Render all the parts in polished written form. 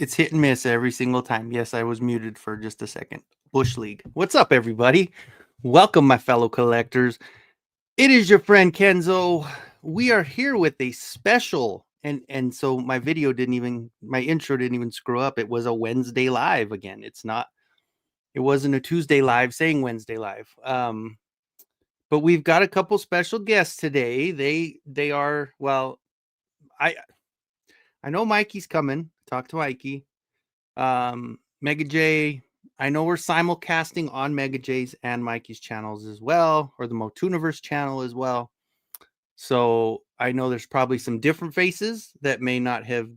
It's hit and miss every single time. Yes, I was muted for just a second. Bush League. What's up, everybody? Welcome, my fellow collectors. It is your friend Kenzo. We are here with a special, and so my intro didn't even screw up. It was a Wednesday live again. It wasn't a Tuesday live saying Wednesday live. But we've got a couple special guests today. They are, well, I I know Mikey's coming. Talk to Mikey. Mega J, I know we're simulcasting on Mega J's and Mikey's channels as well, or the MOTUNIVERSE channel as well. So I know there's probably some different faces that may not have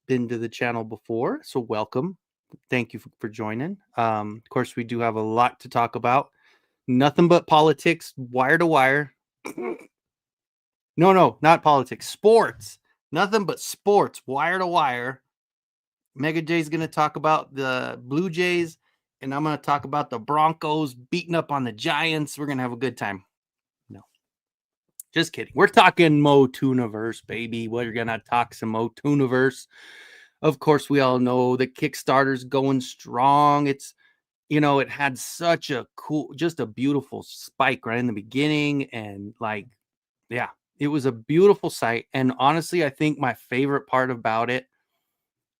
been to the channel before. So welcome. Thank you for joining. Of course, we do have a lot to talk about. Nothing but politics, wire to wire. No, not politics. Sports. Nothing but sports, wire to wire. Mega J's going to talk about the Blue Jays, and I'm going to talk about the Broncos beating up on the Giants. We're going to have a good time. No, just kidding. We're talking MOTUNIVERSE, baby. We're going to talk some MOTUNIVERSE. Of course, we all know the Kickstarter's going strong. It had such a cool, just a beautiful spike right in the beginning. And yeah, it was a beautiful sight. And honestly, I think my favorite part about it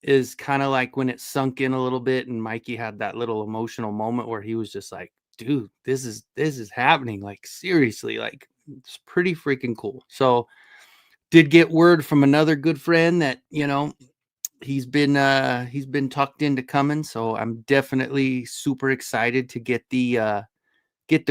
is kind of like when it sunk in a little bit and Mikey had that little emotional moment where he was just like, dude, this is happening. Like, seriously, like, it's pretty freaking cool. So did get word from another good friend that, he's been tucked into coming. So I'm definitely super excited to get the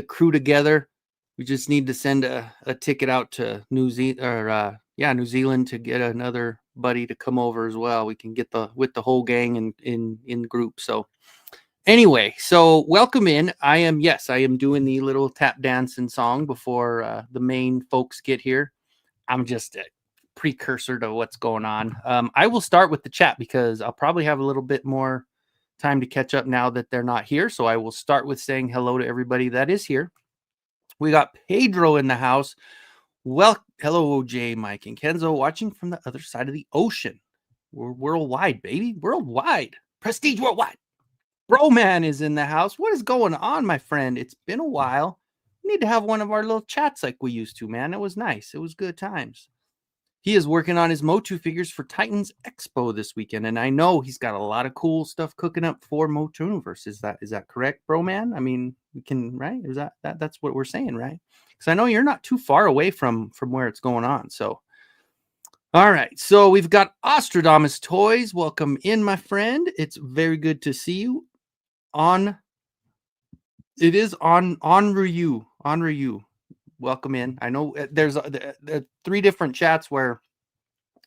crew together. We just need to send a ticket out to New Zealand to get another buddy to come over as well. We can get with the whole gang in group. So anyway, so welcome in. I am doing the little tap dancing song before the main folks get here. I'm just a precursor to what's going on. I will start with the chat because I'll probably have a little bit more time to catch up now that they're not here. So I will start with saying hello to everybody that is here. We got Pedro in the house. Well, hello, OJ, Mike, and Kenzo watching from the other side of the ocean. We're worldwide, baby. Worldwide. Prestige worldwide. Broman is in the house. What is going on, my friend? It's been a while. We need to have one of our little chats like we used to, man. It was nice. It was good times. He is working on his Motu figures for Titans Expo this weekend, and I know he's got a lot of cool stuff cooking up for MOTUNIVERSE. Is that correct, bro, man? I mean, we can, right? Is that's what we're saying, right? Because I know you're not too far away from where it's going on. So, all right. So we've got Ostradamus Toys. Welcome in, my friend. It's very good to see you. It is on Ryu. Welcome in. I know there's three different chats where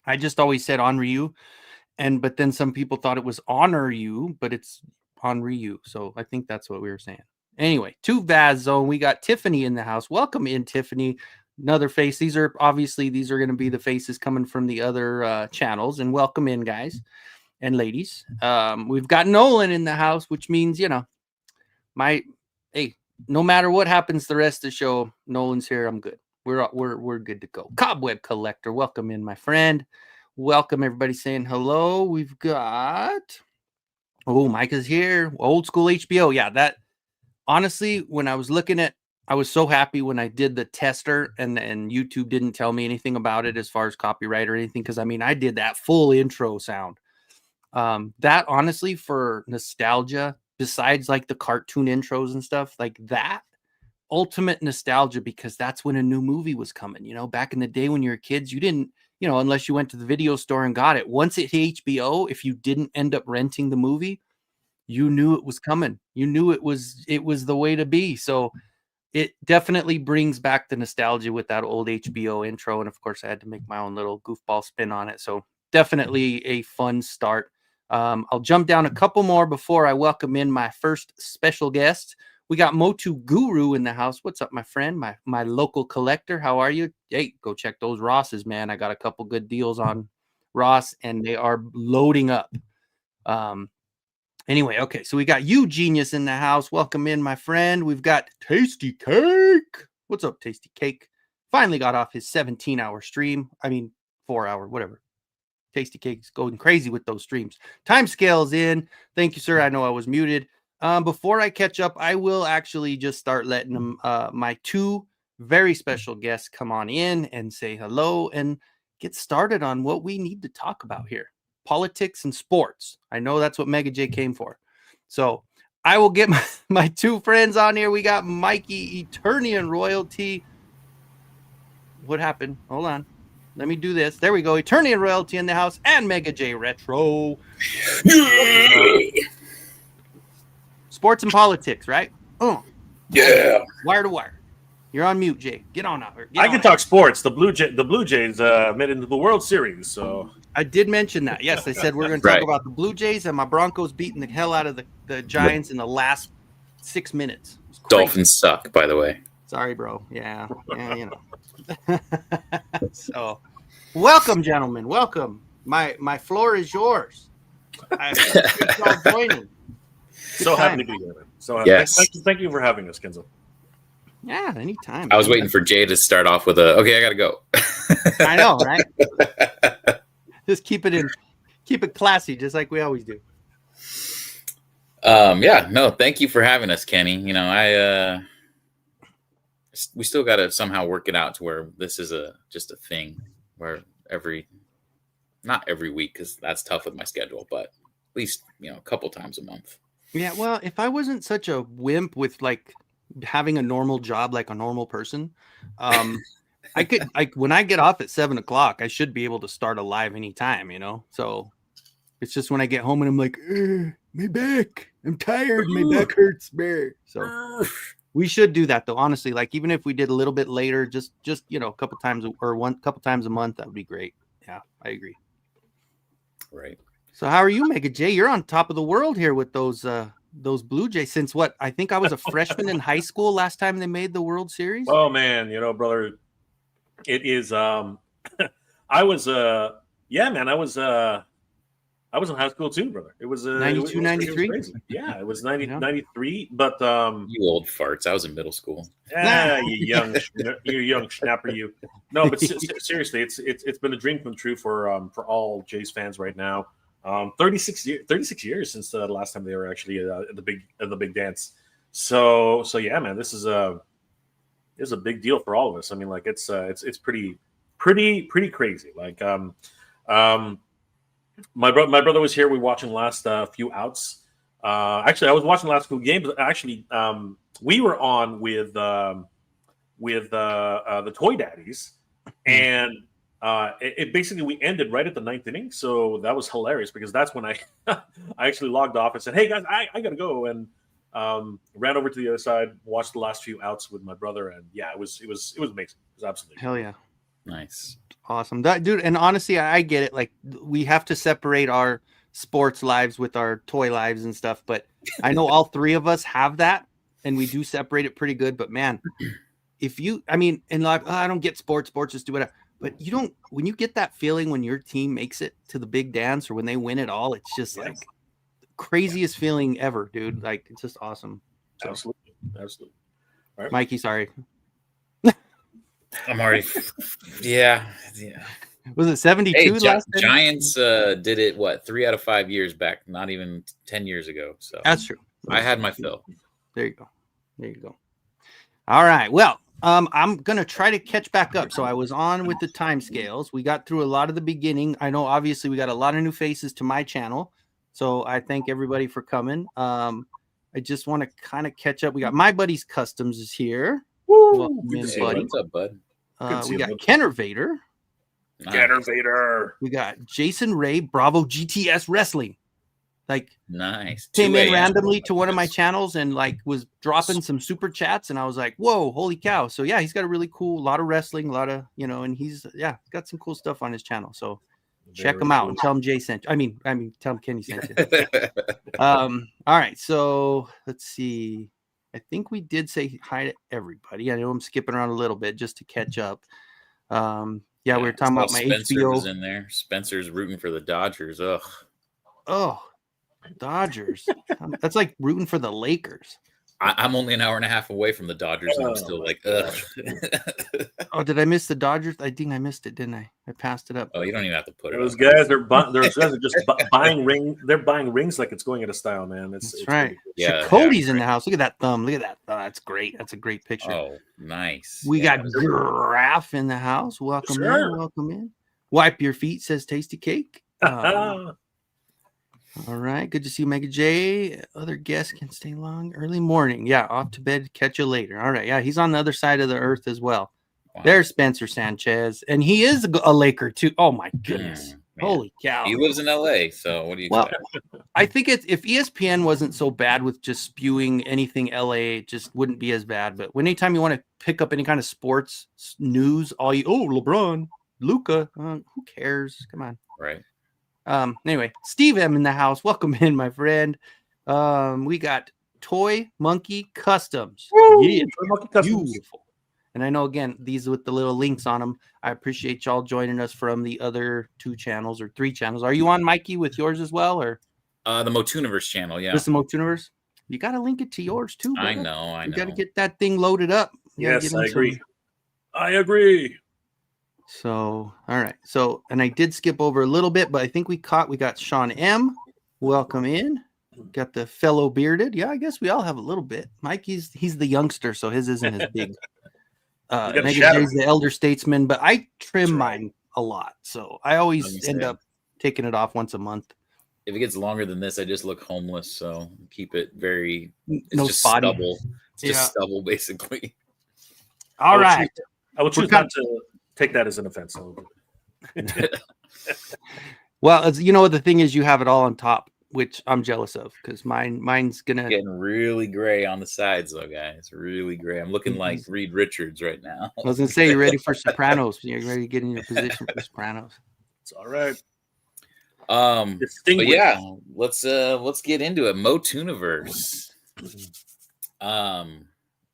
I just always said on Ryu, but then some people thought it was honor you, but it's on Ryu. So I think that's what we were saying. Anyway, to Vaz Zone, we got Tiffany in the house. Welcome in, Tiffany. Another face. These are going to be the faces coming from the other channels. And welcome in, guys and ladies. We've got Nolan in the house, which means, no matter what happens the rest of the show, Nolan's here. I'm good. We're good to go. Cobweb Collector, welcome in, my friend. Welcome everybody saying hello. We've got Mike is here. Old school HBO. Yeah, that honestly, when I was looking at, I was so happy when I did the tester and YouTube didn't tell me anything about it as far as copyright or anything. Cause I mean, I did that full intro sound. That honestly, for nostalgia, besides like the cartoon intros and stuff like that, ultimate nostalgia, because that's when a new movie was coming. Back in the day when you were kids, you didn't, unless you went to the video store and got it. Once it hit HBO, if you didn't end up renting the movie, you knew it was coming. You knew it was the way to be. So it definitely brings back the nostalgia with that old HBO intro. And of course, I had to make my own little goofball spin on it. So definitely a fun start. I'll jump down a couple more before I welcome in my first special guest. We got Motu Guru in the house. What's up, my friend? My local collector. How are you? Hey, go check those Rosses, man. I got a couple good deals on Ross, and they are loading up. Anyway, okay, so we got you, Genius, in the house. Welcome in, my friend. We've got Tasty Cake. What's up, Tasty Cake? Finally got off his 17-hour stream. I mean, 4-hour, whatever. Tasty Cake's going crazy with those streams. Time scales in. Thank you, sir. I know I was muted. Before I catch up, I will actually just start letting them, my two very special guests come on in and say hello and get started on what we need to talk about here. Politics and sports. I know that's what Mega J came for. So I will get my two friends on here. We got Mikey Eternian Royalty. What happened? Hold on. Let me do this. There we go. Eternian Royalty in the house and Mega J Retro. Sports and politics, right? Yeah. Wire to wire. You're on mute, Jay. Get on out here. I can talk sports. The Blue Jays made it into the World Series, so I did mention that. Yes, I said we're going to talk about the Blue Jays and my Broncos beating the hell out of the Giants in the last 6 minutes. Dolphins suck, by the way. Sorry, bro. Yeah, you know. So, welcome, gentlemen. Welcome. My floor is yours. I appreciate y'all joining. So happy to be here, man. So happy. Yes. Thank you for having us, Kenzo. Yeah, anytime. I was waiting for Jay to start off with okay, I gotta go. I know, right? Just keep it classy, just like we always do. Yeah, no, thank you for having us, Kenny. You know, we still gotta somehow work it out to where this is just a thing where not every week, because that's tough with my schedule, but at least, you know, a couple times a month. Yeah, well, if I wasn't such a wimp with like having a normal job like a normal person, I could when I get off at 7 o'clock, I should be able to start a live anytime, you know. So it's just when I get home and I'm like, my back, I'm tired, my back hurts, bear. So we should do that though, honestly. Like even if we did a little bit later, just you know, a couple times a month, that would be great. Yeah, I agree. Right. So how are you, Mega J? You're on top of the world here with those Blue Jays. Since what? I think I was a freshman in high school last time they made the World Series. Oh man, you know, brother, it is. I was in high school too, brother. It was 92, 93. Yeah, it was 93. But you old farts. I was in middle school. You young schnapper, you. No, but seriously, it's been a dream come true for all Jays fans right now. 36 years since the last time they were actually at the big dance. So yeah, man, this is a big deal for all of us. I mean, like it's pretty crazy. Like my brother was here. We were watching the last few outs. Actually, I was watching the last few games. Actually, we were on with the Toy Daddies, and it basically we ended right at the 9th inning. So that was hilarious because that's when I I actually logged off and said, "Hey guys, I gotta go," and ran over to the other side, watched the last few outs with my brother, and yeah, it was amazing. It was absolutely hell yeah. Nice. Awesome. That dude, and honestly, I get it. Like we have to separate our sports lives with our toy lives and stuff, but I know all three of us have that and we do separate it pretty good. But man, and like, I don't get sports just do whatever. But you don't, when you get that feeling when your team makes it to the big dance or when they win it all, it's just like the craziest feeling ever, dude. Like it's just awesome. So, absolutely. All right. Mikey, sorry. I'm already. Yeah. Was it 72? Giants did it 3 out of 5 years back, not even 10 years ago. So that's true. I had my fill. There you go. All right. Well, I'm gonna try to catch back up. So I was on with the time scales. We got through a lot of the beginning. I know obviously we got a lot of new faces to my channel. So I thank everybody for coming. I just want to kind of catch up. We got my buddy's customs is here. Woo! Buddy. What's up, bud? We got Kenner Vader. Kenner Vader. We got Jason Ray, Bravo GTS Wrestling. Like, nice. Came in randomly to one of my channels and like was dropping some super chats, and I was like, "Whoa, holy cow!" So yeah, he's got a really cool, lot of wrestling, a lot of and he's got some cool stuff on his channel. So check him out and tell him Jay sent you. I mean, tell him Kenny sent you. All right, so let's see. I think we did say hi to everybody. I know I'm skipping around a little bit just to catch up. We were talking about my Spencer HBO. Was in there. Spencer's rooting for the Dodgers. Oh, Dodgers. That's like rooting for the Lakers. I'm only an hour and a half away from the Dodgers, and I'm still like, ugh. Oh, did I miss the Dodgers? I think I missed it, didn't I? I passed it up. Oh, you don't even have to put it. Those up. guys, those guys are just buying ring. They're buying rings like it's going out of style, man. It's right. ridiculous. Yeah, Cody's in the house. Look at that thumb. Look at that. Oh, that's great. That's a great picture. Oh, nice. We got Graph in the house. Welcome in. Welcome in. Wipe your feet, says Tasty Cake. All right. Good to see you, Mega J. Other guests can stay long. Early morning. Yeah. Off to bed. Catch you later. All right. Yeah. He's on the other side of the earth as well. Wow. There's Spencer Sanchez. And he is a Laker too. Oh, my goodness. Holy cow. He lives in LA. So what do you expect? I think if ESPN wasn't so bad with just spewing anything LA, it just wouldn't be as bad. But anytime you want to pick up any kind of sports news, LeBron, Luca, who cares? Come on. Right. Anyway, Steve M in the house. Welcome in, my friend. We got Toy Monkey Customs. Woo! Yeah, Toy Monkey Customs. Beautiful. And I know, again, these with the little links on them. I appreciate y'all joining us from the other 2 channels or 3 channels. Are you on, Mikey, with yours as well, or the MOTUNIVERSE channel? Yeah, just the MOTUNIVERSE. You got to link it to yours too. Brother. I know. You got to get that thing loaded up. Yes, I agree. I agree. So, all right. So, and I did skip over a little bit, but I think we got Sean M. Welcome in. Got the fellow bearded. Yeah, I guess we all have a little bit. Mikey's he's the youngster, so his isn't as big. He's the elder statesman, but I trim mine a lot, so I always end up taking it off once a month. If it gets longer than this, I just look homeless, so keep it very. It's no just spotty. stubble. It's just stubble, basically. All right. I would choose not to take that as an offense. Well, you know what the thing is, you have it all on top, which I'm jealous of because mine's gonna getting really gray on the sides, though, guys. Really gray. I'm looking like Reed Richards right now. I was gonna say, you're ready for Sopranos. You're ready to get in your position for Sopranos. It's all right. But yeah, let's get into it. MOTUNIVERSE.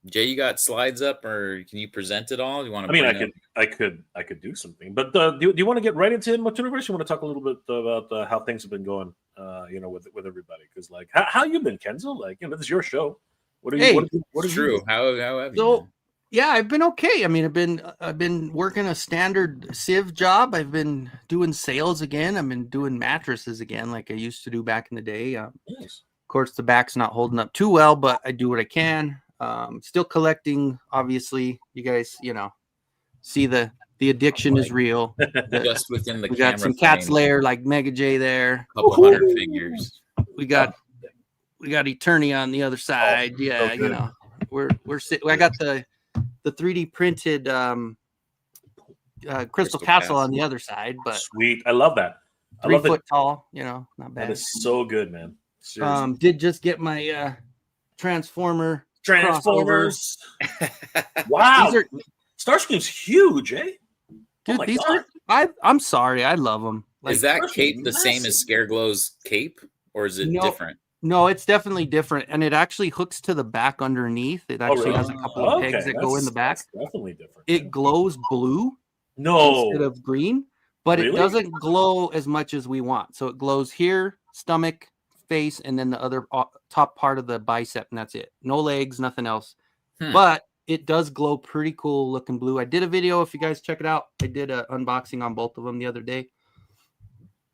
Jay, you got slides up, or can you present it all? You want to? I mean, I could do something, but do you want to get right into MOTUNIVERSE? You want to talk a little bit about how things have been going, with everybody? Because like, how you been, Kenzo? Like, this is your show. What are you? What is true? How have you? So, yeah, I've been okay. I mean, I've been working a standard Civ job. I've been doing sales again. I've been doing mattresses again, like I used to do back in the day. Nice. Of course, the back's not holding up too well, but I do what I can. Still collecting, obviously. You guys, see the addiction is real. Just within the we camera got some frame. Cats Lair like Mega J there. A couple hundred figures. We got Eternian on the other side. Yeah, we're sitting. I got the 3D printed Crystal Castle on the other side, but sweet. I love that. 3 foot tall. Not bad. That is so good, man. Seriously. Did just get my Transformers. Wow. Starscream's huge, eh? Dude, these are. I'm sorry, I love them. Like, is that cape the same as Scareglow's cape, or is it different? No, it's definitely different, and it actually hooks to the back underneath. It actually has a couple of pegs that go in the back. That's definitely different. It glows blue, instead of green, but it doesn't glow as much as we want. So it glows here, stomach, face, and then the other top part of the bicep, and that's it. No legs, nothing else. But it does glow pretty cool looking blue. I did a video, if you guys check it out. I did an unboxing on both of them the other day.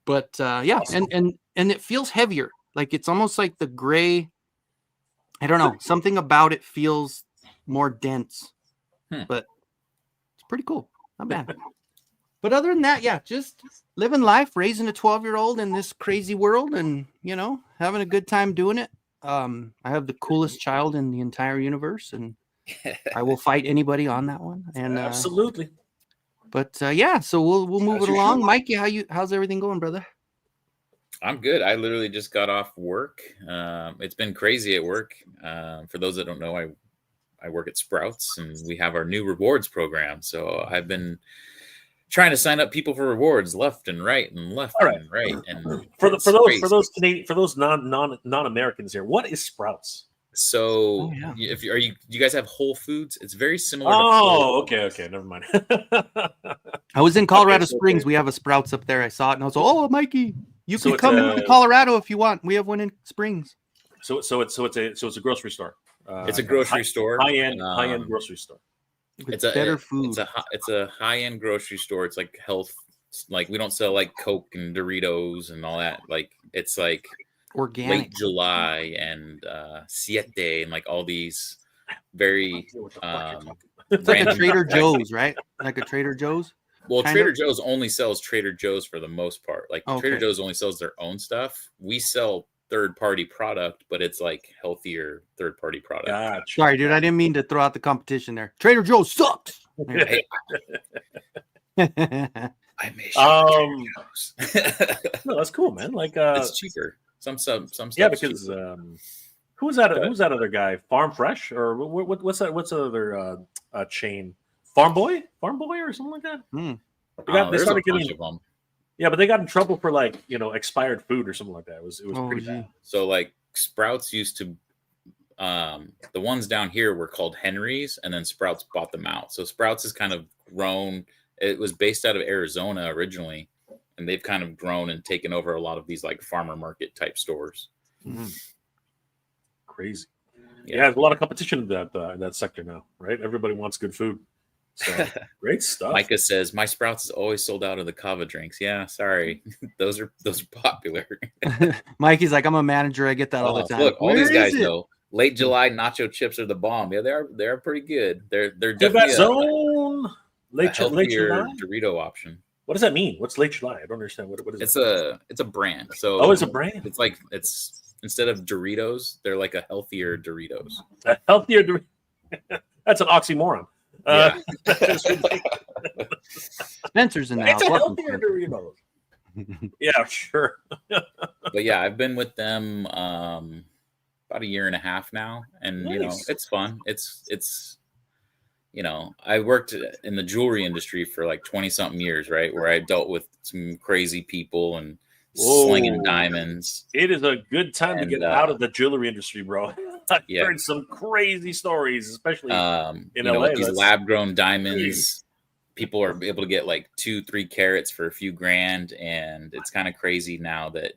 But yeah, awesome. and it feels heavier. Like it's almost like the gray. I don't know. Something about it feels more dense. But it's pretty cool. Not bad. But other than that, yeah, just living life, raising a 12-year-old in this crazy world, and having a good time doing it. I have the coolest child in the entire universe, and I will fight anybody on that one. And absolutely. But yeah, so we'll move it along. Mikey, how's everything going, brother? I'm good. I literally just got off work. It's been crazy at work. For those that don't know, I work at Sprouts, and we have our new rewards program. So I've been trying to sign up people for rewards left and right and left and right. And for those Canadian, for those non-Americans here, what is Sprouts? So do you guys have Whole Foods? It's very similar. Okay, never mind. I was in Colorado Springs. We have a Sprouts up there. I saw it and I was like, "Oh, Mikey, you can come to Colorado if you want. We have one in Springs." So it's a grocery store. It's a grocery store. high end grocery store. It's better food. It's a high end grocery store. It's like health. Like we don't sell like Coke and Doritos and all that. Like it's like organic. Late July and Siete and like all these very It's like a Trader Joe's, right? Like a Trader Joe's. Well, Trader Joe's only sells Trader Joe's for the most part. Like Trader Joe's only sells their own stuff. We sell third-party product, but it's like healthier third-party product. Gotcha. Sorry, dude. I didn't mean to throw out the competition there. Trader Joe's sucks. Hey, I may no, that's cool, man. Like it's cheaper. Some stuff. Yeah, because who's that other guy? Farm Fresh or what's that? What's the other chain? Farm Boy or something like that. They started getting them. Yeah, but they got in trouble for like expired food or something like that. It was pretty bad. So like Sprouts used to, the ones down here were called Henry's, and then Sprouts bought them out. So Sprouts has kind of grown. It was based out of Arizona originally, and they've kind of grown and taken over a lot of these like farmer market type stores. Crazy. Yeah, there's a lot of competition in that sector now, right? Everybody wants good food. So great stuff. Micah says my Sprouts is always sold out of the kava drinks. Yeah, sorry, those are popular. Mikey's like, I'm a manager. I get that all the time. Look, all these guys know. Late July nacho chips are the bomb. Yeah, they are pretty good. They're definitely late July Dorito option. What does that mean? What's Late July? I don't understand. What is it? It's a brand. So it's a brand. It's like instead of Doritos, they're like a healthier Doritos. A healthier Doritos. That's an oxymoron. Yeah. Spencer's in the house. It's a healthier Doritos. Yeah, sure. But yeah, I've been with them about a year and a half now, and nice. it's fun. It's I worked in the jewelry industry for like 20 something years, right? Where I dealt with some crazy people and slinging diamonds. It is a good time to get out of the jewelry industry, bro. I've heard some crazy stories, especially in LA. With these lab grown diamonds. People are able to get like 2-3 carats for a few grand, and it's kind of crazy now that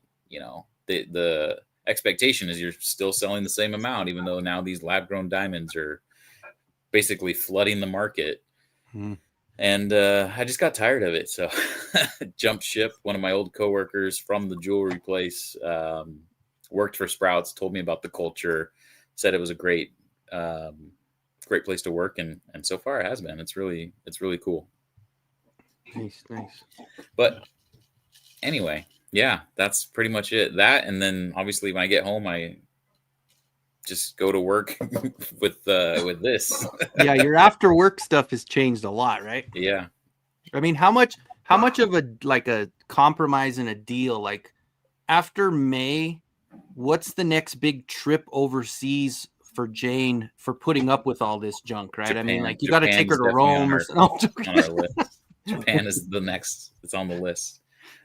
the expectation is you're still selling the same amount, even though now these lab grown diamonds are basically flooding the market. And I just got tired of it, so jumped ship. One of my old coworkers from the jewelry place worked for Sprouts, told me about the culture, said it was a great place to work, and so far it has been. It's really cool. Nice. But anyway, yeah, that's pretty much it. That, and then obviously when I get home, I just go to work with this. Yeah, your after work stuff has changed a lot, right? Yeah. I mean, how much of a compromise in a deal, like after May, what's the next big trip overseas for Jane for putting up with all this junk, right? Japan, I mean, like you got to take her to Rome or something. On our list. Japan is the next. It's on the list.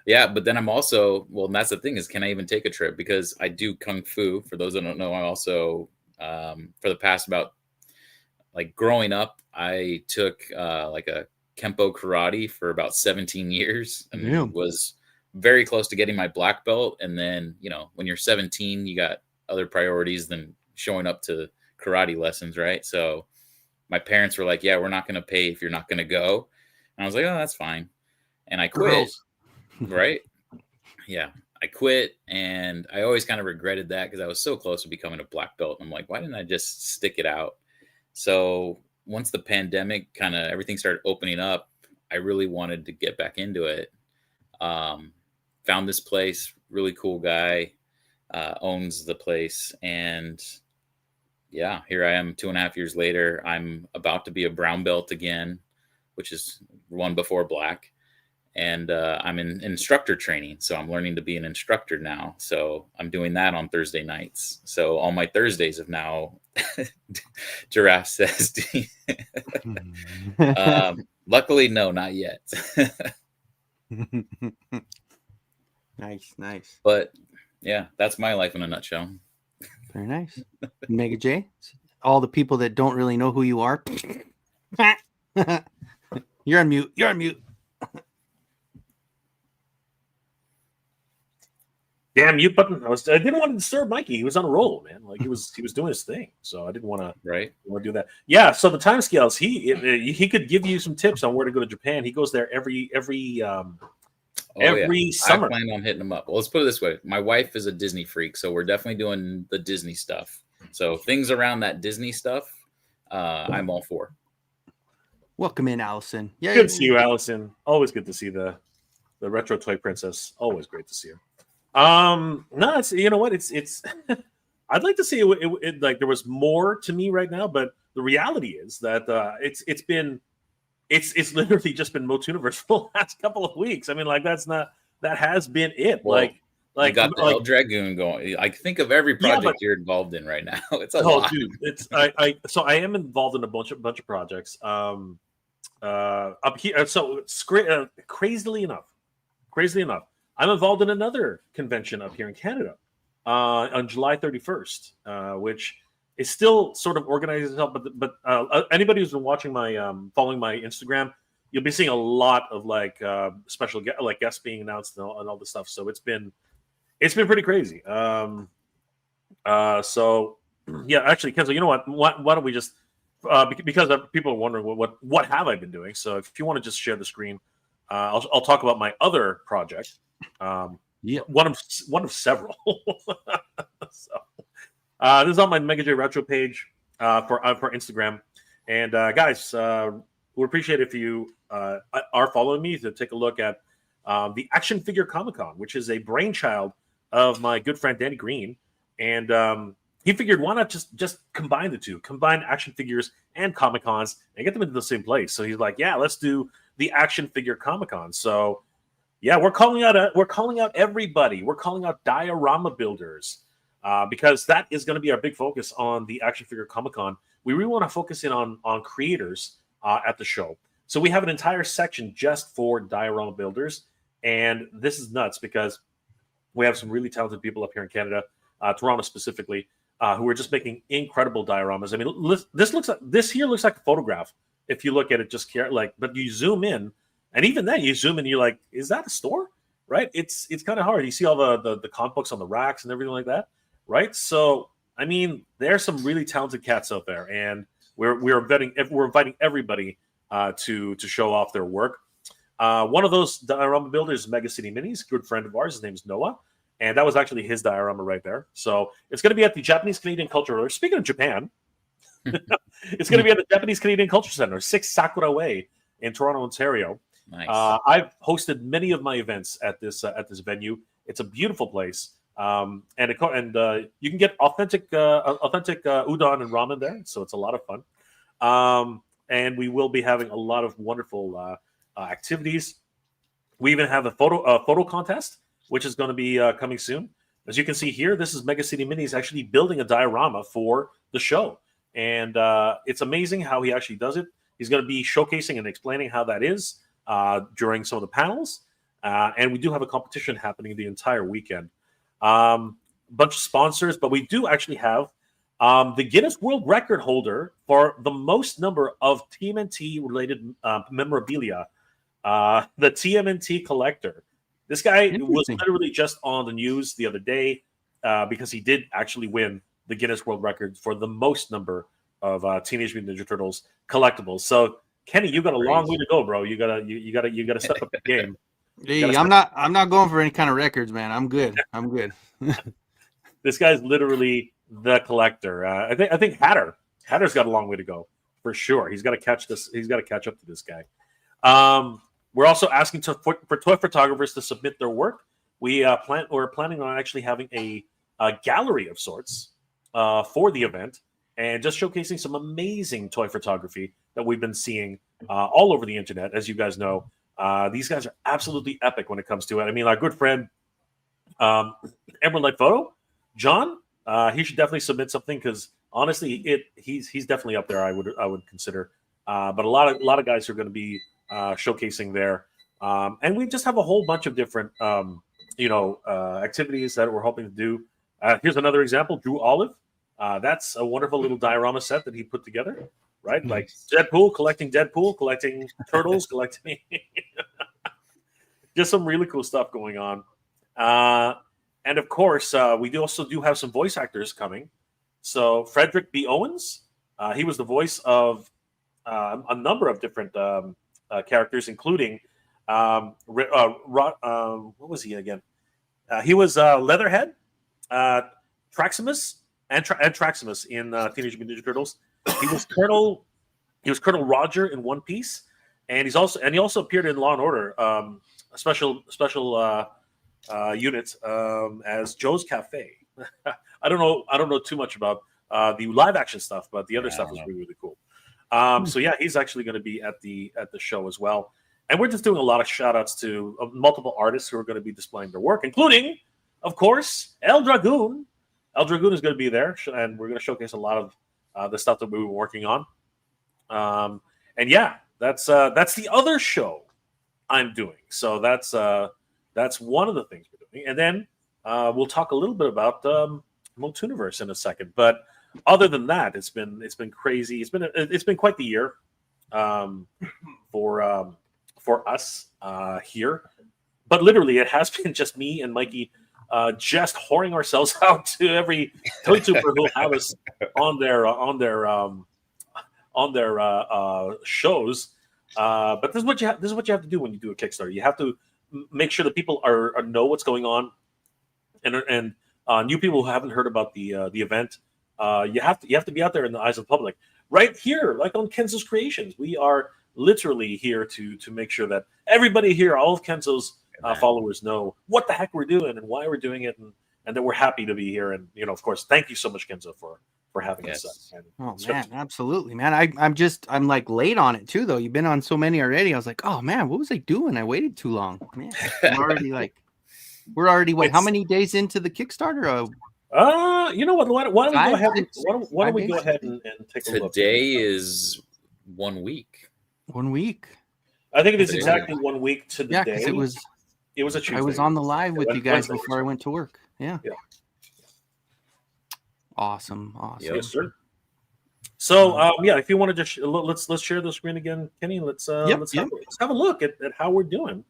Yeah, but then I'm also, well, and that's the thing is, can I even take a trip? Because I do Kung Fu. For those that don't know, I also, for the past about, like growing up, I took like a Kempo karate for about 17 years and was very close to getting my black belt. And then, when you're 17, you got other priorities than showing up to karate lessons, right? So my parents were like, yeah, we're not going to pay if you're not going to go. And I was like, oh, that's fine. And I quit. Right? Yeah. I quit, and I always kind of regretted that because I was so close to becoming a black belt. I'm like, why didn't I just stick it out? So once the pandemic kind of everything started opening up, I really wanted to get back into it. Found this place, really cool guy, owns the place. And yeah, here I am 2.5 years later. I'm about to be a brown belt again, which is one before black. And I'm in instructor training. So I'm learning to be an instructor now. So I'm doing that on Thursday nights. So all my Thursdays have now Giraffe says, luckily, no, not yet. Nice. But yeah, that's my life in a nutshell. Very nice. Mega J, all the people that don't really know who you are. You're on mute. Damn you! But I didn't want to disturb Mikey. He was on a roll, man. Like he was doing his thing. So I didn't want to do that. Yeah. So the timescales, he could give you some tips on where to go to Japan. He goes there every summer. I plan on hitting him up. Well, let's put it this way: my wife is a Disney freak, so we're definitely doing the Disney stuff. So things around that Disney stuff, I'm all for. Welcome in, Allison. Yeah, good to see you, Allison. Always good to see the retro toy princess. Always great to see her. No, it's, you know what? It's I'd like to see it like there was more to me right now, but the reality is that it's literally just been MOTUNIVERSE for the last couple of weeks. I mean, like that has been it. Well, you got the El Dragoon going. I think of every project you're involved in right now. It's a lot. Dude, it's so I am involved in a bunch of projects. Up here, so it's crazily enough, I'm involved in another convention up here in Canada on July 31st, which is still sort of organized itself. But anybody who's been watching following my Instagram, you'll be seeing a lot of special guests being announced and all this stuff. So it's been pretty crazy. So yeah, actually, Kenzo, you know what? Why don't we just because people are wondering what have I been doing? So if you want to just share the screen, I'll talk about my other project. One of several. So this is on my Mega J Retro page for Instagram. And guys, we appreciate if you are following me to take a look at the Action Figure Comic-Con, which is a brainchild of my good friend Danny Green. And he figured, why not just combine the two, combine action figures and Comic-Cons and get them into the same place. So he's like, yeah, let's do the Action Figure Comic-Con. So yeah, we're calling out everybody. We're calling out diorama builders because that is going to be our big focus on the Action Figure Comic-Con. We really want to focus in on creators at the show. So we have an entire section just for diorama builders. And this is nuts because we have some really talented people up here in Canada, Toronto specifically, who are just making incredible dioramas. I mean, this here looks like a photograph if you look at it just but you zoom in, and even then you zoom in, you're like, is that a store? Right? It's kind of hard. You see all the comic books on the racks and everything like that, right? So I mean, there's some really talented cats out there, and we're inviting everybody to show off their work. One of those diorama builders is Mega City Minis, good friend of ours. His name is Noah. And that was actually his diorama right there. So it's going to be at the Japanese Canadian Culture. Speaking of Japan, it's going to be at the Japanese Canadian Culture Center, 6 Sakura Way in Toronto, Ontario. Nice. I've hosted many of my events at this venue. It's a beautiful place, and you can get authentic udon and ramen there. So it's a lot of fun. And we will be having a lot of wonderful activities. We even have a photo contest, which is going to be coming soon. As you can see here, this is Mega City Minis actually building a diorama for the show. And it's amazing how he actually does it. He's going to be showcasing and explaining how that is during some of the panels. And we do have a competition happening the entire weekend. Bunch of sponsors, but we do actually have the Guinness World Record holder for the most number of TMNT-related memorabilia, the TMNT Collector. This guy was literally just on the news the other day because he did actually win the Guinness World Record for the most number of Teenage Mutant Ninja Turtles collectibles. So, Kenny, you got a long way to go, bro. You gotta step up the game. Hey, I'm not going for any kind of records, man. I'm good. This guy's literally the collector. I think Hatter's got a long way to go for sure. He's got to catch this. He's got to catch up to this guy. We're also asking for toy photographers to submit their work. We're planning on actually having a gallery of sorts for the event and just showcasing some amazing toy photography that we've been seeing all over the internet. As you guys know, these guys are absolutely epic when it comes to it. I mean, our good friend Emerald Light Photo, John, he should definitely submit something because honestly, he's definitely up there. I would consider, but a lot of guys are going to be showcasing there, and we just have a whole bunch of different activities that we're hoping to do. Here's another example. Drew Olive, that's a wonderful little diorama set that he put together, right? Like Deadpool, collecting turtles, collecting just some really cool stuff going on. And of course, we also do have some voice actors coming. So Frederick B. Owens, he was the voice of a number of different characters, including what was he again? He was Leatherhead, Traximus, and Traximus in Teenage Mutant Ninja Turtles. He was Colonel Roger in One Piece, and he also appeared in Law and Order, a special unit as Joe's Cafe. I don't know too much about the live action stuff, but the other stuff is really cool. So yeah, he's actually going to be at the show as well. And we're just doing a lot of shout outs to multiple artists who are going to be displaying their work, including, of course, El Dragoon. El Dragoon is going to be there, and we're going to showcase a lot of the stuff that we were working on. And yeah, that's the other show I'm doing. So that's one of the things we're doing. And then we'll talk a little bit about MOTUNIVERSE in a second. But other than that, it's been crazy. It's been quite the year for us here. But literally, it has been just me and Mikey just whoring ourselves out to every toy tuber who have us on their shows. But this is what you have to do when you do a Kickstarter. You have to make sure that people know what's going on, and new people who haven't heard about the event. You have to be out there in the eyes of the public. Right here, like on Kenzo's Creations, we are literally here to make sure that everybody here, all of Kenzo's followers, know what the heck we're doing and why we're doing it, and that we're happy to be here. And of course, thank you so much, Kenzo, for having us. Oh man, absolutely, man. I'm like late on it too, though. You've been on so many already. I was like, oh man, what was I doing? I waited too long. Man, we're already what? How many days into the Kickstarter? You know what? Why don't we go ahead and take a look? Today is 1 week. 1 week. I think it is exactly 1 week to the day. It was a Tuesday. I was on the live with you guys before I went to work. Yeah. Awesome. Yes, sir. So if you want to just let's share the screen again, Kenny. Let's have a look at how we're doing.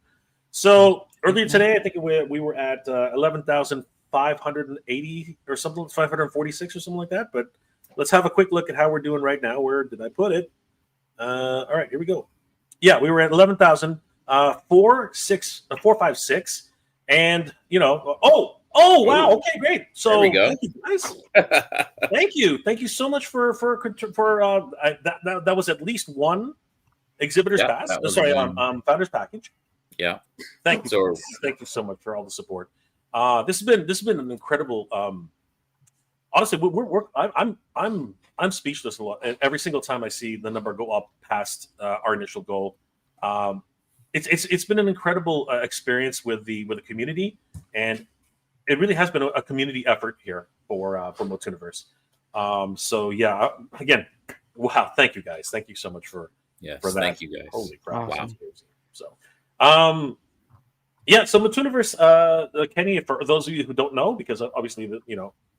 So earlier today, I think we were at 11,580 or something, 546 or something like that. But let's have a quick look at how we're doing right now. Where did I put it? All right, here we go. Yeah, we were at 11,456, and Oh wow! Okay, great. So there we go. Thank you, guys. Thank you so much for that was at least one exhibitor's pass. Sorry, founder's package. Yeah. Thank you so much for all the support. This has been an incredible. Honestly, I'm speechless a lot. And every single time I see the number go up past our initial goal, it's been an incredible experience with the community, and it really has been a community effort here for MOTUNIVERSE. So yeah, again, wow, thank you guys. Thank you so much for that. Thank you guys. Holy crap! Wow. So, so MOTUNIVERSE, Kenny, for those of you who don't know, because obviously a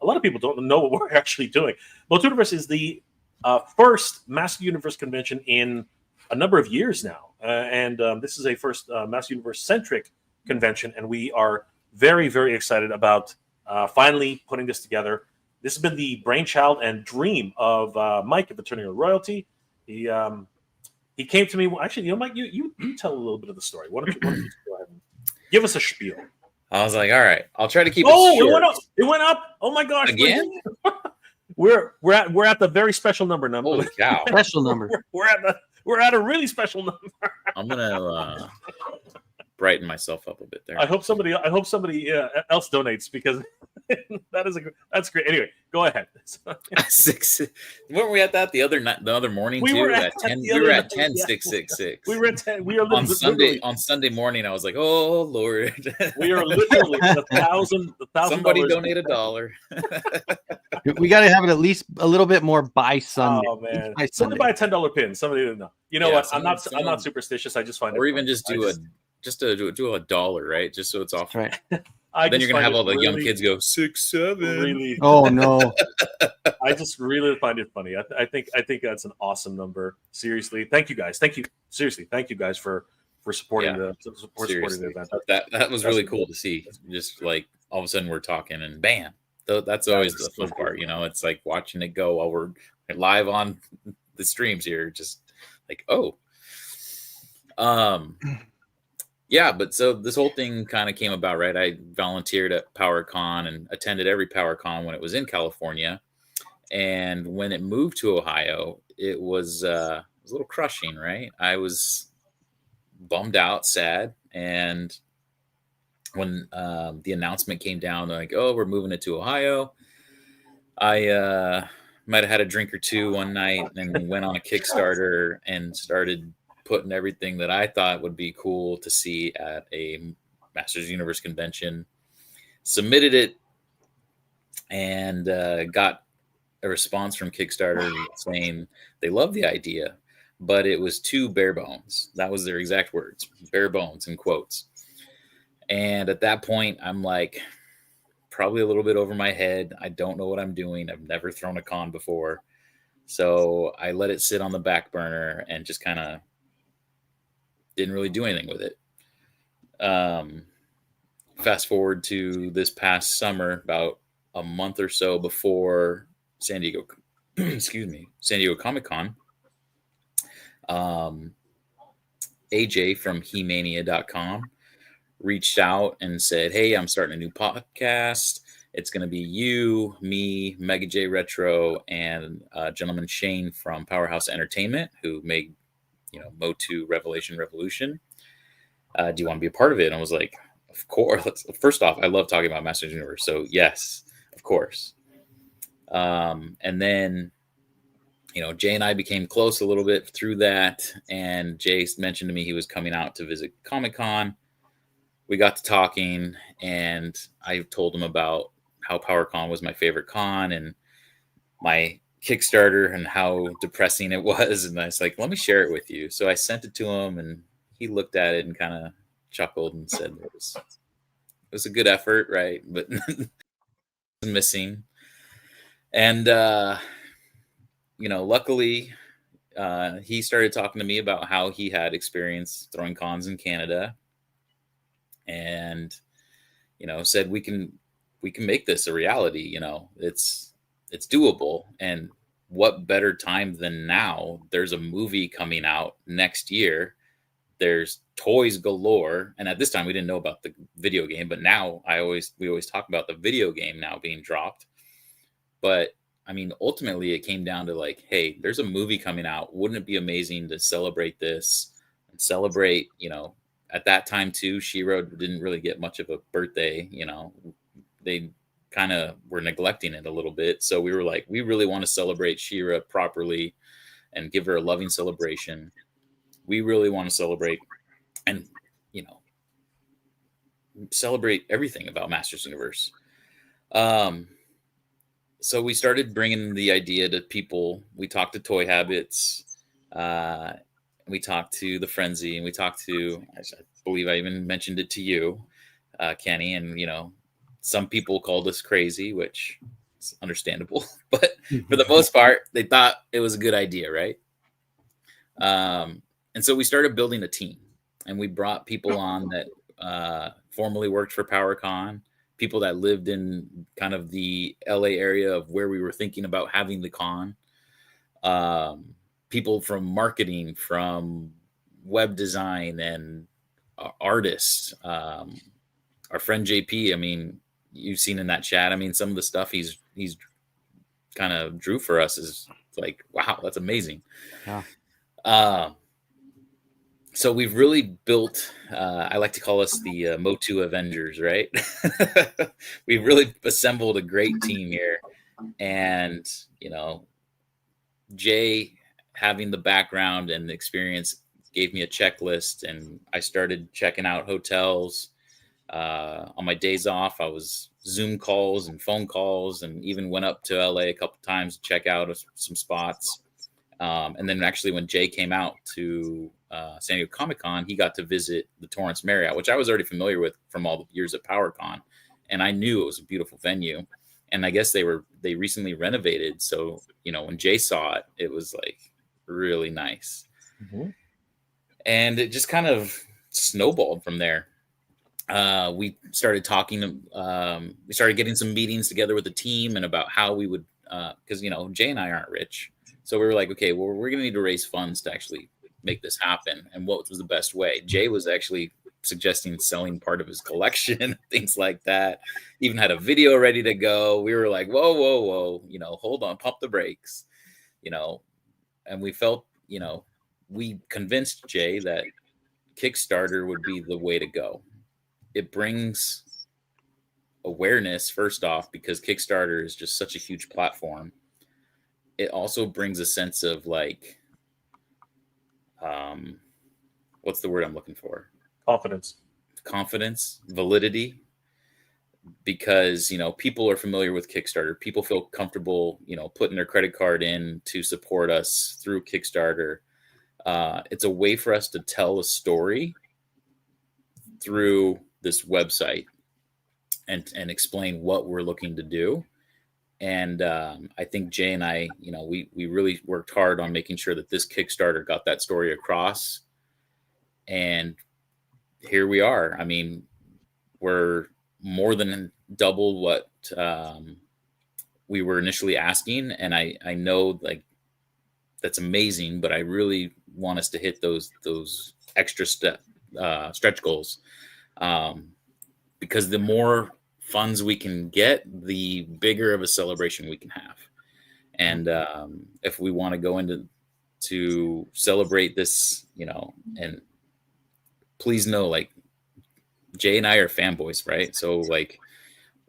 lot of people don't know what we're actually doing. MOTUNIVERSE is the first Master Universe convention in a number of years now, and this is a first Master Universe centric convention, and we are very, very excited about finally putting this together. This has been the brainchild and dream of Mike of Eternian Royalty. He came to me. Actually, Mike, you tell a little bit of the story. Why don't you go ahead and give us a spiel? I was like, all right, I'll try to keep it short. It went up. Oh my gosh! Again? We're at the very special number. Holy cow! Special number. We're at a really special number. I'm gonna brighten myself up a bit there. I hope somebody else donates, because that's great. Anyway, go ahead. 6. Weren't we at that the other morning we too? Were at 10. We were at 10,666. We were at 10. We are on Sunday morning. I was like, oh Lord. We are literally the thousand. Somebody donate $1. We got to have it at least a little bit more by Sunday. Oh man! Somebody buy a $10 pin. Somebody didn't know. You know what? I'm not superstitious. I just find it. Or even just do $1, right? Just so it's off. Right. Then you're gonna have all the young kids go 6, 7. Really, oh no! I just really find it funny. I think that's an awesome number. Seriously, thank you guys. Thank you guys for supporting the event. That was really cool to see. Just like all of a sudden we're talking, and bam. That's always the fun part, you know. It's like watching it go while we're live on the streams here. Just like, oh, yeah. But so this whole thing kind of came about, right? I volunteered at PowerCon and attended every PowerCon when it was in California, and when it moved to Ohio, it was a little crushing, right? I was bummed out, sad, and when the announcement came down, they're like, oh, we're moving it to Ohio. I might have had a drink or two one night and went on a Kickstarter and started putting everything that I thought would be cool to see at a Masters Universe convention, submitted it, and got a response from Kickstarter saying they love the idea, but it was too bare bones. That was their exact words, bare bones in quotes. And at that point, I'm like, probably a little bit over my head. I don't know what I'm doing. I've never thrown a con before. So I let it sit on the back burner and just kind of didn't really do anything with it. Fast forward to this past summer, about a month or so before San Diego, San Diego Comic-Con, AJ from HeMania.com reached out and said, hey, I'm starting a new podcast. It's going to be you, me, Mega J Retro, and gentleman Shane from Powerhouse Entertainment, who made, MOTU Revolution. Do you want to be a part of it? And I was like, of course. First off, I love talking about Masters Universe. So yes, of course. And then, Jay and I became close a little bit through that. And Jay mentioned to me he was coming out to visit Comic-Con. We got to talking, and I told him about how PowerCon was my favorite con and my Kickstarter and how depressing it was. And I was like, let me share it with you. So I sent it to him, and he looked at it and kind of chuckled and said it was a good effort, right? But missing. And, luckily, he started talking to me about how he had experience throwing cons in Canada. And, said we can make this a reality. It's doable. And what better time than now? There's a movie coming out next year. There's toys galore. And at this time we didn't know about the video game, but now we always talk about the video game now being dropped. But I mean, ultimately it came down to like, hey, there's a movie coming out. Wouldn't it be amazing to celebrate this and celebrate, at that time too, She-Ra didn't really get much of a birthday. They kind of were neglecting it a little bit. So we were like, we really want to celebrate She-Ra properly and give her a loving celebration. We really want to celebrate and, celebrate everything about Masters Universe. So we started bringing the idea to people. We talked to Toy Habits. We talked to the Frenzy, and we talked to, I believe I even mentioned it to you, Kenny. And, some people called us crazy, which is understandable. But for the most part, they thought it was a good idea, right? And so we started building a team. And we brought people on that formerly worked for PowerCon, people that lived in kind of the LA area of where we were thinking about having the con. People from marketing, from web design, and artists. Our friend JP, I mean, you've seen in that chat, I mean, some of the stuff he's kind of drew for us is like, wow, that's amazing. Yeah. So we've really built, I like to call us the MOTU Avengers, right? We've really assembled a great team here. And, Jay, having the background and the experience, gave me a checklist, and I started checking out hotels. On my days off, I was Zoom calls and phone calls, and even went up to LA a couple times to check out some spots. And then actually when Jay came out to San Diego Comic-Con, he got to visit the Torrance Marriott, which I was already familiar with from all the years at PowerCon. And I knew it was a beautiful venue. And I guess they recently renovated. So, when Jay saw it, it was like really nice. Mm-hmm. And it just kind of snowballed from there. we started talking. We started getting some meetings together with the team and about how we would, because Jay and I aren't rich, so we were like, okay, well, we're gonna need to raise funds to actually make this happen. And what was the best way? Jay was actually suggesting selling part of his collection, things like that. Even had a video ready to go. We were like, whoa, whoa, whoa, hold on, pump the brakes, and we felt, we convinced Jay that Kickstarter would be the way to go. It brings awareness, first off, because Kickstarter is just such a huge platform. It also brings a sense of like, what's the word I'm looking for? Confidence, validity, because, people are familiar with Kickstarter. People feel comfortable, putting their credit card in to support us through Kickstarter. It's a way for us to tell a story through this website and explain what we're looking to do. And I think Jay and I, we really worked hard on making sure that this Kickstarter got that story across. And here we are. I mean, we're more than double what we were initially asking. And I know, like, that's amazing, but I really want us to hit those extra stretch goals, because the more funds we can get, the bigger of a celebration we can have. And if we want to go into to celebrate this, and please know, like, Jay and I are fanboys, right? So, like,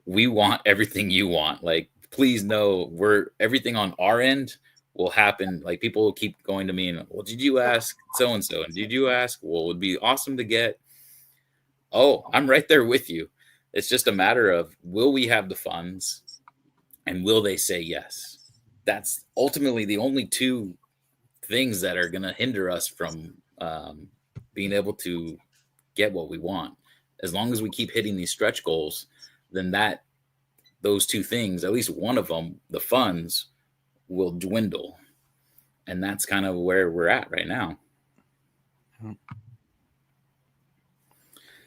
we want everything you want. Like, please know everything on our end will happen. Like, people will keep going to me and, well, did you ask so-and-so? And did you ask? Well, it would be awesome to get. Oh, I'm right there with you. It's just a matter of, will we have the funds and will they say yes? That's ultimately the only two things that are going to hinder us from being able to get what we want. As long as we keep hitting these stretch goals, then those two things, at least one of them, the funds, will dwindle. And that's kind of where we're at right now.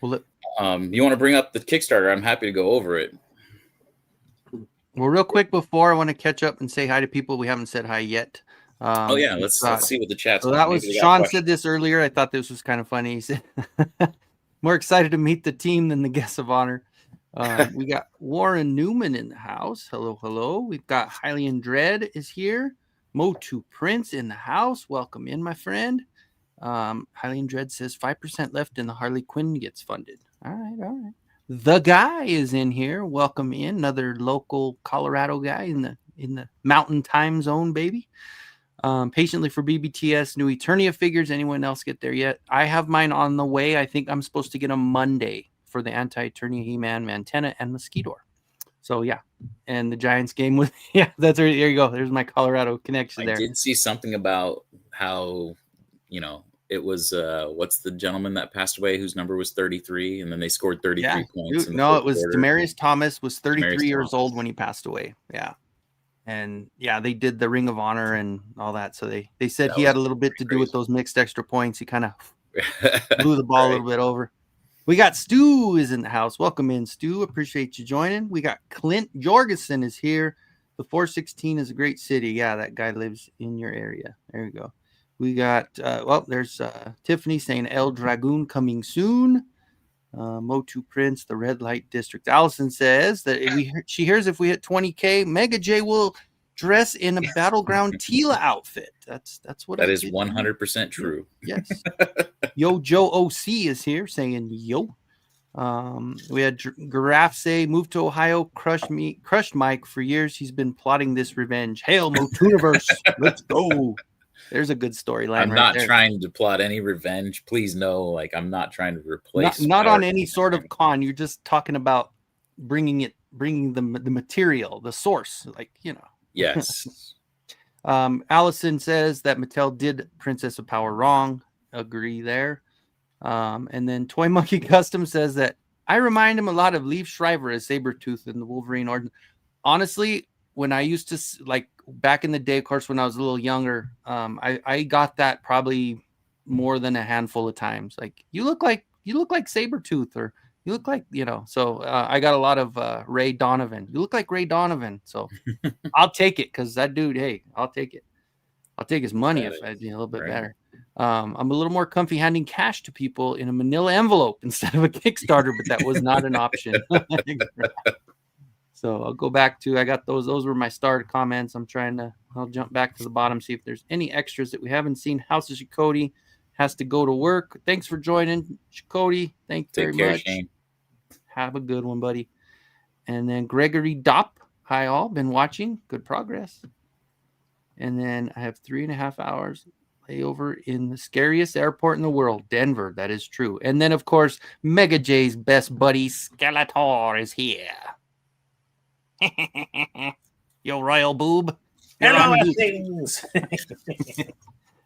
Well, you want to bring up the Kickstarter? I'm happy to go over it. Well, real quick before, I want to catch up and say hi to people we haven't said hi yet. Let's see what the chat's. So that was Sean said this earlier. I thought this was kind of funny. He said, "More excited to meet the team than the guests of honor." We got Warren Newman in the house. Hello, hello. We've got Hylian Dread is here. Motu Prince in the house. Welcome in, my friend. Hylian Dread says 5% left and the Harley Quinn gets funded. All right. The guy is in here. Welcome in, another local Colorado guy in the mountain time zone, baby. Patiently for BBTS, new Eternia figures. Anyone else get there yet? I have mine on the way. I think I'm supposed to get them Monday for the anti-Eternia He-Man, Mantenna, and Mosquito. So yeah, and the Giants game with that's right. There you go. There's my Colorado connection there. I did see something about how it was what's the gentleman that passed away whose number was 33, and then they scored 33 points. Dude, no, it was Demarius Thomas was 33 years old when he passed away. Yeah. And yeah, they did the Ring of Honor and all that. So they said he had a little bit to do with those mixed extra points. He kind of blew the ball a little bit over. We got Stu is in the house. Welcome in, Stu. Appreciate you joining. We got Clint Jorgensen is here. The 416 is a great city. Yeah, that guy lives in your area. There you go. We got, there's Tiffany saying El Dragoon coming soon. Motu Prince, the Red Light District. Allison says that she hears if we hit 20K, Mega J will dress in a Battleground Tila outfit. That's what that is 100% true. Yes. Yo Joe OC is here saying yo. We had Giraffe say moved to Ohio, crushed Mike for years. He's been plotting this revenge. Hail MOTUNIVERSE. Let's go. There's a good storyline. I'm not trying to plot any revenge. Please know, like, I'm not trying to replace. Not on any sort of con. You're just talking about bringing the material, the source, like, Yes. Allison says that Mattel did Princess of Power wrong. Agree there. And then Toy Monkey Custom says that I remind him a lot of Liev Schreiber as Sabretooth in the Wolverine Origin. Honestly, when I used to, like, back in the day, of course, when I was a little younger, I got that probably more than a handful of times. Like, you look like Sabretooth, or You look like, so I got a lot of Ray Donovan. You look like Ray Donovan. So I'll take it because that dude, hey, I'll take it. I'll take his money if I do a little bit better. I'm a little more comfy handing cash to people in a manila envelope instead of a Kickstarter, but that was not an option. So I'll go back to, I got those. Those were my starred comments. I'll jump back to the bottom, see if there's any extras that we haven't seen. House of Chakotay has to go to work. Thanks for joining, Chakotay. Thank you very much. Shane. Have a good one, buddy. And then Gregory Dopp. Hi, all. Been watching. Good progress. And then I have 3.5 hours layover in the scariest airport in the world, Denver. That is true. And then, of course, Mega J's best buddy, Skeletor, is here. Yo, royal boob. Hello, things.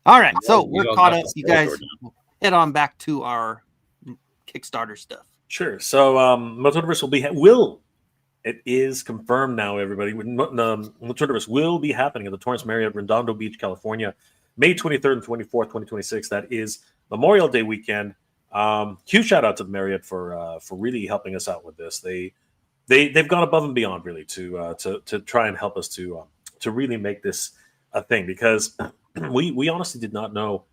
All right, so we're caught up. You guys head on back to our Kickstarter stuff. Sure. So, MOTUNIVERSE it is confirmed now, everybody. MOTUNIVERSE will be happening at the Torrance Marriott, Redondo Beach, California, May 23rd and 24th, 2026. That is Memorial Day weekend. Huge shout out to the Marriott for really helping us out with this. They've gone above and beyond really to try and help us to really make this a thing, because we honestly did not know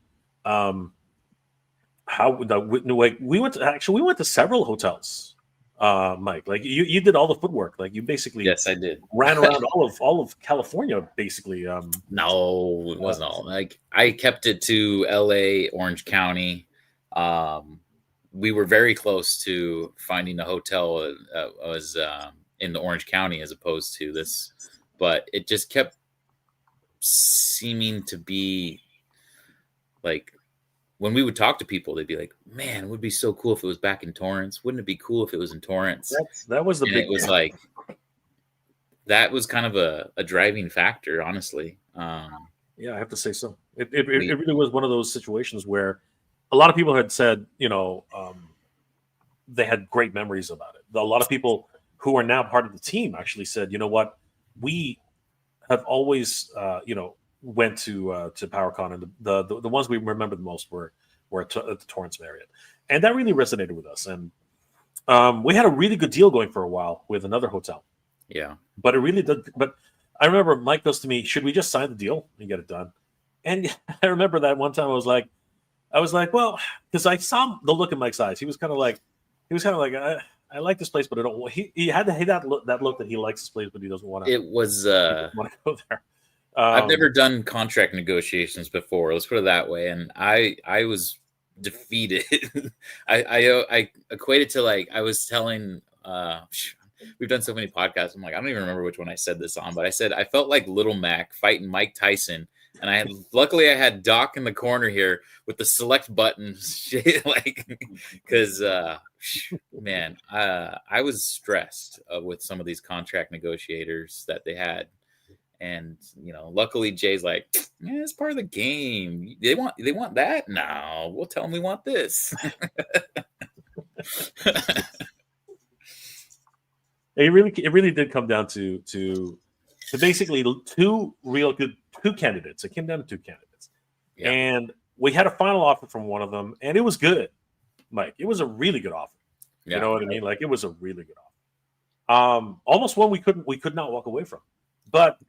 how we went to several hotels, Mike. Like you did all the footwork. Like you basically yes, I did ran around all of California basically. No, it wasn't all. Like I kept it to LA, Orange County. We were very close to finding a hotel was in the Orange County as opposed to this, but it just kept seeming to be like when we would talk to people, they'd be like, "Man, it would be so cool if it was back in Torrance. Wouldn't it be cool if it was in Torrance?" That was the big. It was like that was kind of a driving factor, honestly. Yeah, I have to say so. It really was one of those situations where a lot of people had said, they had great memories about it. A lot of people who are now part of the team actually said, you know what, we have always, went to PowerCon, and the ones we remember the most were at the Torrance Marriott, and that really resonated with us. And we had a really good deal going for a while with another hotel. Yeah, but it really did. But I remember Mike goes to me, "Should we just sign the deal and get it done?" And I remember that one time I was like, well, because I saw the look in Mike's eyes. He was kind of like, I like this place, but I don't. He had that look that he likes this place, but he doesn't want to. It was. Want to go there. I've never done contract negotiations before. Let's put it that way. And I was defeated. I equated to like I was telling. We've done so many podcasts. I'm like, I don't even remember which one I said this on, but I said I felt like Little Mac fighting Mike Tyson. And luckily I had Doc in the corner here with the select button, because man, I was stressed with some of these contract negotiators that they had, and luckily Jay's like, yeah, it's part of the game. They want that. No, we'll tell them we want this. It really did come down to basically two candidates. It came down to two candidates. Yeah. And we had a final offer from one of them, and it was good, Mike. It was a really good offer. Yeah. You know what I mean? Like it was a really good offer. Almost one we could not walk away from. But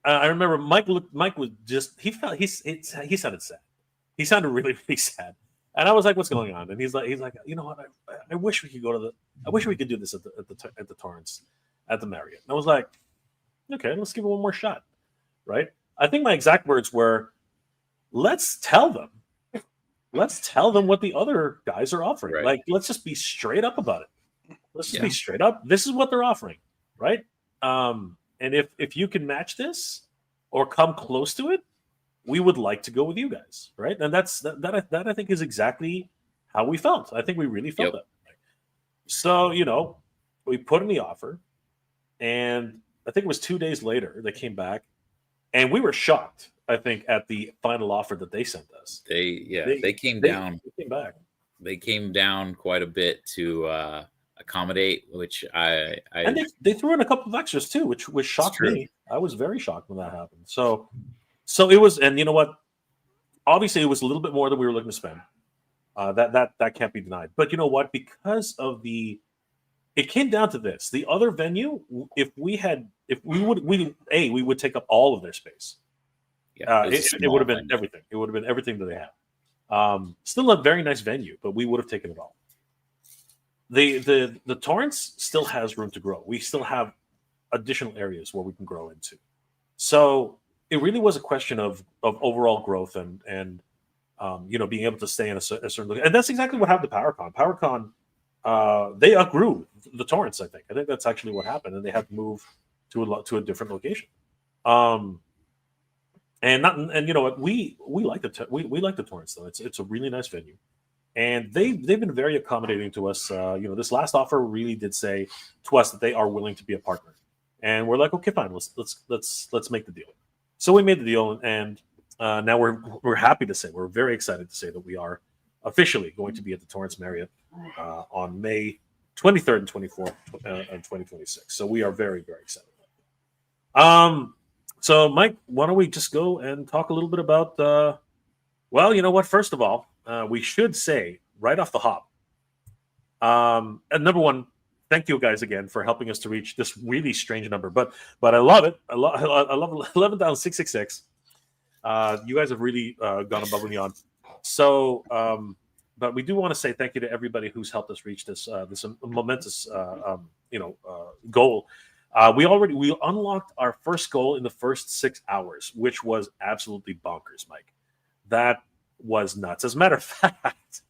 I remember Mike was just he sounded sad. He sounded really, really sad. And I was like, "What's going on?" And he's like, "You know what? I wish we could I wish we could do this at the Torrance, at the Marriott." And I was like, "Okay, let's give it one more shot." Right? I think my exact words were, "Let's tell them what the other guys are offering. Right. Like, let's just be straight up about it. Let's just be straight up. This is what they're offering, right? And if you can match this or come close to it, we would like to go with you guys, right?" And that I think is exactly how we felt. I think we really felt that. So we put in the offer, and I think it was 2 days later they came back, and we were shocked. I think at the final offer that they sent us, they came down. They came back. They came down quite a bit to accommodate, which and they threw in a couple of extras too, which shocked me. I was very shocked when that happened. So it was, and you know what? Obviously, it was a little bit more than we were looking to spend. That can't be denied. But you know what? Because of it came down to this. The other venue, if we would take up all of their space. Yeah, It would have been everything. It would have been everything that they have. Still a very nice venue, but we would have taken it all. The Torrance still has room to grow. We still have additional areas where we can grow into. So it really was a question of overall growth and being able to stay in a certain location. And that's exactly what happened to PowerCon. PowerCon, they outgrew the Torrance. I think that's actually what happened, and they had to move to a different location. And you know what, we like we like the Torrance though. It's a really nice venue, and they've been very accommodating to us. This last offer really did say to us that they are willing to be a partner, and we're like, okay, fine, let's make the deal. So we made the deal, and now we're happy to say, we're very excited to say that we are officially going to be at the Torrance Marriott on May 23rd and 24th in 2026. So we are very, very excited. So Mike, why don't we just go and talk a little bit about well, you know what? First of all, we should say right off the hop. And number one, thank you guys again for helping us to reach this really strange number, but I love it. I love 11,666. You guys have really gone above and beyond. So, but we do want to say thank you to everybody who's helped us reach this momentous goal. We unlocked our first goal in the first 6 hours, which was absolutely bonkers, Mike. That was nuts. As a matter of fact,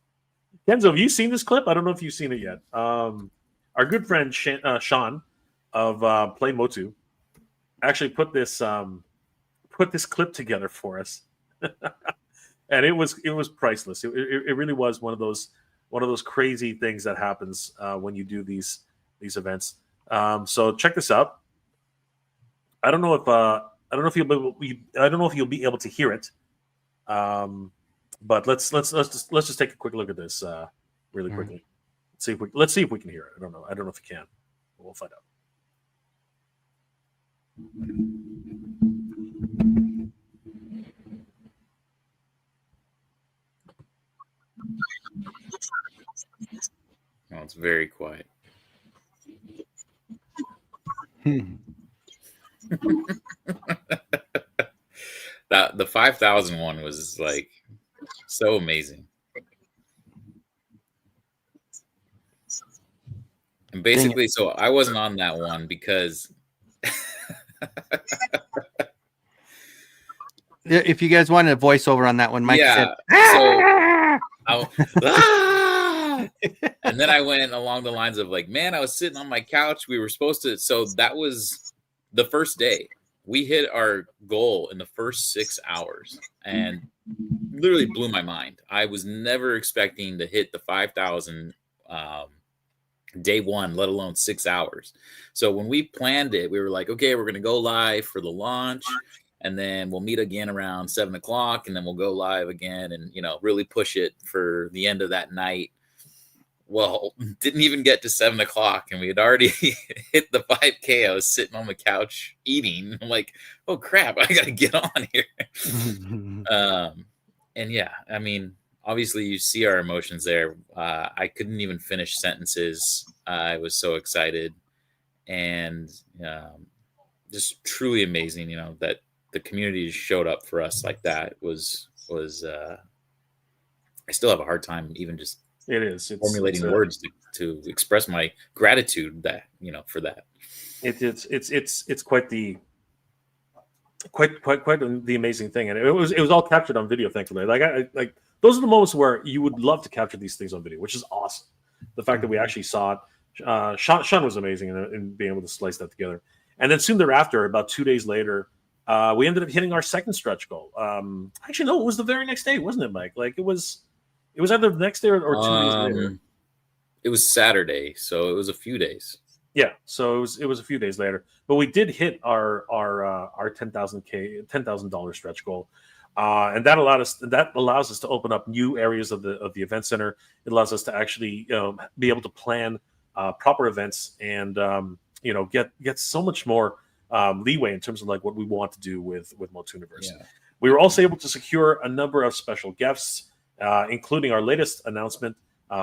Kenzo, have you seen this clip? I don't know if you've seen it yet. Our good friend Sean of Play Motu actually put this clip together for us, and it was priceless. It really was one of those crazy things that happens when you do these events. So check this out. I don't know if you'll be able to hear it. But let's just take a quick look at this really quickly. Let's see if we can hear it. I don't know if we can. We'll find out. Oh, it's very quiet. The 5,000 one was like so amazing. And basically, so I wasn't on that one because if you guys wanted a voiceover on that one, Mike said, and then I went along the lines of like, man, I was sitting on my couch. We were supposed to. So that was the first day. We hit our goal in the first 6 hours and literally blew my mind. I was never expecting to hit the 5,000 day one, let alone 6 hours. So when we planned it, we were like, okay, we're going to go live for the launch, and then we'll meet again around 7 o'clock, and then we'll go live again and, really push it for the end of that night. Well, didn't even get to 7 o'clock, and we had already hit the 5K. I was sitting on the couch eating. I'm like, oh crap, I gotta get on here. And yeah, I mean, obviously you see our emotions there. I couldn't even finish sentences. I was so excited, and just truly amazing. That the community showed up for us like that was. I still have a hard time even just. It's formulating words to express my gratitude for that. It's quite the amazing thing, and it was all captured on video, thankfully. Like those are the moments where you would love to capture these things on video, which is awesome. The fact that we actually saw it, Sean was amazing in being able to slice that together. And then soon thereafter, about 2 days later, we ended up hitting our second stretch goal. Actually, no, it was the very next day, wasn't it, Mike? Like it was either the next day or 2 days later. It was Saturday, so it was a few days. Yeah, so it was a few days later, but we did hit our $10,000 stretch goal, and that allows us to open up new areas of the event center. It allows us to actually be able to plan proper events and get so much more leeway in terms of like what we want to do with MOTUNIVERSE. Yeah. We were also able to secure a number of special guests. including our latest announcement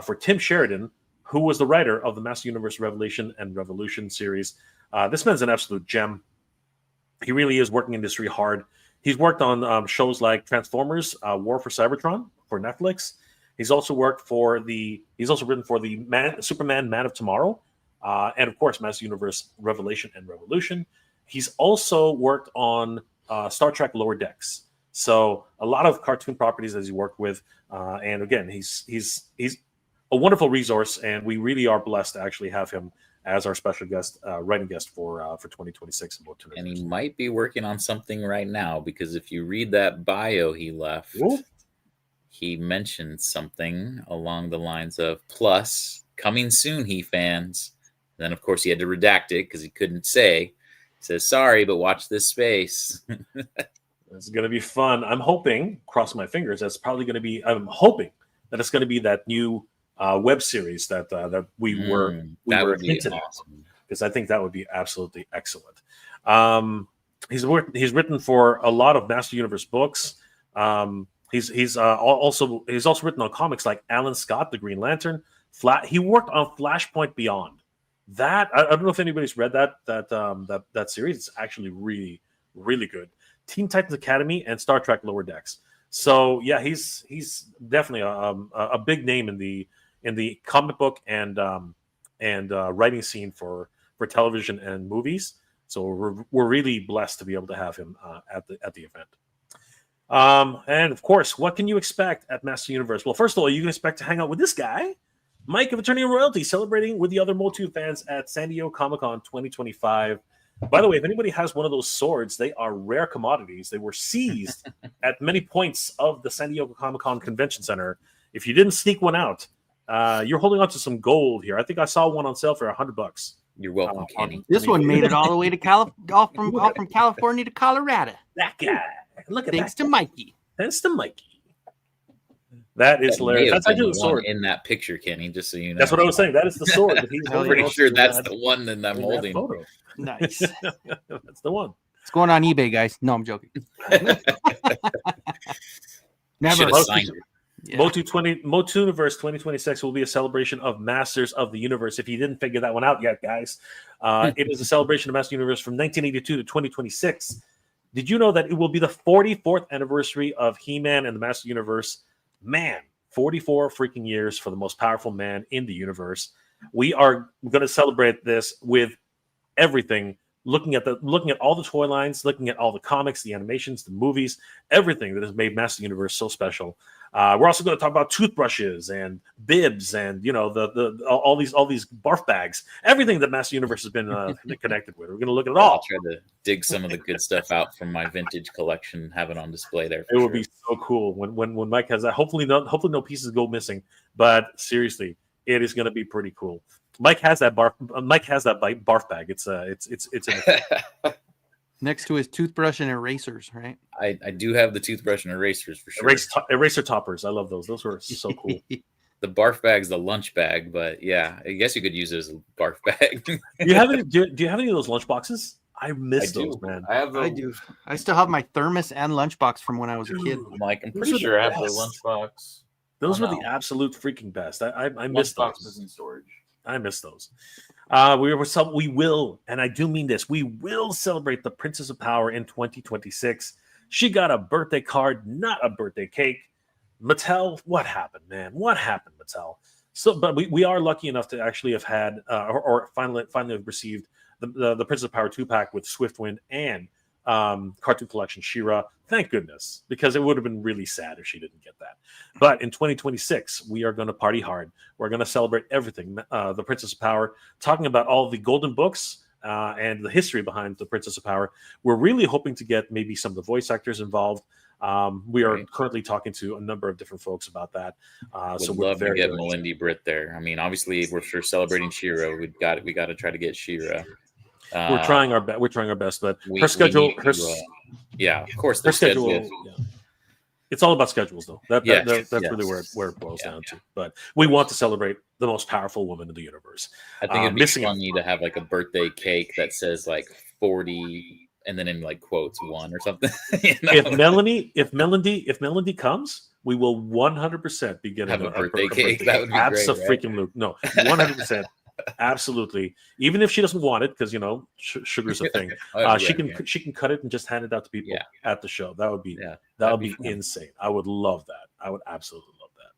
for Tim Sheridan, who was the writer of the Master Universe Revelation and Revolution series. This man's an absolute gem. He really is working industry hard. He's worked on shows like Transformers, War for Cybertron for Netflix. He's also written for the Superman Man of Tomorrow, and of course Master Universe Revelation and Revolution. He's also worked on Star Trek Lower Decks. So a lot of cartoon properties that he's worked with, and again, he's a wonderful resource, and we really are blessed to actually have him as our special guest, writing guest for 2026. And he might be working on something right now, because if you read that bio he left, he mentioned something along the lines of plus coming soon, he fans. Then of course he had to redact it because he couldn't say. He says sorry, but watch this space. It's going to be fun. I'm hoping, cross my fingers, that's probably going to be. I'm hoping that it's going to be that new web series that we were hinted at, because I think that would be absolutely excellent. He's written for a lot of Master Universe books. He's also written on comics like Alan Scott, the Green Lantern. He worked on Flashpoint Beyond. That I don't know if anybody's read that series. It's actually really, really good. Teen Titans Academy and Star Trek Lower Decks. So yeah, he's definitely a big name in the comic book and writing scene for television and movies. So we're really blessed to be able to have him at the event. And of course, what can you expect at Master Universe? Well, first of all, you can expect to hang out with this guy, Mike of Eternian Royalty, celebrating with the other Motu fans at San Diego Comic-Con 2025. By the way, if anybody has one of those swords, they are rare commodities. They were seized at many points of the San Diego Comic-Con Convention Center. If you didn't sneak one out, you're holding on to some gold here. I think I saw one on sale for $100. You're welcome, Kenny. This one made it all the way to off from California to Colorado. That guy. Look at Thanks that. to Mikey. Thanks to Mikey. That is hilarious. That's actually the sword in that picture, Kenny. Just so you know. That's what I was saying. That is the sword. That he's I'm pretty sure that's the one that I'm holding. Photo. Nice. That's the one. It's going on eBay, guys. No, I'm joking. Never. Yeah. MOTUNIVERSE 2026 will be a celebration of Masters of the Universe. If you didn't figure that one out yet, guys, it is a celebration of Master Universe from 1982 to 2026. Did you know that it will be the 44th anniversary of He-Man and the Master Universe? Man, 44 freaking years for the most powerful man in the universe. We are going to celebrate this with everything. Looking at all the toy lines, looking at all the comics, the animations, the movies, everything that has made Master Universe so special. We're also going to talk about toothbrushes and bibs and all these barf bags, everything that Master Universe has been connected with. We're going to look at it all. I'll try to dig some of the good stuff out from my vintage collection, have it on display there. It would be so cool when Mike has that. Hopefully no pieces go missing, but seriously, it is going to be pretty cool. Mike has that barf bag. It's in next to his toothbrush and erasers, right? I do have the toothbrush and erasers for sure. Eraser toppers. I love those. Those were so cool. The barf bag's the lunch bag, but yeah, I guess you could use it as a barf bag. Do you have any of those lunch boxes? I miss those, man. I do. I still have my thermos and lunchbox from when I was a kid. Mike, I'm pretty sure I have the lunchbox. Those were the absolute freaking best. I miss those. In storage. I miss those. We will, and I do mean this, we will celebrate the Princess of Power in 2026. She got a birthday card, not a birthday cake. Mattel, what happened, man? What happened, Mattel? So, but we are lucky enough to actually have had, or finally received the Princess of Power 2-pack with Swiftwind and cartoon collection She-Ra. Thank goodness, because it would have been really sad if she didn't get that. But in 2026, we are going to party hard. We're going to celebrate everything. The Princess of Power, talking about all the golden books and the history behind the Princess of Power. We're really hoping to get maybe some of the voice actors involved. We are currently talking to a number of different folks about that. So we're love to get Melindy Britt there. I mean, obviously, we're celebrating She-Ra. We got to try to get She-Ra. We're trying our best. We're trying our best, but her schedule, yeah, of course, her schedule. Yeah. It's all about schedules, though. That's really where it boils down to. But we want to celebrate the most powerful woman in the universe. I think it'd be funny to have like a birthday cake that says like 40, and then in like quotes 1 or something. If Melody comes, we will 100% be getting Have a birthday cake. That would be Abso-freaking great, loop. No, 100%. Absolutely. Even if she doesn't want it, because sugar's a thing. She can cut it and just hand it out to people at the show. That would be insane. I would love that. I would absolutely love that.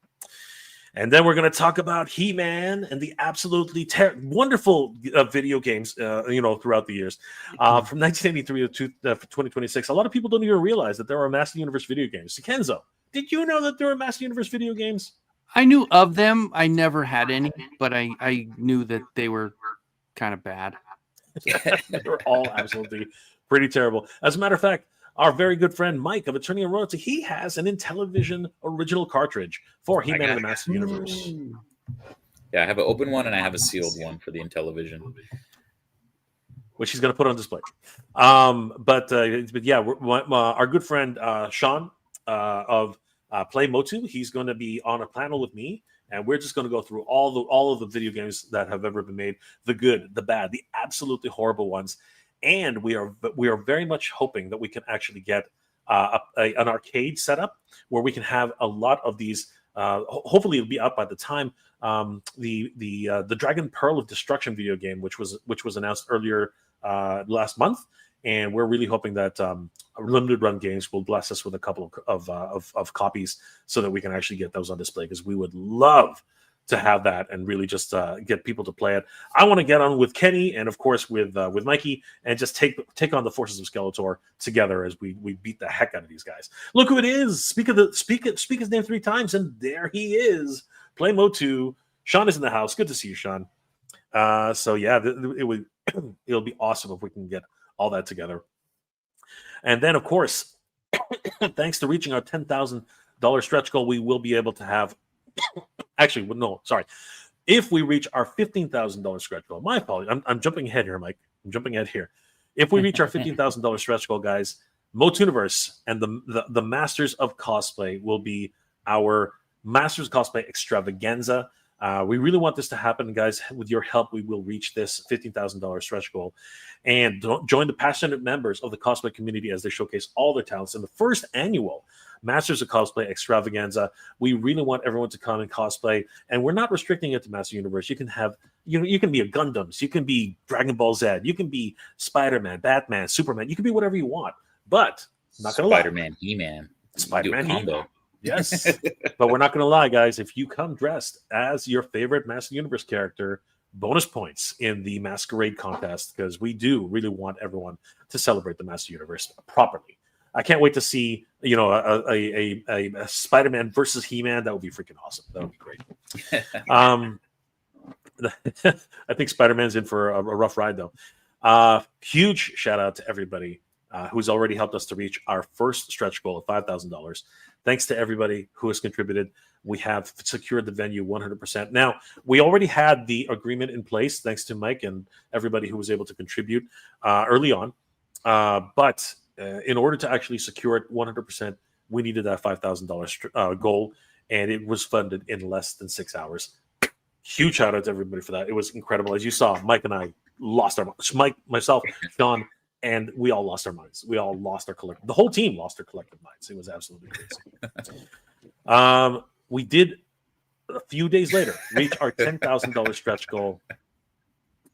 And then we're going to talk about He-Man and the absolutely wonderful video games, throughout the years. From 1983 to 2026, a lot of people don't even realize that there are Master Universe video games. So Kenzo, did you know that there are Master Universe video games? I knew of them. I never had any, but I knew that they were kind of bad. They're all absolutely pretty terrible. As a matter of fact, our very good friend Mike of Eternian Royalty, he has an Intellivision original cartridge for He-Man and the Master Universe. Yeah, I have an open one and I have a sealed one for the Intellivision, which he's going to put on display. But yeah, our good friend Sean of Play Motu, he's going to be on a panel with me, and we're just going to go through all of the video games that have ever been made, the good, the bad, the absolutely horrible ones. And we are very much hoping that we can actually get an arcade setup where we can have a lot of these. Hopefully, it'll be up by the time the Dragon Pearl of Destruction video game, which was announced earlier last month. And we're really hoping that Limited Run Games will bless us with a couple of copies so that we can actually get those on display, because we would love to have that and really just get people to play it. I want to get on with Kenny and, of course, with Mikey and just take on the forces of Skeletor together as we beat the heck out of these guys. Look who it is. Speak his name 3 times, and there he is. Play Motu. Sean is in the house. Good to see you, Sean. So, yeah, it'll be awesome if we can get all that together. And then, of course, thanks to reaching our $10,000 stretch goal, we will be able to have actually, no, sorry. If we reach our $15,000 stretch goal, my apologies. I'm jumping ahead here, Mike. I'm jumping ahead here. If we reach our $15,000 stretch goal, guys, MOTUNIVERSE and the Masters of Cosplay will be our Masters of Cosplay extravaganza. We really want this to happen, guys. With your help, we will reach this $15,000 stretch goal. And join the passionate members of the cosplay community as they showcase all their talents in the first annual Masters of Cosplay extravaganza. We really want everyone to come and cosplay, and we're not restricting it to Master Universe. You can have, you can be a Gundams, you can be Dragon Ball Z, you can be Spider-Man, Batman, Superman, you can be whatever you want. But not gonna lie, Spider-Man, He-Man, Spider-Man, He-Man. Yes, but we're not gonna lie, guys. If you come dressed as your favorite Master Universe character, bonus points in the masquerade contest, because we do really want everyone to celebrate the Master Universe properly. I can't wait to see, a Spider-Man versus He-Man. That would be freaking awesome. That would be great. I think Spider-Man's in for a rough ride, though. Huge shout out to everybody who's already helped us to reach our first stretch goal of $5,000. Thanks to everybody who has contributed. We have secured the venue 100%. Now, we already had the agreement in place, thanks to Mike and everybody who was able to contribute early on. But in order to actually secure it 100%, we needed that $5,000 goal, and it was funded in less than 6 hours. Huge shout out to everybody for that. It was incredible. As you saw, Mike and I lost our minds. Mike, myself, Sean, and we all lost our minds. We all lost our collective. The whole team lost their collective minds. It was absolutely crazy. We did, a few days later, reach our $10,000 stretch goal,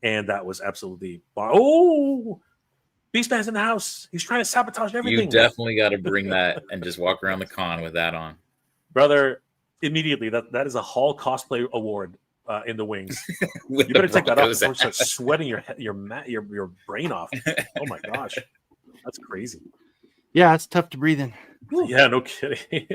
and that was absolutely Beastman's in the house. He's trying to sabotage everything. You definitely got to bring that and just walk around the con with that on, brother. Immediately, that is a Hall Cosplay Award in the wings. You better take that off before you start sweating your brain off. Oh my gosh, that's crazy. Yeah, it's tough to breathe in. Yeah, no kidding.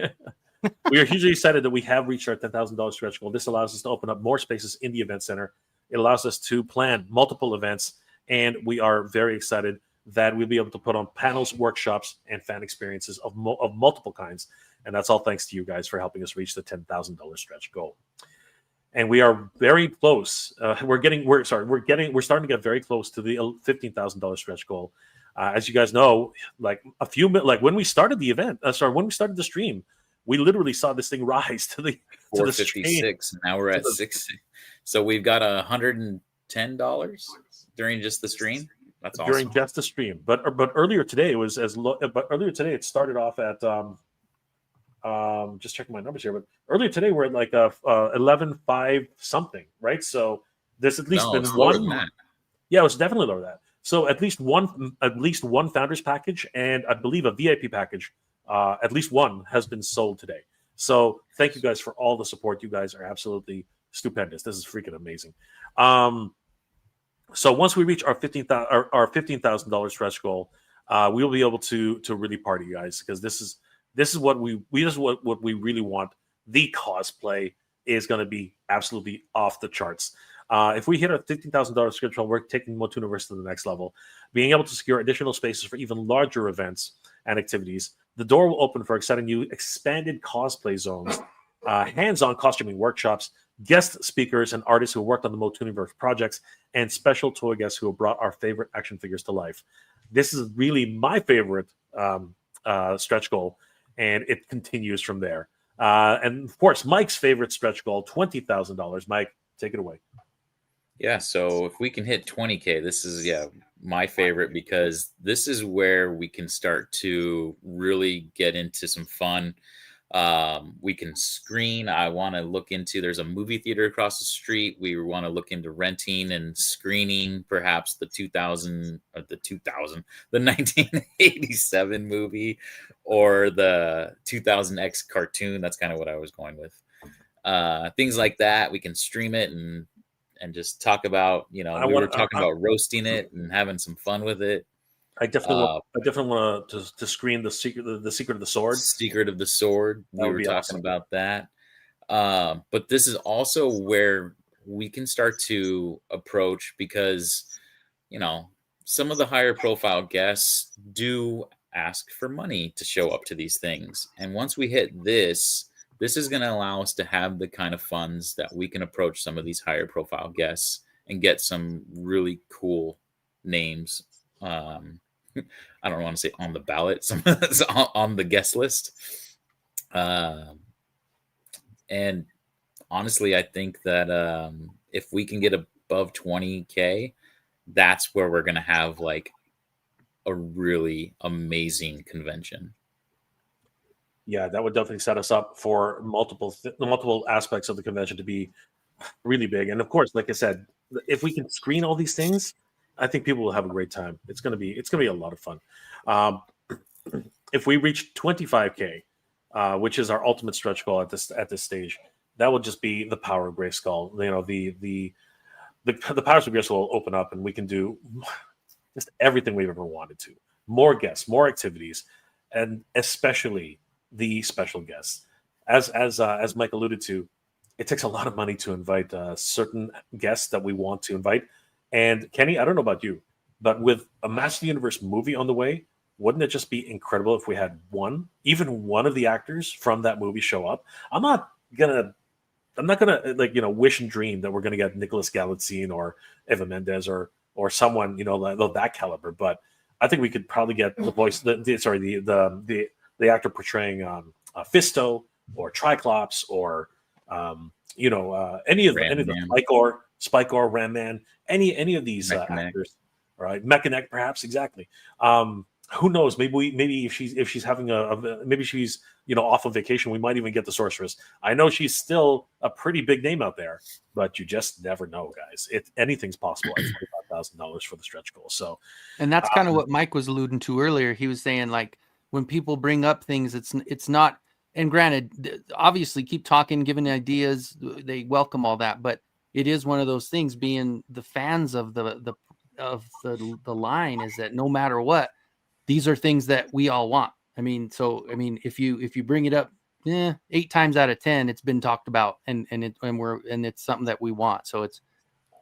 We are hugely excited that we have reached our $10,000 stretch goal. This allows us to open up more spaces in the event center. It allows us to plan multiple events, and we are very excited that we'll be able to put on panels, workshops, and fan experiences of multiple kinds. And that's all thanks to you guys for helping us reach the $10,000 stretch goal. And we are very close. We're starting to get very close to the $15,000 stretch goal. As you guys know, when we started the event, when we started the stream, we literally saw this thing rise to the 456. Now we're at 60. So we've got $110 during just the stream. That's awesome. During just the stream, but earlier today it was as low. But earlier today it started off at Just checking my numbers here, but earlier today we're at like 11.5 something, right? So there's at least No, been it's lower one. than that. Yeah, it was definitely lower than that. So at least one founders package, and I believe a VIP package. At least one has been sold today. So thank you guys for all the support. You guys are absolutely stupendous. This is freaking amazing. So once we reach our $15,000 stretch goal, we will be able to really party, guys, because this is what we really want. The cosplay is going to be absolutely off the charts. If we hit our $15,000 stretch goal, we're taking MOTUNIVERSE to the next level, being able to secure additional spaces for even larger events and activities. The door will open for exciting new expanded cosplay zones, hands-on costuming workshops, guest speakers and artists who worked on the MOTUNIVERSE projects, and special toy guests who have brought our favorite action figures to life. This is really my favorite stretch goal, and it continues from there. And of course, Mike's favorite stretch goal, $20,000. Mike, take it away. Yeah, so if we can hit 20K, this is my favorite, because this is where we can start to really get into some fun. We can screen. I want to look into, there's a movie theater across the street. We want to look into renting and screening perhaps the 1987 movie, or the 2000X cartoon. That's kind of what I was going with. Things like that. We can stream it and just talk about, we were talking about roasting it and having some fun with it. I definitely want to screen the secret of the sword. Secret of the Sword. We were talking awesome about that. But this is also where we can start to approach, because, some of the higher profile guests do ask for money to show up to these things. And once we hit this is going to allow us to have the kind of funds that we can approach some of these higher profile guests and get some really cool names. I don't want to say on the ballot, some on the guest list. And honestly, I think that if we can get above 20K, that's where we're going to have like a really amazing convention. Yeah, that would definitely set us up for multiple aspects of the convention to be really big. And of course, like I said, if we can screen all these things, I think people will have a great time. It's gonna be a lot of fun. If we reach 25K, which is our ultimate stretch goal at this stage, that will just be the power of Grayskull. The powers of Grayskull will open up, and we can do just everything we've ever wanted to. More guests, more activities, and especially the special guests. As Mike alluded to, it takes a lot of money to invite certain guests that we want to invite. And Kenny, I don't know about you, but with a Master of the Universe movie on the way, wouldn't it just be incredible if we had even one of the actors from that movie show up? I'm not gonna wish and dream that we're gonna get Nicholas Galitzine or Eva Mendes or someone that caliber. But I think we could probably get the voice, the actor portraying Fisto or Triclops or any of the Spikor, Ram Man, any of these actors, right? Mechanic, perhaps, exactly. Who knows? Maybe if she's having maybe she's off on vacation, we might even get the Sorceress. I know she's still a pretty big name out there, but you just never know, guys. Anything's possible at $25,000 for the stretch goal. So, and that's kind of what Mike was alluding to earlier. He was saying, like, when people bring up things, it's not. And granted, obviously, keep talking, giving ideas. They welcome all that, but it is one of those things. Being the fans of the line, is that no matter what, these are things that we all want. If you bring it up, 8 times out of 10, it's been talked about, and it's something that we want. So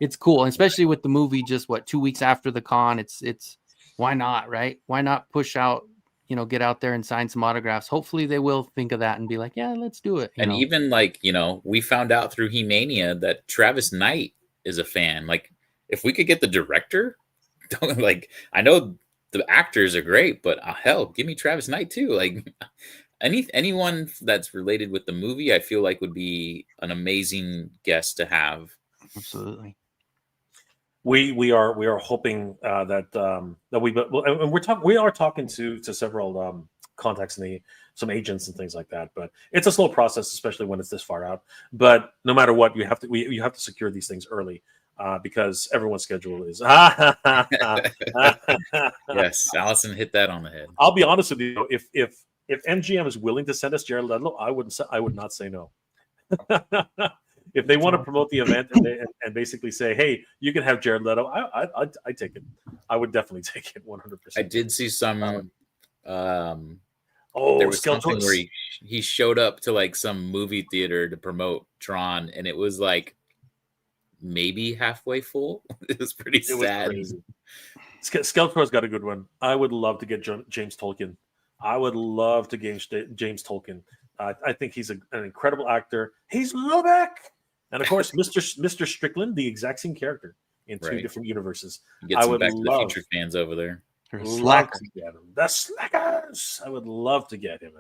it's cool, and especially with the movie just 2 weeks after the con. It's why not, right? Why not push out? Get out there and sign some autographs. Hopefully they will think of that and be like, yeah, let's do it. Even we found out through He-Mania that Travis Knight is a fan. Like, if we could get the director, I know the actors are great, but hell, give me Travis Knight too. Like, anyone that's related with the movie, I feel like would be an amazing guest to have. Absolutely. We are hoping that we are talking to several contacts and some agents and things like that. But it's a slow process, especially when it's this far out. But no matter what, you have to secure these things early because everyone's schedule is. Yes, Allison hit that on the head. I'll be honest with you. If MGM is willing to send us Jared Leto, I would not say no. If they want to promote the event and basically say, "Hey, you can have Jared Leto," I take it. I would definitely take it 100%. I did see some. There Oh, was something where he showed up to like some movie theater to promote Tron, and it was like maybe halfway full. It was pretty sad. Skeletor's got a good one. I would love to get James Tolkien. I would love to get James Tolkien. I think he's an incredible actor. He's Lubeck, and of course, Mr. Strickland, the exact same character in two different universes. Get some Back to the Future fans over there. Love to get him. The Slackers. I would love to get him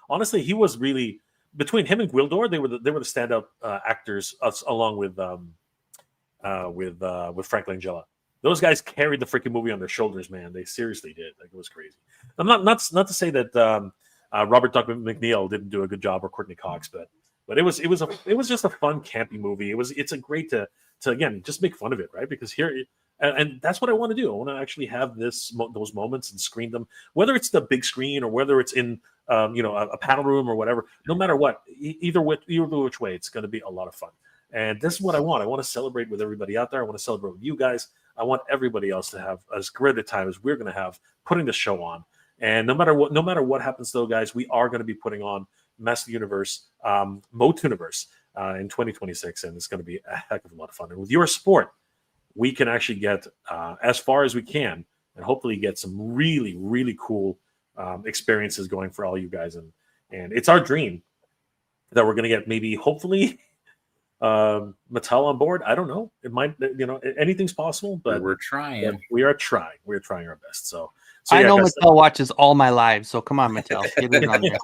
honestly, he was really between him and Gwildor. They were the standout actors, along with Frank Langella. Those guys carried the freaking movie on their shoulders, man. They seriously did. Like, it was crazy. I'm not to say that Robert Doug McNeil didn't do a good job, or Courtney Cox, but it was just a fun campy movie. It's a great to again just make fun of it, right? Because here. And that's what I want to do. I want to actually have those moments and screen them, whether it's the big screen or whether it's in a panel room or whatever. No matter what, either which way, it's going to be a lot of fun. And this is what I want. I want to celebrate with everybody out there. I want to celebrate with you guys. I want everybody else to have as great a time as we're going to have putting the show on. And no matter what happens, though, guys, we are going to be putting on Master Universe, MOTUNIVERSE in 2026, and it's going to be a heck of a lot of fun. And with your support, we can actually get as far as we can and hopefully get some really, really cool experiences going for all you guys. And it's our dream that we're going to get maybe, hopefully, Mattel on board. I don't know. It might, anything's possible, but we're trying. Yeah, we are trying. We're trying our best. So I know Mattel watches all my lives. So come on, Mattel. Get it on there.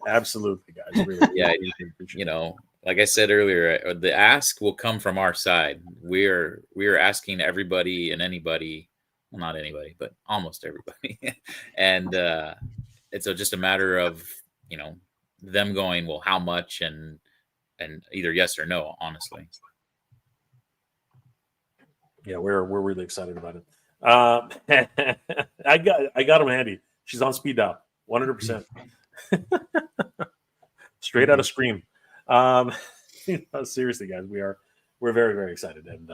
Absolutely, guys. Really, yeah, like I said earlier, the ask will come from our side. We're asking everybody and anybody, well, not anybody, but almost everybody, and it's just a matter of them going, well, how much, and either yes or no. Honestly, yeah, we're really excited about it. I got him handy. She's on speed dial, 100%. Straight out of Scream. Seriously, guys, we're very, very excited, and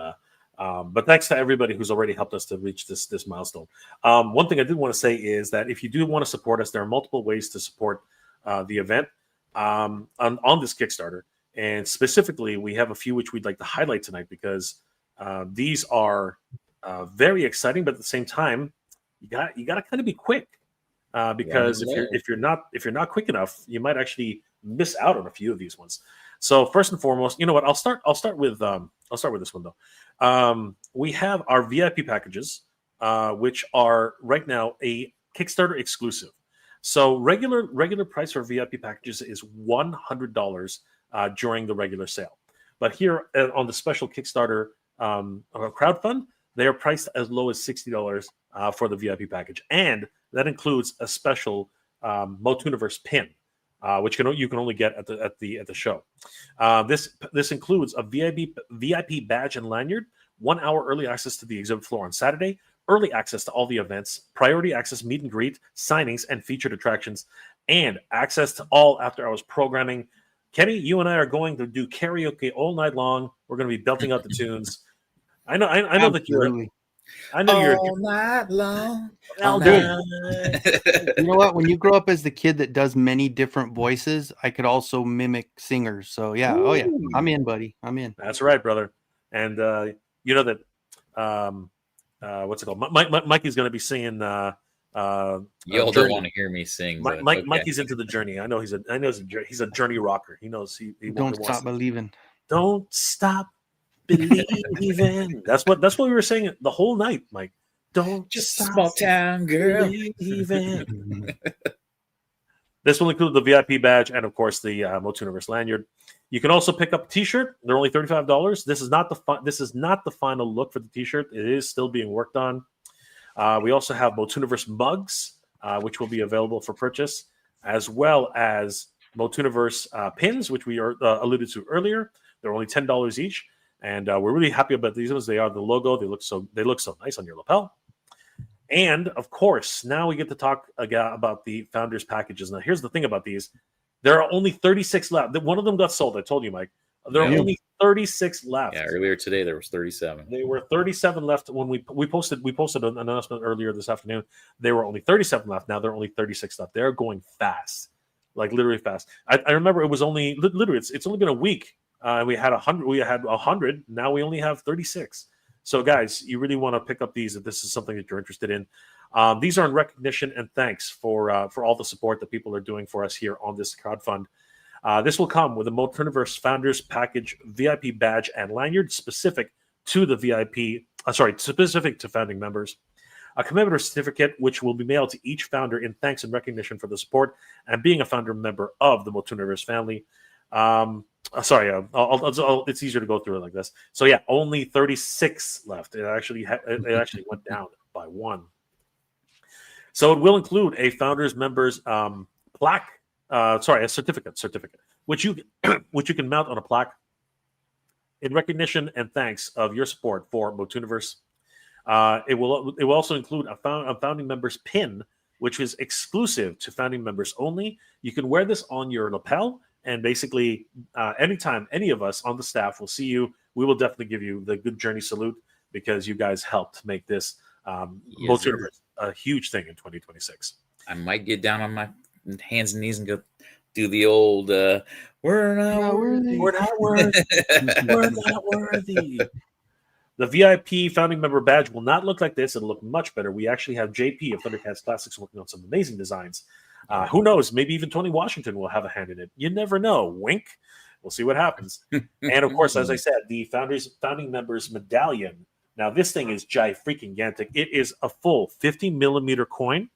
but thanks to everybody who's already helped us to reach this milestone. One thing I did want to say is that if you do want to support us, there are multiple ways to support the event on this Kickstarter, and specifically, we have a few which we'd like to highlight tonight because these are very exciting, but at the same time, you got to kind of be quick because if you're not quick enough, you might actually miss out on a few of these ones. So first and foremost, you know what? I'll start with this one though. We have our VIP packages, which are right now a Kickstarter exclusive. So regular price for VIP packages is $100 during the regular sale, but here on the special Kickstarter crowdfund, they are priced as low as $60 for the VIP package, and that includes a special MOTUNIVERSE pin. Which you can only get at the show. This includes a VIP badge and lanyard, 1 hour early access to the exhibit floor on Saturday, early access to all the events, priority access meet and greet, signings, and featured attractions, and access to all after hours programming. Kenny, you and I are going to do karaoke all night long. We're going to be belting out the tunes. I know that you're. I know you're all night long. Dude, you know what? When you grow up as the kid that does many different voices, I could also mimic singers. So yeah, Ooh. Oh yeah, I'm in, buddy. I'm in. That's right, brother. And you know that what's it called? Mikey's going to be singing. Y'all don't want to hear me sing. Mikey's into the journey. I know he's a journey rocker. He knows he don't stop believing. Don't stop believing. That's what we were saying the whole night, Mike. Don't just small town girl. Believing. This will include the VIP badge and, of course, the MOTUNIVERSE lanyard. You can also pick up a T-shirt. They're only $35. This is not the final look for the T-shirt. It is still being worked on. We also have MOTUNIVERSE mugs. which will be available for purchase, as well as MOTUNIVERSE pins, which we alluded to earlier. They're only $10 each, and we're really happy about these ones. They are the logo. They look so nice on your lapel. And of course, now we get to talk again about the founders packages. Now, here's the thing about these: there are only 36 left. One of them got sold. I told you, Mike. There are only 36 left. Yeah, earlier today there was 37. There were 37 left when we posted an announcement earlier this afternoon. There were only 37 left. Now there are only 36 left. They're going fast, like literally fast. I remember it was only literally it's only been a week. We had 100. We had 100. Now we only have 36. So guys, you really want to pick up these if this is something that you're interested in. These are in recognition and thanks for all the support that people are doing for us here on this crowdfund. This will come with a MOTUNIVERSE Founders Package VIP badge and lanyard specific to the specific to founding members. A commemorative certificate, which will be mailed to each founder in thanks and recognition for the support and being a founder member of the MOTUNIVERSE family. It's easier to go through it like this. So yeah, only 36 left. It actually went down by one. So it will include a founders members plaque. A certificate, which you can mount on a plaque in recognition and thanks of your support for MOTUNIVERSE. It will also include a founding members pin, which is exclusive to founding members only. You can wear this on your lapel, and basically, anytime any of us on the staff will see you, we will definitely give you the good journey salute because you guys helped make this MOTUNIVERSE a huge thing in 2026. I might get down on my hands and knees and go do the old we're not worthy. We're not worthy. We're not worthy. The VIP founding member badge will not look like this. It'll look much better. We actually have JP of Thundercats Classics working on some amazing designs. Who knows? Maybe even Tony Washington will have a hand in it. You never know. Wink. We'll see what happens. And of course, as I said, the founding members medallion. Now, this thing is freaking-gantic. It is a full 50-millimeter coin.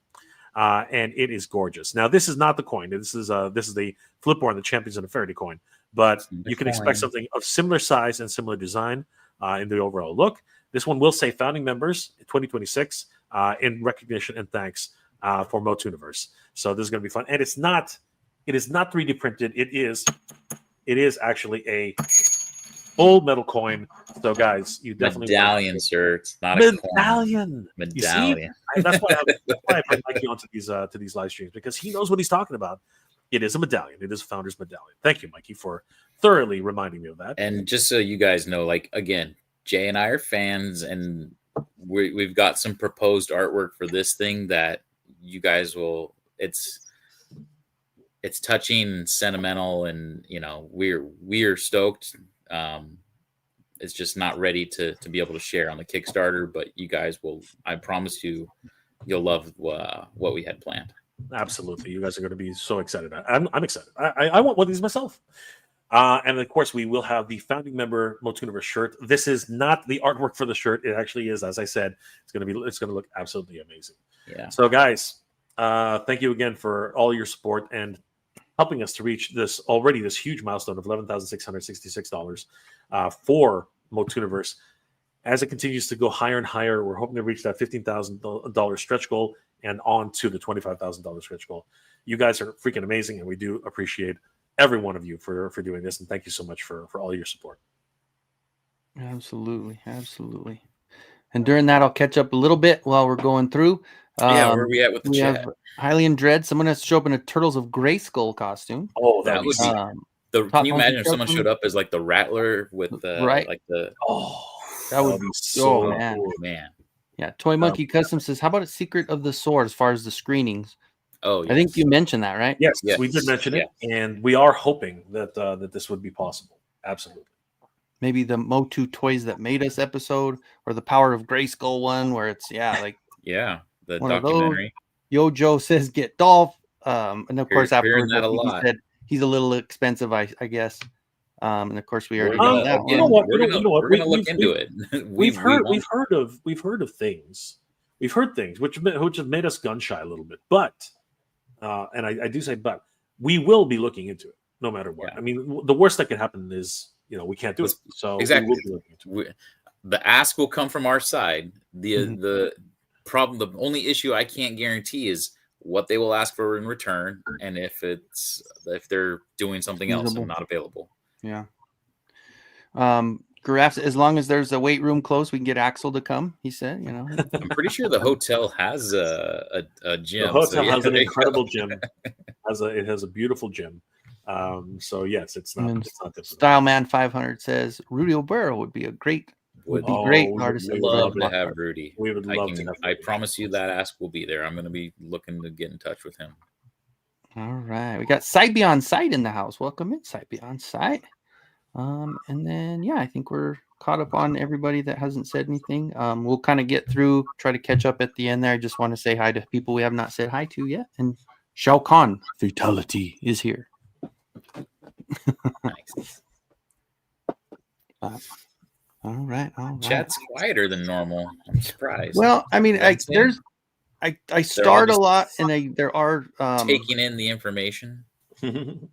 And it is gorgeous. Now, this is not the coin. This is the Flipboard, the Champions of Faraday coin. But you can expect something of similar size and similar design in the overall look. This one will say founding members 2026 in recognition and thanks for MOTUNIVERSE. So this is going to be fun. And it is not 3D printed. It is actually a full metal coin. So guys, you definitely medallion, sir. It's not a medallion. Medallion. That's why I bring Mikey onto these live streams, because he knows what he's talking about. It is a medallion. It is a founder's medallion. Thank you, Mikey, for thoroughly reminding me of that. And just so you guys know, like again, Jay and I are fans, and we've got some proposed artwork for this thing that you guys will. It's touching and sentimental, and we're stoked. It's just not ready to be able to share on the Kickstarter, but you guys will. I promise you'll love what we had planned. Absolutely, you guys are going to be so excited. I'm excited. I want one of these myself. And of course, we will have the founding member MOTUNIVERSE shirt. This is not the artwork for the shirt. It actually is, as I said, it's going to look absolutely amazing. Yeah. So, guys, thank you again for all your support and helping us to reach this huge milestone of $11,666 for MOTUNIVERSE. As it continues to go higher and higher, we're hoping to reach that $15,000 stretch goal and on to the $25,000 stretch goal. You guys are freaking amazing, and we do appreciate every one of you for doing this, and thank you so much for all your support. Absolutely. And during that, I'll catch up a little bit while we're going through. Where are we at with the chat? Have Hylian Dread. Someone has to show up in a Turtles of Grayskull costume. Oh, that would be. Can you imagine if someone showed up as like the Rattler with like the? Oh, that would be so cool, man. Yeah, Toy Monkey Custom says, "How about a Secret of the Sword as far as the screenings?" Oh, yes. I think you mentioned that, right? Yes, we did mention it, and we are hoping that that this would be possible. Absolutely. Maybe the Motu Toys That Made Us episode, or the Power of Grayskull one, where it's the documentary. Yo Joe says, "Get Dolph," and of course afterwards he said he's a little expensive, I guess. And of course we already know that. We're gonna look into it. We've heard things. We've heard things which have made us gun shy a little bit, but and I do say but we will be looking into it no matter what. I mean, the worst that could happen is we can't do it. So exactly, we will be looking into it. The ask will come from our side. The problem, the only issue I can't guarantee is what they will ask for in return, and if they're doing something else Feasible. and not available. Yeah. Giraffes, as long as there's a weight room close, we can get Axel to come. He said, you know. I'm pretty sure the hotel has a gym. The hotel yeah, has an there you incredible go. gym. It has a beautiful gym. So yes, it's not difficult. Style Man 500 says Rudy Obero would be great. Would be great artist. we Love would to have Rudy. We would love to have I Rudy. promise you that ask will be there. I'm going to be looking to get in touch with him. All right, we got Sight Beyond Sight in the house. Welcome in, Sight Beyond Sight. And then I think we're caught up on everybody that hasn't said anything. We'll kind of get through, try to catch up at the end there. I just want to say hi to people we have not said hi to yet. And Shao Kahn Fatality is here. Nice. All right. Chat's quieter than normal. I'm surprised. Well, I mean, I start a lot, and there are taking in the information.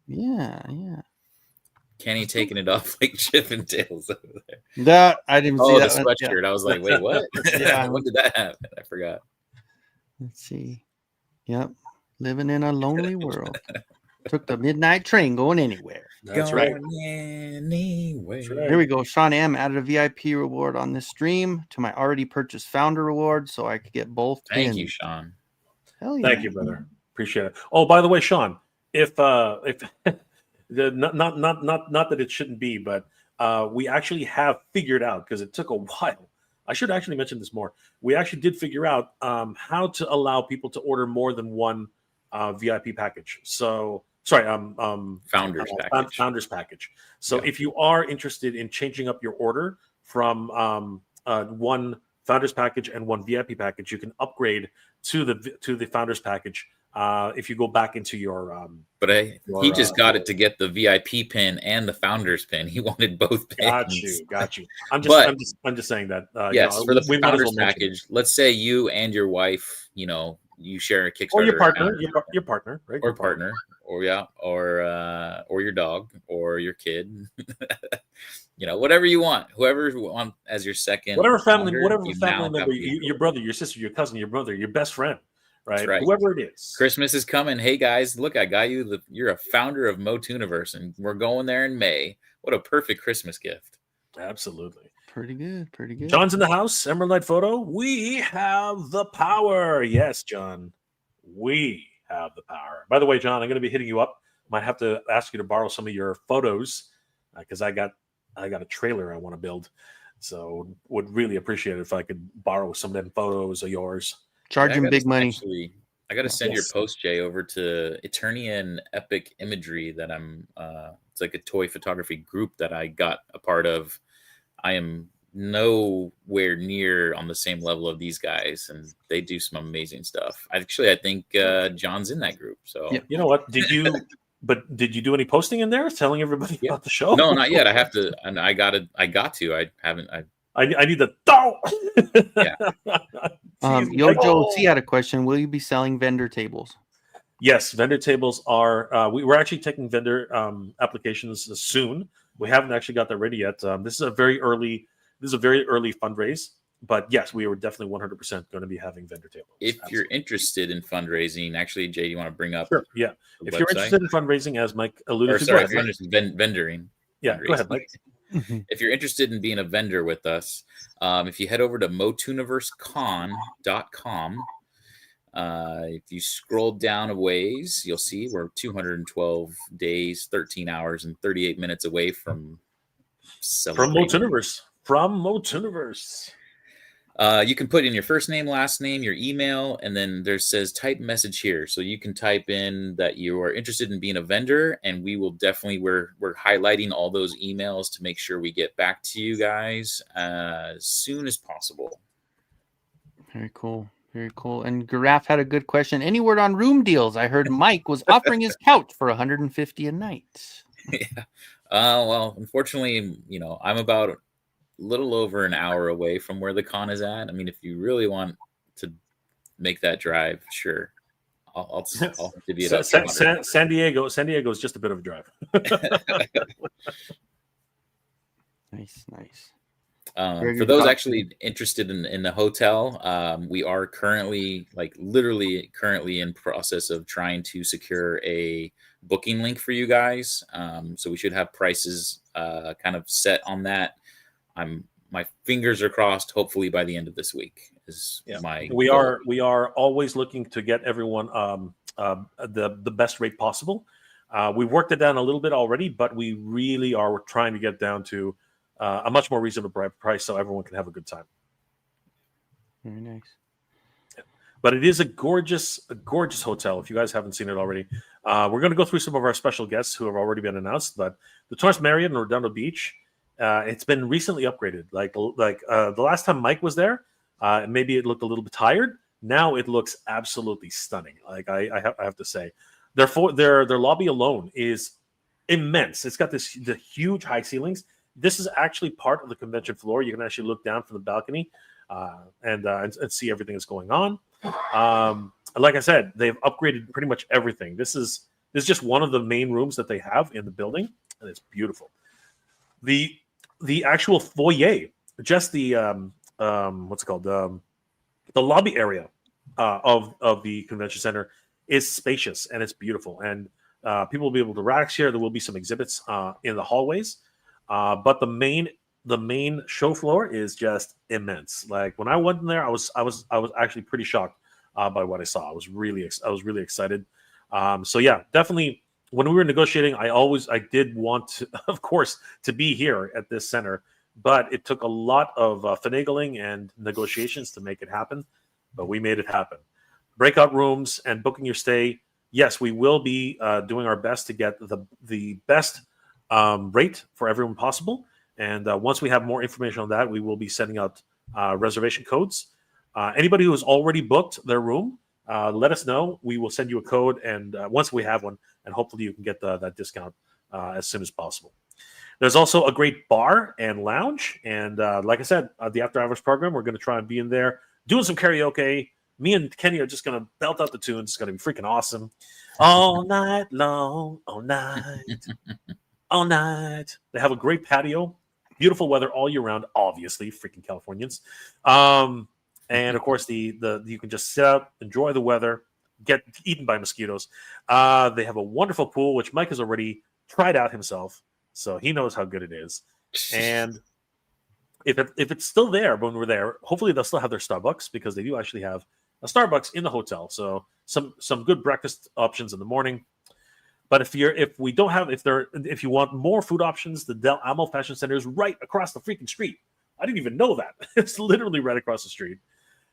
Yeah. Kenny taking it off like Chip and Tails over there. That I didn't see that the sweatshirt. Yeah. I was like, wait, what? Yeah. When did that happen? I forgot. Let's see. Yep. Living in a lonely world. Took the midnight train going anywhere. That's right. Anywhere. That's right. Here we go. Sean M added a VIP reward on this stream to my already purchased founder reward, so I could get both. Thank pins. you, Sean. Hell yeah. Thank you, brother. Appreciate it. Oh, by the way, Sean, if not that it shouldn't be, but we actually have figured out, because it took a while. I should actually mention this more. We actually did figure out how to allow people to order more than one VIP package. So, sorry, Founders package. Founders package. So, if you are interested in changing up your order from one Founders package and one VIP package, you can upgrade to the Founders package. If you go back into your he just got it to get the VIP pin and the Founders pin. He wanted both pins. Got you. I'm just saying that. Yes, for the Founders package, let's say you and your wife, you share a Kickstarter, or your partner, your partner, right? Or partner, or your dog, or your kid. Whatever you want, whoever you want as your second, whatever family founder, member, your brother, your sister, your cousin, your brother, your best friend. Right? Right. Whoever it is. Christmas is coming. Hey guys, look, I got you. You're a founder of MOTUNIVERSE, and we're going there in May. What a perfect Christmas gift. Absolutely. Pretty good. John's in the house. Emerald Light Photo. We have the power. Yes, John. We have the power. By the way, John, I'm going to be hitting you up. Might have to ask you to borrow some of your photos because I got a trailer I want to build. So would really appreciate it if I could borrow some of them photos of yours. Charging big money. I got to send your post, Jay, over to Eternian Epic Imagery that I'm it's like a toy photography group that I got a part of. I am nowhere near on the same level of these guys, and they do some amazing stuff. I think John's in that group. So you know what? Did you do any posting in there telling everybody about the show? No, not yet. I have to, and I got to. I haven't. I need the Yojo C had a question. Will you be selling vendor tables? Yes, vendor tables are. We're actually taking vendor applications soon. We haven't actually got that ready yet. This is a very early fundraise, but yes, we are definitely 100% going to be having vendor tables. If you're interested in fundraising, actually, Jay, you want to bring up? Sure. Yeah. If you're interested in fundraising, as Mike alluded to, if you're interested in vendoring. Yeah, go ahead, Mike. If you're interested in being a vendor with us, if you head over to MOTUNIVERSECon.com, if you scroll down a ways, you'll see we're 212 days, 13 hours, and 38 minutes away from MOTUNIVERSE. From MOTUNIVERSE. You can put in your first name, last name, your email, and then there says type message here. So you can type in that you are interested in being a vendor, and we will definitely, we're highlighting all those emails to make sure we get back to you guys as soon as possible. Very cool. And Giraffe had a good question. Any word on room deals? I heard Mike was offering his couch for $150 a night. Yeah. Well, unfortunately, I'm about little over an hour away from where the con is at. I mean, if you really want to make that drive, sure, I'll give you it. San Diego is just a bit of a drive. Nice. Heard For your those talk. actually interested in the hotel, we are currently, literally currently in process of trying to secure a booking link for you guys. So we should have prices kind of set on that. My fingers are crossed. Hopefully by the end of this week is my We goal. are always looking to get everyone the best rate possible. We've worked it down a little bit already, but we really are trying to get down to a much more reasonable price so everyone can have a good time. Very nice. But it is a gorgeous hotel. If you guys haven't seen it already, we're going to go through some of our special guests who have already been announced. But the Torrance Marriott in Redondo Beach, it's been recently upgraded. The last time Mike was there, maybe it looked a little bit tired. Now it looks absolutely stunning. Like I have to say, their lobby alone is immense. It's got the huge high ceilings. This is actually part of the convention floor. You can actually look down from the balcony and see everything that's going on. Like I said, they've upgraded pretty much everything. This is just one of the main rooms that they have in the building, and it's beautiful. The actual foyer, just the what's it called, the lobby area of the convention center is spacious and it's beautiful, and people will be able to relax here. There will be some exhibits in the hallways, but the main show floor is just immense. Like when I went in there, I was actually pretty shocked by what I saw. I was really excited. So yeah, definitely. When we were negotiating, I did want to, of course, to be here at this center, but it took a lot of finagling and negotiations to make it happen. But we made it happen. Breakout rooms and booking your stay. Yes, we will be doing our best to get the best rate for everyone possible. And once we have more information on that, we will be sending out reservation codes. Anybody who has already booked their room, let us know. We will send you a code, and once we have one, and hopefully you can get that discount as soon as possible. There's also a great bar and lounge, and like I said, the After Hours program, we're going to try and be in there doing some karaoke. Me and Kenny are just going to belt out the tunes. It's going to be freaking awesome. All night long, all night, all night. They have a great patio. Beautiful weather all year round, obviously, freaking Californians. And of course, the you can just sit out, enjoy the weather, get eaten by mosquitoes. They have a wonderful pool, which Mike has already tried out himself, so he knows how good it is. And if it's still there when we're there, hopefully they'll still have their Starbucks, because they do actually have a Starbucks in the hotel. So some good breakfast options in the morning. But if you want more food options, the Del Amo Fashion Center is right across the freaking street. I didn't even know that. It's literally right across the street.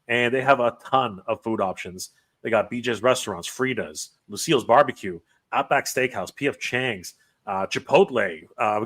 And they have a ton of food options. They got BJ's Restaurants, Frida's, Lucille's Barbecue, Outback Steakhouse, P.F. Chang's, Chipotle,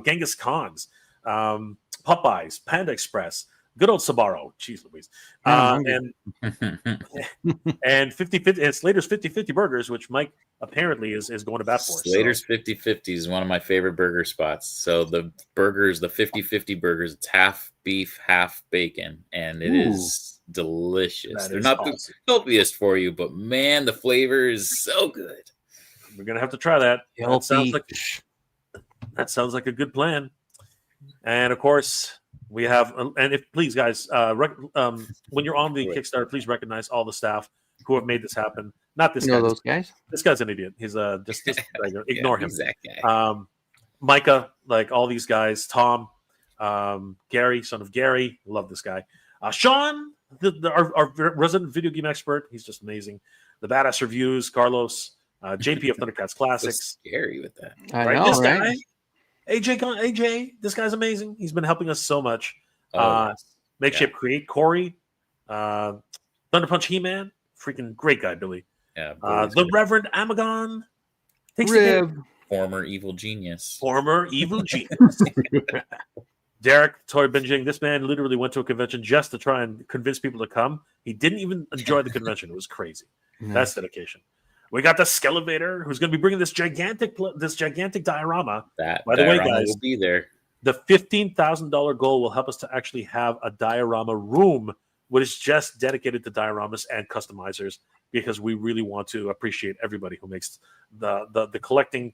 Genghis Khan's, Popeyes, Panda Express, good old Sbarro, cheese Louise, and 50-50, and Slater's 50-50 Burgers, which Mike apparently is going to bat for. Slater's 50-50 is one of my favorite burger spots. So the burgers, the 50-50 burgers, it's half beef, half bacon, and it is delicious. They're not the healthiest for you, but man, the flavor is so good. We're gonna have to try that. That sounds like a good plan. And of course, we have, and if please, guys, when you're on the Kickstarter, please recognize all the staff who have made this happen. Not this guy. Those guys. This guy's an idiot. He's just ignore him. That guy. Micah, like all these guys. Tom, Gary, son of Gary, love this guy. Sean, our resident video game expert, he's just amazing. The Badass Reviews, Carlos, JP of Thundercats Classics. So scary with that. I know, this right? guy, AJ, this guy's amazing. He's been helping us so much. Makeshift Create, Corey, Thunder Punch He-Man, freaking great guy, Billy. Yeah, the Reverend Amagon. Former evil genius. Derek, Toy Binging. This man literally went to a convention just to try and convince people to come. He didn't even enjoy the convention. It was crazy. That's dedication. We got the Skelevator, who's going to be bringing this gigantic diorama. By the way, guys, will be there. The $15,000 goal will help us to actually have a diorama room, which is just dedicated to dioramas and customizers, because we really want to appreciate everybody who makes the collecting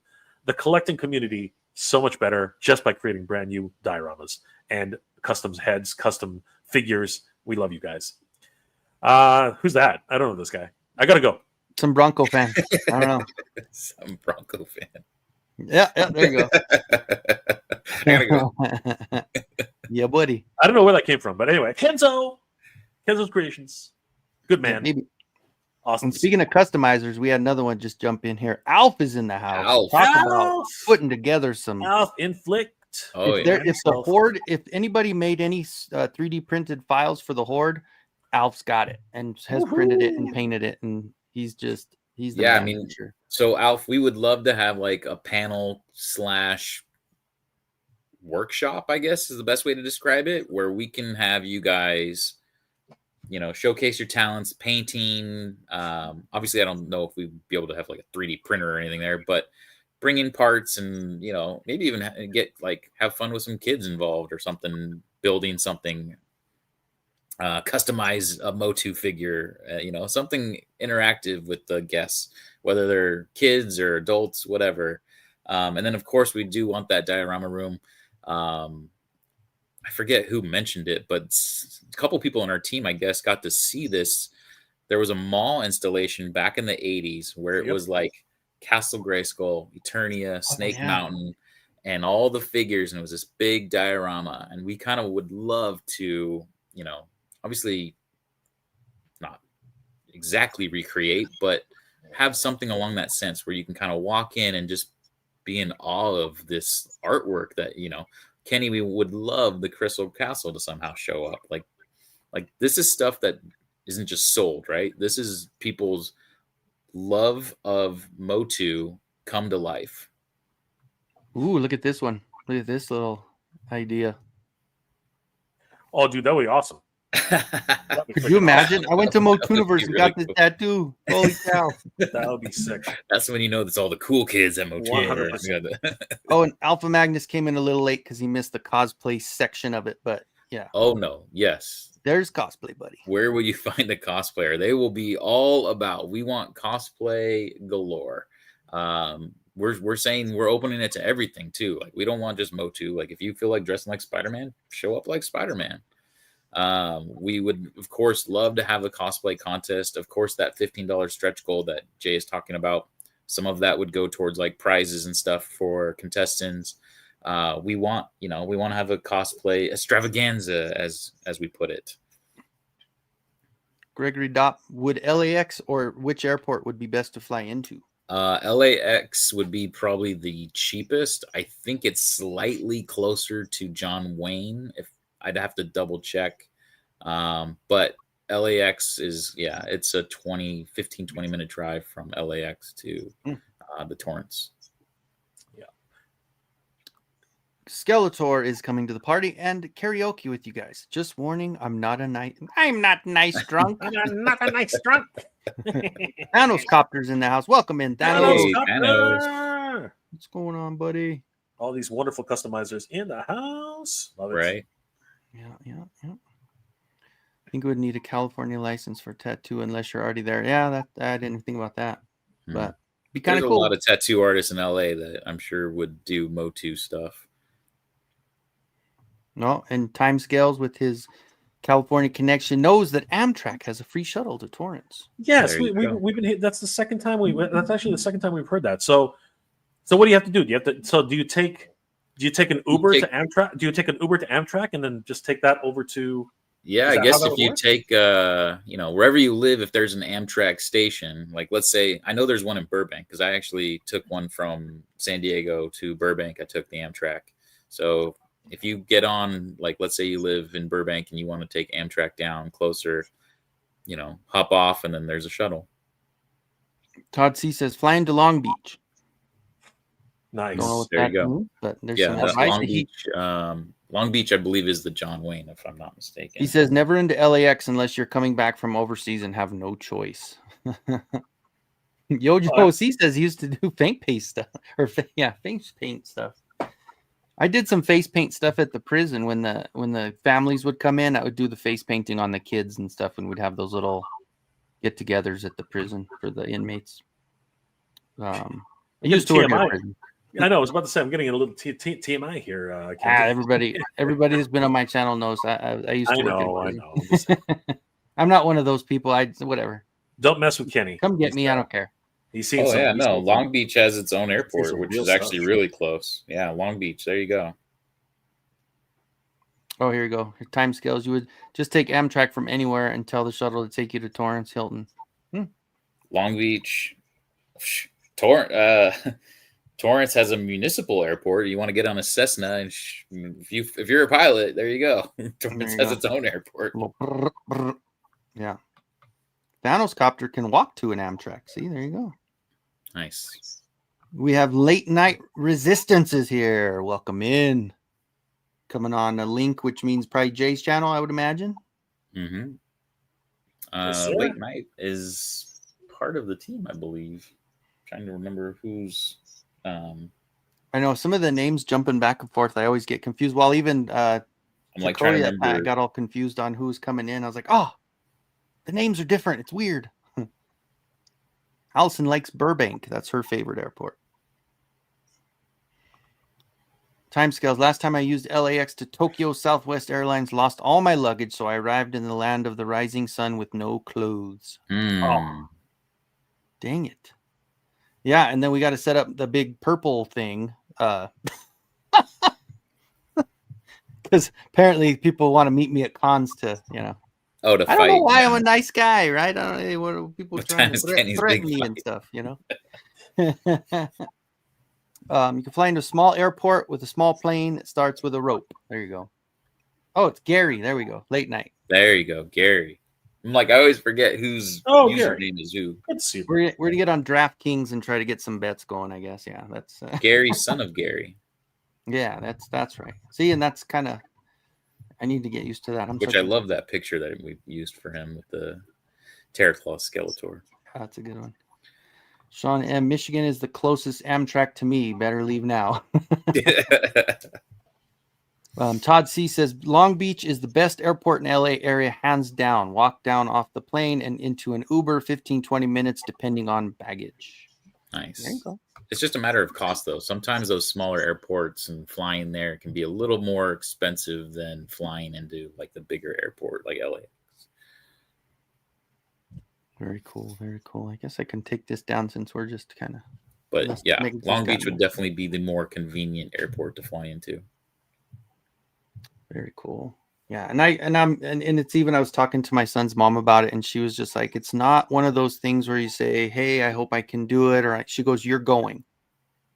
community so much better just by creating brand new dioramas and custom heads, custom figures. We love you guys. Who's that? I don't know this guy. I gotta go. Some Bronco fan. I don't know. Some Bronco fan. Yeah, there you go. I gotta go. Yeah, buddy. I don't know where that came from, but anyway, Kenzo's Creations. Good man. Yeah, maybe. Awesome. And speaking of customizers, we had another one just jump in here. Alf is in the house. Alf. Talk about putting together some. Alf Inflict. Oh, If the Horde, if anybody made any 3D printed files for the Horde, Alf's got it and has printed it and painted it, and he's the Yeah, I man. mean, so Alf, we would love to have like a panel / workshop, I guess is the best way to describe it, where we can have you guys, showcase your talents, painting. Obviously, I don't know if we'd be able to have like a 3D printer or anything there, but bring in parts and, maybe even have fun with some kids involved or something, building something, customize a Motu figure, something interactive with the guests, whether they're kids or adults, whatever. And then, of course, we do want that diorama room. I forget who mentioned it, but a couple people on our team, I guess, got to see this. There was a mall installation back in the 80s where it was like Castle Grayskull, Eternia, Snake Mountain, and all the figures. And it was this big diorama. And we kind of would love to, obviously not exactly recreate, but have something along that sense where you can kind of walk in and just be in awe of this artwork that, Kenny, we would love the Crystal Castle to somehow show up. Like this is stuff that isn't just sold, right? This is people's love of Motu come to life. Ooh, look at this one. Look at this little idea. Oh, dude, that would be awesome. Could you imagine? I went to MOTUNIVERSE and got this tattoo. Holy cow. That would be sick. That's when that's all the cool kids at MOTUNIVERSE. Oh, and Alpha Magnus came in a little late because he missed the cosplay section of it. But yeah. Oh, no. Yes. There's cosplay, buddy. Where will you find a cosplayer? They will be all about, we want cosplay galore. We're saying we're opening it to everything too. Like, we don't want just Motu. Like, if you feel like dressing like Spider-Man, show up like Spider-Man. We would, of course, love to have a cosplay contest. Of course, that $15 stretch goal that Jay is talking about, some of that would go towards like prizes and stuff for contestants. We want to have a cosplay extravaganza, as we put it. Gregory Dopp, would LAX or which airport would be best to fly into? LAX would be probably the cheapest. I think it's slightly closer to John Wayne. If I'd have to double check. But LAX is, it's a 20 minute drive from LAX to the Torrance. Yeah. Skeletor is coming to the party and karaoke with you guys. Just warning, I'm not nice drunk. I'm not a nice drunk. Thanos Copter's in the house. Welcome in, Thanos. Hey, Thanos. What's going on, buddy? All these wonderful customizers in the house. Love it. Right. Yeah. I think we would need a California license for tattoo unless you're already there. Yeah, I didn't think about that. But be kind of cool. There's a lot of tattoo artists in LA that I'm sure would do Motu stuff. No, and Timescales with his California connection knows that Amtrak has a free shuttle to Torrance. Yes, we've been hit. That's the second time that's actually the second time we've heard that. So what do you have to do? Do you take an Uber to Amtrak? Do you take an Uber to Amtrak and then just take that over to? Yeah, I guess if you take, wherever you live, if there's an Amtrak station, like let's say, I know there's one in Burbank because I actually took one from San Diego to Burbank. I took the Amtrak. So if you get on, like, let's say you live in Burbank and you want to take Amtrak down closer, hop off and then there's a shuttle. Todd C says, flying to Long Beach. Nice. There you go. But there's some Long Beach. Long Beach, I believe, is the John Wayne, if I'm not mistaken. He says, never into LAX unless you're coming back from overseas and have no choice. Yojo C says he used to do face paint stuff. Face paint stuff. I did some face paint stuff at the prison when the families would come in. I would do the face painting on the kids and stuff, and we'd have those little get-togethers at the prison for the inmates. I used to work at prison. I know. I was about to say I'm getting a little TMI here. Kenzo. Everybody who's been on my channel knows I used to work I in know. I'm, just saying. I'm not one of those people. Whatever. Don't mess with Kenny. Come get me. I don't care. He's seen Oh some. yeah, no. Long Beach has its own airport, some which real is actually stuff. really close. Yeah, Long Beach. There you go. Oh, here you go. Your time scales. You would just take Amtrak from anywhere and tell the shuttle to take you to Torrance Hilton. Long Beach, Torrance has a municipal airport. You want to get on a Cessna, and if you're a pilot, there you go. Torrance has its own airport. Yeah. Thanos copter can walk to an Amtrak. See, there you go. Nice. We have late night resistances here. Welcome in. Coming on a link, which means probably Jay's channel, I would imagine. Mm-hmm. Yes, Late night is part of the team, I believe. Trying to remember who's. I know some of the names jumping back and forth. I always get confused. While even I'm like trying to remember. I got all confused on who's coming in. I was like, oh, the names are different. It's weird. Allison likes Burbank. That's her favorite airport. Timescales. Last time I used LAX to Tokyo Southwest Airlines, lost all my luggage, so I arrived in the land of the rising sun with no clothes. Oh, dang it. Yeah, and then we got to set up the big purple thing. Because apparently people want to meet me at cons to, Oh, to I fight. don't know why I'm a nice guy, right? I don't know what are people trying to threaten me and stuff, You can fly into a small airport with a small plane. It starts with a rope. There you go. Oh, it's Gary. There we go. Late night. There you go, Gary. I'm like, I always forget whose username is who. We're to get on DraftKings and try to get some bets going, I guess. Yeah, that's Gary, son of Gary. Yeah, that's right. See, and that's kind of, I need to get used to that. I love that picture that we used for him with the Terraclaw Skeletor. That's a good one. Sean M. Michigan is the closest Amtrak to me. Better leave now. Todd C says Long Beach is the best airport in LA area, hands down. Walk down off the plane and into an Uber, 15-20 minutes, depending on baggage. Nice. There you go. It's just a matter of cost, though. Sometimes those smaller airports and flying there can be a little more expensive than flying into like the bigger airport like LA. Very cool. Very cool. I guess I can take this down since we're just kind of. But yeah, Long Beach would definitely be the more convenient airport to fly into. Very cool. Yeah, and it's even I was talking to my son's mom about it, and she was just like, it's not one of those things where you say, "Hey, I hope I can do it," or she goes, "You're going."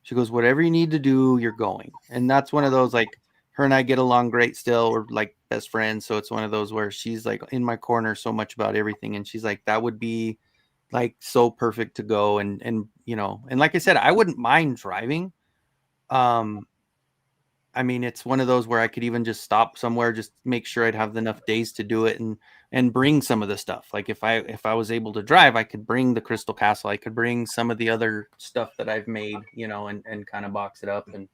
She goes, "Whatever you need to do, you're going," and that's one of those like her and I get along great still. We're like best friends, so it's one of those where she's like in my corner so much about everything, and she's like, that would be like so perfect to go, and and like I said, I wouldn't mind driving. I mean, it's one of those where I could even just stop somewhere, just make sure I'd have enough days to do it, and bring some of the stuff. Like if I was able to drive, I could bring the Crystal Castle, I could bring some of the other stuff that I've made, and kind of box it up. And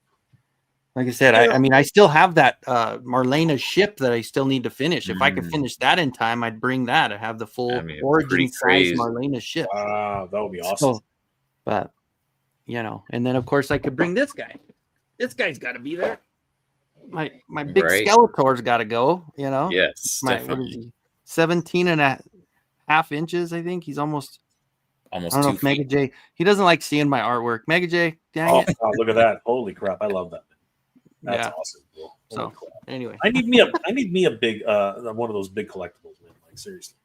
like I said, I mean, I still have that Marlena ship that I still need to finish. If I could finish that in time, I'd bring that. I have the full origin size Marlena ship. Wow, that would be awesome. So, but and then of course I could bring this guy. This guy's got to be there. My big Skeletor's got to go. Yes, what is he? 17.5 inches. I think he's almost. I don't know if Mega J. He doesn't like seeing my artwork. Mega J. Dang it. Oh, look at that! Holy crap! I love that. That's awesome. Cool. So anyway, I need me a big one of those big collectibles, man. Like seriously,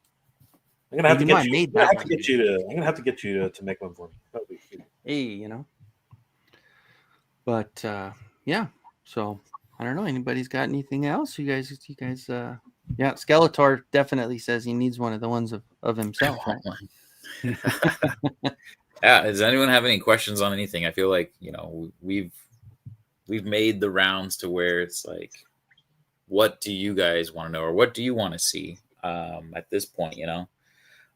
I'm gonna have to get you. I'm gonna have to get you to make one for me. Hey, But yeah, so I don't know. Anybody's got anything else? You guys, yeah. Skeletor definitely says he needs one of the ones of himself. Right? Yeah. Does anyone have any questions on anything? I feel like we've made the rounds to where it's like, what do you guys want to know, or what do you want to see at this point?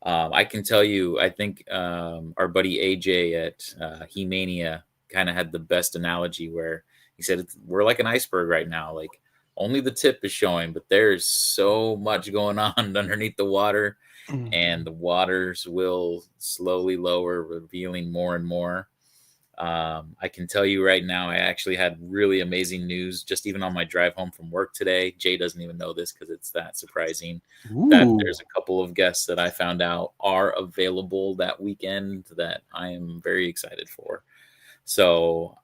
I can tell you, I think our buddy AJ at He-Mania kind of had the best analogy where he said we're like an iceberg right now. Like only the tip is showing, but there's so much going on underneath the water, and the waters will slowly lower, revealing more and more. I can tell you right now, I actually had really amazing news just even on my drive home from work today. Jay doesn't even know this because it's that surprising that Ooh. there's a couple of guests that I found out are available that weekend that I am very excited for. So,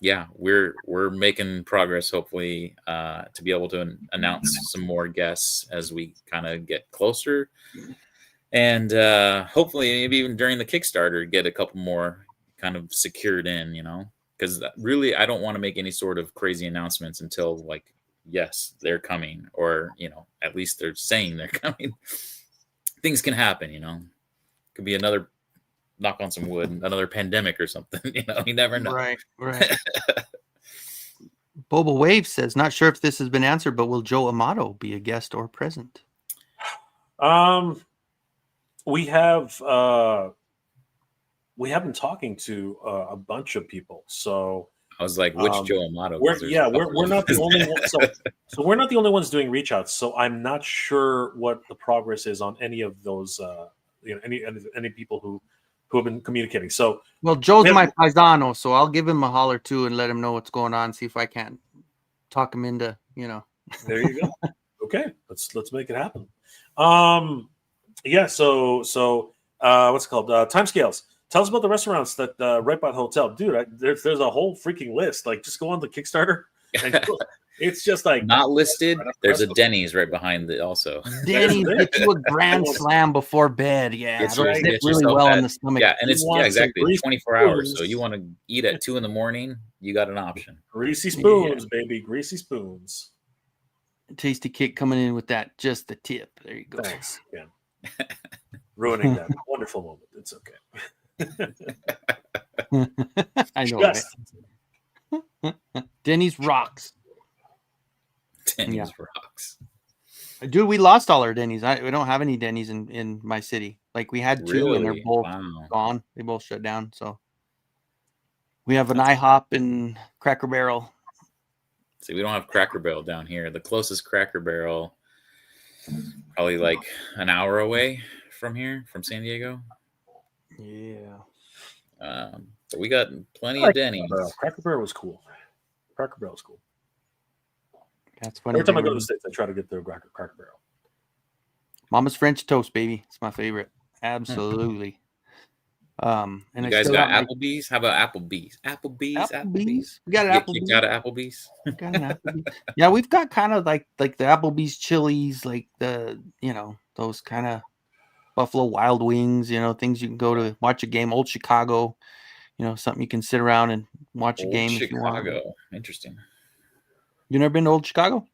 yeah, we're making progress. Hopefully, to be able to announce some more guests as we kind of get closer, and hopefully, maybe even during the Kickstarter, get a couple more kind of secured in. Because really, I don't want to make any sort of crazy announcements until like, yes, they're coming, or at least they're saying they're coming. Things can happen. Could be another, knock on some wood, another pandemic or something. You never know. Right. Boba Wave says, not sure if this has been answered, but will Joe Amato be a guest or present? We have been talking to a bunch of people. So I was like, which Joe Amato? We're not the only ones. So we're not the only ones doing reach outs. So I'm not sure what the progress is on any of those. Any people who have been communicating. So well, Joe's my paisano, so I'll give him a holler too and let him know what's going on. See if I can't talk him into. There you go. Okay, let's make it happen. Yeah. So what's it called? Timescales. Tell us about the restaurants that right by the hotel, dude. There's a whole freaking list. Like, just go on the Kickstarter, and it's just like not listed. There's a Denny's right behind it, also. Denny's get you a grand slam before bed. Yeah, Gets it'll sit really well in the stomach. Yeah, and it's exactly 24 hours. So you want to eat at 2 a.m, you got an option. Greasy spoons, baby, greasy spoons. Tasty Kick coming in with that, just the tip. There you go. Thanks, man. Ruining that wonderful moment. It's okay. I know. Right? Denny's rocks. Denny's rocks. Dude, we lost all our Denny's. We don't have any Denny's in my city. Like, we had two, and they're both gone. They both shut down. So we have an IHOP and Cracker Barrel. See, we don't have Cracker Barrel down here. The closest Cracker Barrel, probably like an hour away from here, from San Diego. Yeah. So we got plenty of Denny's. Cracker Barrel was cool. Cracker Barrel was cool. That's funny. Every time I go to the States, I try to get the Cracker Barrel. Mama's French Toast, baby. It's my favorite. Absolutely. And you guys got Applebee's? How about Applebee's? Applebee's. We got an Applebee's. Got an Applebee's. Got an Applebee's. Yeah, we've got kind of like the Applebee's Chili's, like the those kind of Buffalo Wild Wings, things you can go to watch a game. Old Chicago, something you can sit around and watch a game. Chicago. If you want. Interesting. You never been to Old Chicago?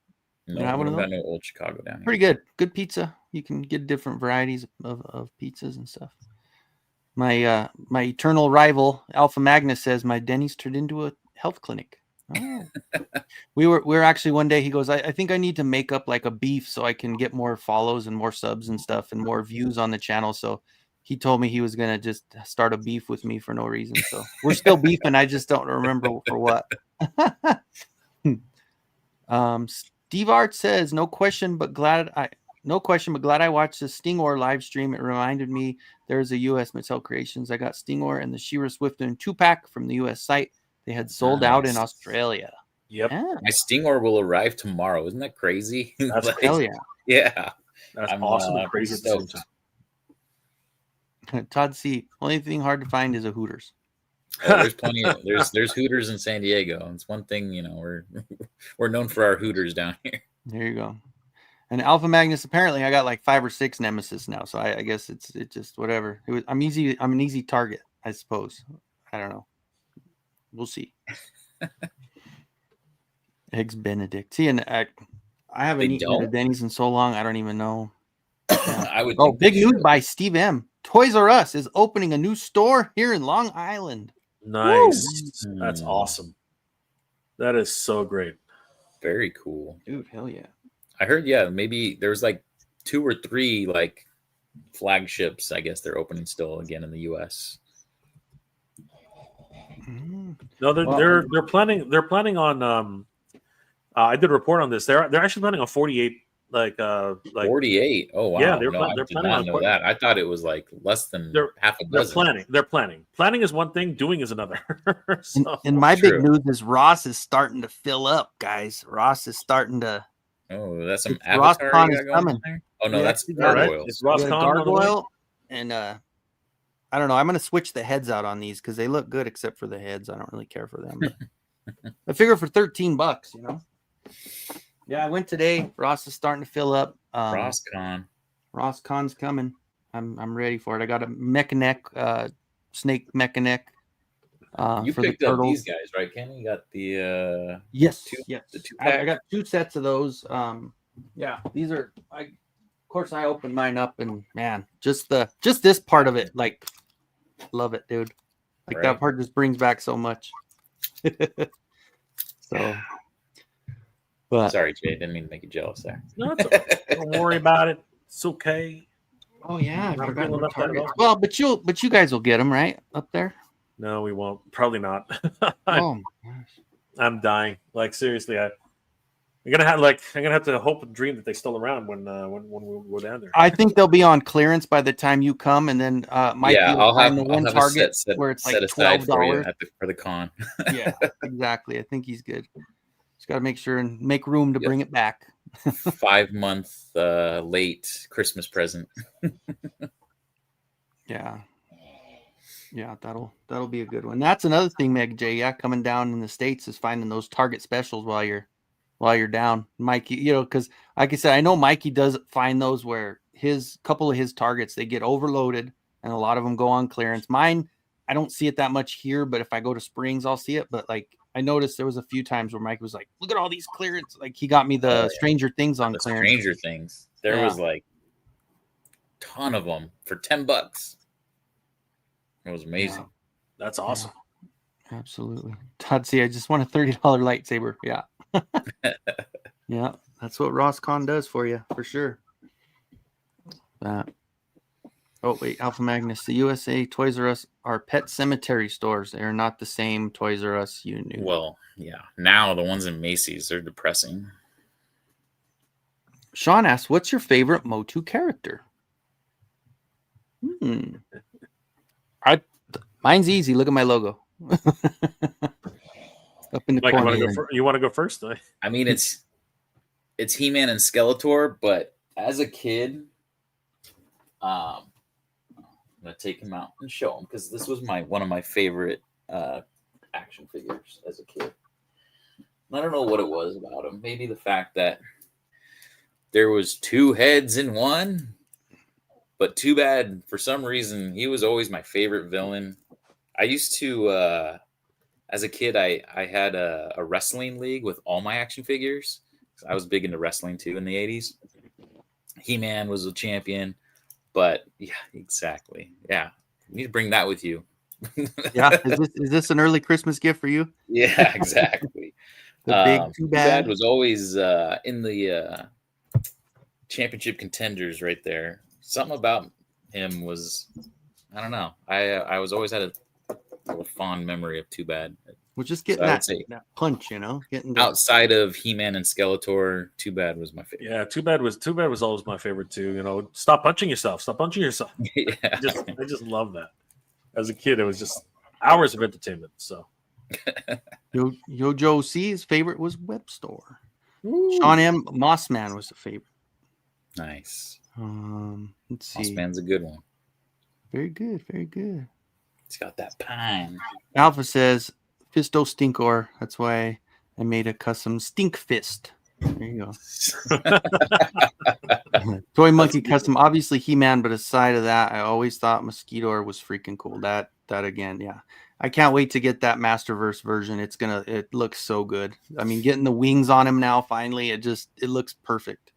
No, I haven't got no Old Chicago down here. Pretty good. Good pizza. You can get different varieties of pizzas and stuff. My eternal rival Alpha Magnus says my Denny's turned into a health clinic. Oh. we were actually one day, he goes, I think I need to make up like a beef so I can get more follows and more subs and stuff and more views on the channel. So he told me he was gonna just start a beef with me for no reason. So we're still beefing. I just don't remember for what. Steve Art says, no question, but glad I watched the Stingor live stream. It reminded me there's a US Mattel Creations. I got Stingor and the She-Ra Swifton 2-pack from the US site. They had sold out in Australia. Yep. Yeah. My Stingor will arrive tomorrow. Isn't that crazy? That's hell yeah. Yeah. That's awesome and crazy at the same time. Todd C. Only thing hard to find is a Hooters. Oh, there's plenty of there's Hooters in San Diego. It's one thing, we're known for our Hooters down here. There you go. And Alpha Magnus, apparently I got like 5 or 6 Nemesis now, so I guess it's just whatever. I'm an easy target, I suppose. I don't know. We'll see. Eggs Benedict. See, and I haven't eaten at Denny's in so long, I don't even know. I would. Big news by Steve M. Toys R Us is opening a new store here in Long Island. Nice. Woo. That's awesome. That is so great. Very cool. Dude, hell yeah. I heard, maybe there's like 2 or 3 like flagships. I guess they're opening still again in the US. No, they're planning on. I did a report on this. They're actually planning on 48 Like 48. Oh wow. Yeah, No, I they're did planning not on know that. I thought it was like less than half a they're dozen. planning. They're planning. Planning is one thing, doing is another. So And my big True. news is Ross is starting to fill up, guys. Ross is starting to. Oh, that's some It's Ross Avatar Con you is got going on coming. there? Oh no, We that's actually got all right. gargoyles. It's Ross We got a Con on the way. gargoyle, and I don't know. I'm gonna switch the heads out on these because they look good, except for the heads. I don't really care for them. But I figure for $13, you know. Yeah, I went today. Ross is starting to fill up. Rosscon. Ross Con's coming. I'm ready for it. I got a Mechanic, snake Mechanic. You For the picked up turtles. these guys, right, Kenny? You got the Yes, two, yes. the 2 I pack. got 2 sets of those. Yeah, these are. Of course, I opened mine up, and man, just this part of it, like, love it, dude. Like Right. that part just brings back so much. So, but Sorry, Jay, didn't mean to make you jealous there. No, it's okay. Don't worry about it. It's okay. oh yeah, I Not forgot feeling no left out at Targets. all. Well, but you guys will get them right up there. No, we won't. Probably not. Oh my gosh. I'm dying. Like seriously, I'm gonna have to hope and dream that they still around when we go down there. I think they'll be on clearance by the time you come, and then Mikey Yeah, will I'll find have the one a Target set where it's set like aside for you $12. for the con. Yeah, exactly. I think he's good. Just got to make sure and make room to Yep. bring it back. 5-month late Christmas present. Yeah. Yeah, that'll be a good one. That's another thing, Meg J. Yeah, coming down in the States is finding those Target specials while you're down. Mikey, you know, because like I said, I know Mikey does find those where his couple of his Targets they get overloaded and a lot of them go on clearance. Mine, I don't see it that much here, but if I go to Springs, I'll see it. But like I noticed there was a few times where Mike was like, look at all these clearance. Like he got me the Stranger Things on The clearance. Stranger Things. There Yeah. was like a ton of them for $10. It was amazing. That's awesome. Yeah, absolutely. Todd, see, I just want a $30 lightsaber. Yeah. Yeah, that's what Rosscon does for you, for sure. Oh, wait, Alpha Magnus. The USA Toys R Us are pet cemetery stores. They are not the same Toys R Us you knew. Well, yeah. Now the ones in Macy's, they're depressing. Sean asks, what's your favorite Motu character? Mine's easy. Look at my logo. Up in the Mike, corner. you want to go first? I mean, it's He-Man and Skeletor, but as a kid, I'm gonna take him out and show him because this was one of my favorite action figures as a kid. I don't know what it was about him. Maybe the fact that there was 2 heads in one, but too bad for some reason he was always my favorite villain. I used to, as a kid, I had a wrestling league with all my action figures. I was big into wrestling too in the 80s. He-Man was a champion, but yeah, exactly. Yeah, you need to bring that with you. Yeah, is this an early Christmas gift for you? Yeah, exactly. The big Too Bad was always in the championship contenders right there. Something about him was, I don't know. I was always had a fond memory of Too Bad. We're just getting that punch, you know, getting outside of He-Man and Skeletor. Too Bad was my favorite. Yeah, Too Bad was always my favorite too. You know, stop punching yourself. Yeah. I just love that. As a kid, it was just hours of entertainment. So, Yojo C's favorite was Web Store. Ooh. Sean M. Mossman was the favorite. Nice. Let's see. Mossman's a good one. Very good, very good. It's got that pine. Alpha says Fisto Stinkor. That's why I made a custom Stink Fist. There you go. Toy Monkey Custom. Obviously He-Man, but aside of that, I always thought Mosquito was freaking cool. That again, yeah. I can't wait to get that Masterverse version. It looks so good. I mean, getting the wings on him now, finally, it looks perfect.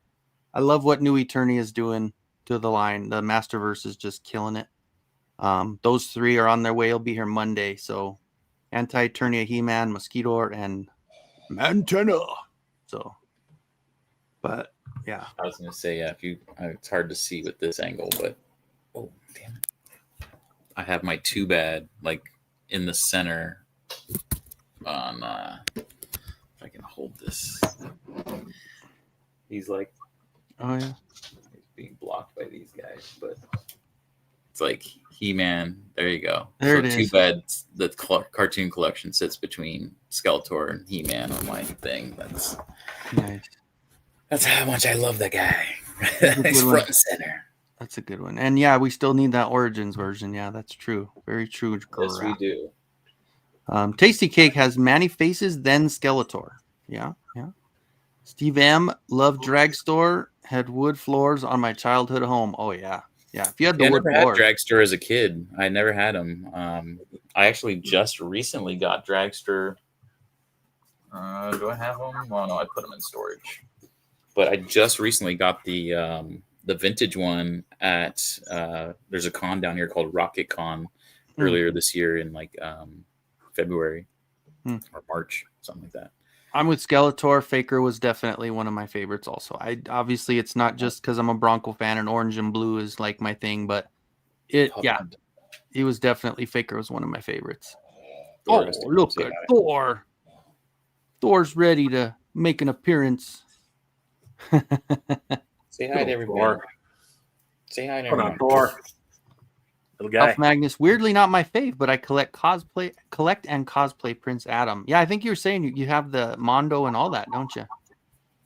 I love what New Eternia is doing to the line. The Masterverse is just killing it. Those 3 are on their way. It'll be here Monday. So Anti-Eternia, He-Man, Mosquito, and Mantenna. So, but yeah. I was gonna say, yeah, it's hard to see with this angle, but oh damn it. I have my Too Bad like in the center on if I can hold this. He's like Oh yeah. He's being blocked by these guys, but it's like He-Man. There you go. There So it too is. bad the cartoon collection sits between Skeletor and He-Man on my thing. Nice. That's how much I love the guy. That's a He's good one. front and center. That's a good one. And yeah, we still need that Origins version. Yeah, that's true. Very true. Yes, we do. Tasty Cake has Manny Faces, then Skeletor. Yeah, yeah. Steve M. Loved Dragstore. Had wood floors on my childhood home. Oh yeah, yeah. If you had the Yeah, I wood never had floors, Dragster as a kid. I never had them. I actually just recently got Dragster. Do I have them? Well, no, I put them in storage. But I just recently got the vintage one at there's a con down here called Rocket Con earlier this year in like February or March, something like that. I'm with Skeletor. Faker was definitely one of my favorites. Also, I obviously it's not just because I'm a Bronco fan and orange and blue is like my thing, but it he was definitely Faker was one of my favorites. Thor Oh, look at Thor! Thor's ready to make an appearance. Say hi to everybody. Say hi to everyone. Thor. Little guy. Elf Magnus, weirdly not my fave, but I collect and cosplay Prince Adam. Yeah, I think you were saying you have the Mondo and all that, don't you?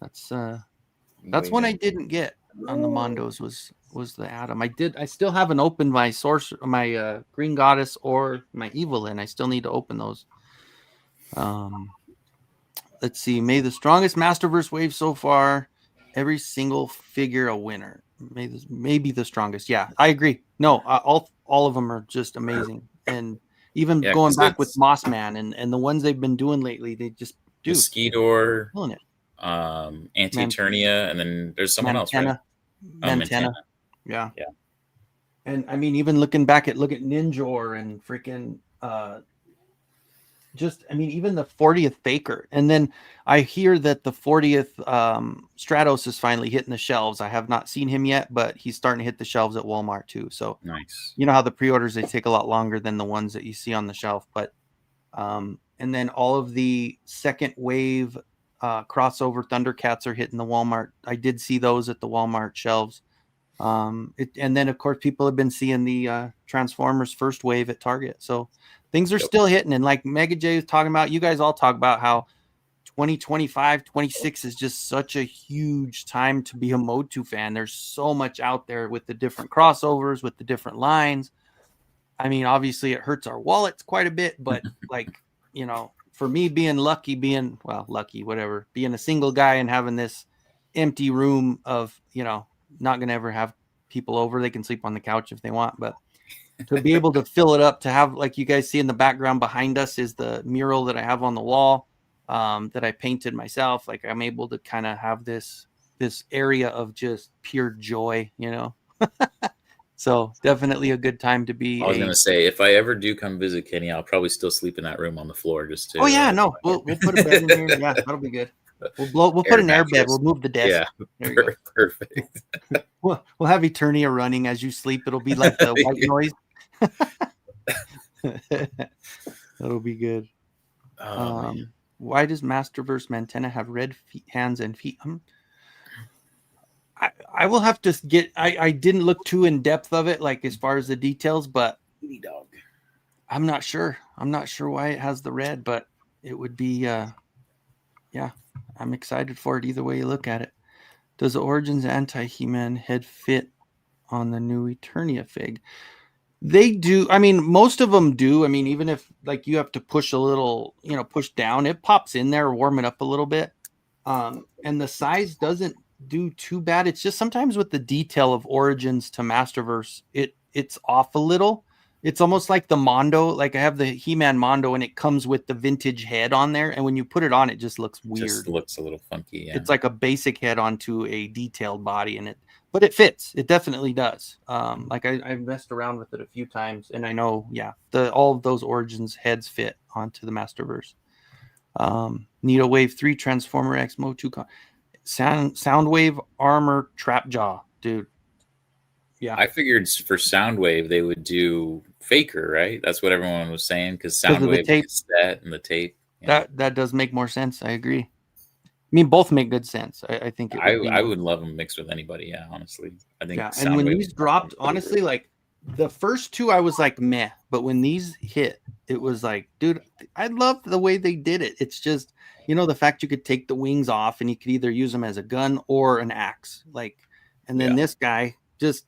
That's one I didn't get on the Mondos was the Adam. I still haven't opened my Green Goddess or my Evelyn. I still need to open those. Let's see. May the strongest Masterverse wave so far. Every single figure a winner. Maybe the strongest. Yeah, I agree. No, all of them are just amazing. And even going back with Mossman and the ones they've been doing lately, they just do. Skidor, killing it. Anti-Eternia, and then there's someone else, right? Mantana. Yeah. Yeah. And I mean, even look at Ninjor and freaking even the 40th Faker. And then I hear that the 40th Stratos is finally hitting the shelves. I have not seen him yet, but he's starting to hit the shelves at Walmart too. So nice. You know how the pre-orders, they take a lot longer than the ones that you see on the shelf. But and then all of the second wave crossover Thundercats are hitting the Walmart. I did see those at the Walmart shelves. And then of course people have been seeing the Transformers first wave at Target. So things are still hitting. And like Mega J was talking about, you guys all talk about how 2025, 26 is just such a huge time to be a Motu fan. There's so much out there with the different crossovers, with the different lines. I mean, obviously it hurts our wallets quite a bit, but like, for me being being a single guy and having this empty room of, not going to ever have people over. They can sleep on the couch if they want, but to be able to fill it up, to have, like you guys see in the background behind us is the mural that I have on the wall that I painted myself. Like I'm able to kind of have this area of just pure joy, So definitely a good time to be. I was going to say, if I ever do come visit Kenny, I'll probably still sleep in that room on the floor just to. Oh yeah, no, we'll put a bed in here. Yeah, that'll be good. We'll put an air bed. We'll move the desk. Yeah, there you go. Perfect. We'll have Eternia running as you sleep. It'll be like the white noise. That'll be good. Why does Masterverse Mantena have red hands and feet? I will have to get. I didn't look too in depth of it, like as far as the details, but I'm not sure. I'm not sure why it has the red, but it would be. Yeah, I'm excited for it either way you look at it. Does the Origins Anti-He-Man head fit on the new Eternia fig? They do. I mean, most of them do. I mean, even if like you have to push a little, push down, it pops in there, warm it up a little bit. And the size doesn't do too bad. It's just sometimes with the detail of Origins to Masterverse, it's off a little. It's almost like the Mondo. Like I have the He-Man Mondo and it comes with the vintage head on there. And when you put it on, it just looks weird. Just looks a little funky. Yeah. It's like a basic head onto a detailed body but it fits. It definitely does. Like I've messed around with it a few times and I know, all of those Origins heads fit onto the Masterverse. Nito Wave 3 Transformer X Motu Soundwave Armor Trapjaw, dude. Yeah, I figured for Soundwave they would do Faker, right? That's what everyone was saying because Soundwave is that and the tape. Yeah. That does make more sense. I agree. mean, both make good sense. I think it would be. I would love them mixed with anybody. Yeah, honestly, I think. Yeah, and when Soundwave these dropped, honestly, like the first two, I was like meh, but when these hit, it was like, dude, I love the way they did it. It's just, the fact you could take the wings off and you could either use them as a gun or an axe, like, and then this guy just,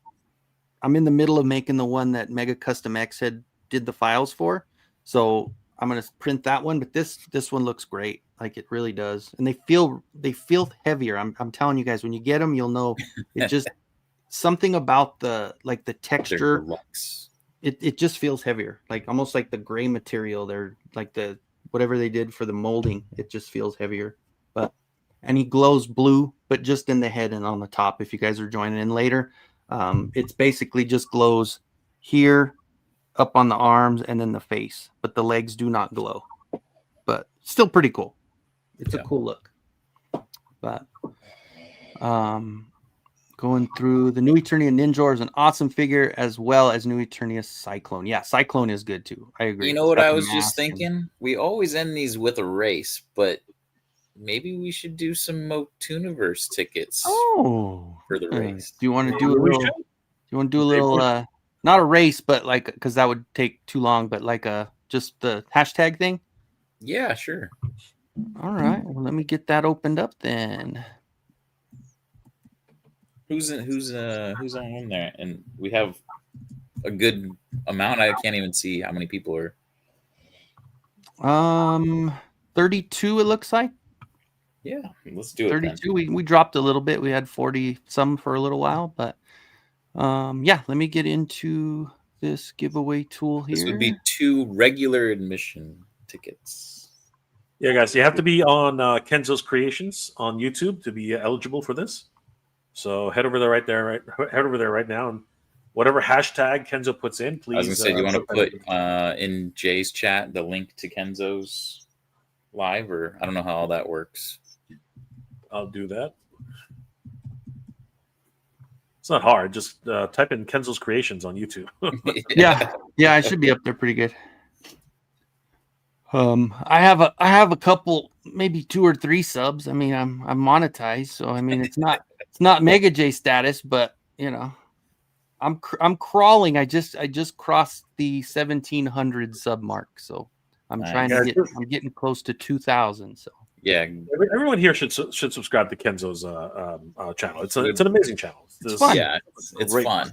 I'm in the middle of making the one that Mega Custom X did the files for, so I'm gonna print that one. But this one looks great, like it really does, and they feel heavier. I'm telling you guys, when you get them, you'll know it just. Something about the texture, it just feels heavier, like almost like the gray material. They're like the whatever they did for the molding, it just feels heavier. And he glows blue, but just in the head and on the top. If you guys are joining in later, it's basically just glows here, up on the arms, and then the face, but the legs do not glow. But still pretty cool. It's a cool look. But going through the new Eternian Ninjor is an awesome figure, as well as new Eternia Cyclone. Yeah, Cyclone is good too. I agree. You know what I was just thinking? We always end these with a race, but maybe we should do some MOTUNIVERSE tickets. For the race. Do you want to do a little? Do you want to do a little? Not a race, but like, because that would take too long. But like just the hashtag thing. Yeah, sure. All right. Well, let me get that opened up then. Who's on there? And we have a good amount. I can't even see how many people are. 32 it looks like. Yeah, let's do it. 32. We dropped a little bit. We had 40 some for a little while, but yeah, let me get into this giveaway tool here. This would be 2 regular admission tickets. Yeah, guys, you have to be on Kenzo's Creations on YouTube to be eligible for this. So head over there right now, and whatever hashtag Kenzo puts in, please. I was gonna say, do you want to put in Jay's chat the link to Kenzo's live, or I don't know how all that works. I'll do that. It's not hard. Just type in Kenzo's Creations on YouTube. yeah, I should be up there pretty good. I have a couple, maybe 2 or 3 subs. I mean, I'm monetized, so I mean, it's not Mega J status, but I'm crawling. I just crossed the 1,700 sub mark, so I'm trying to I'm getting close to 2,000. So yeah, everyone here should subscribe to Kenzo's channel. It's an amazing channel. It's fun. Yeah, it's fun.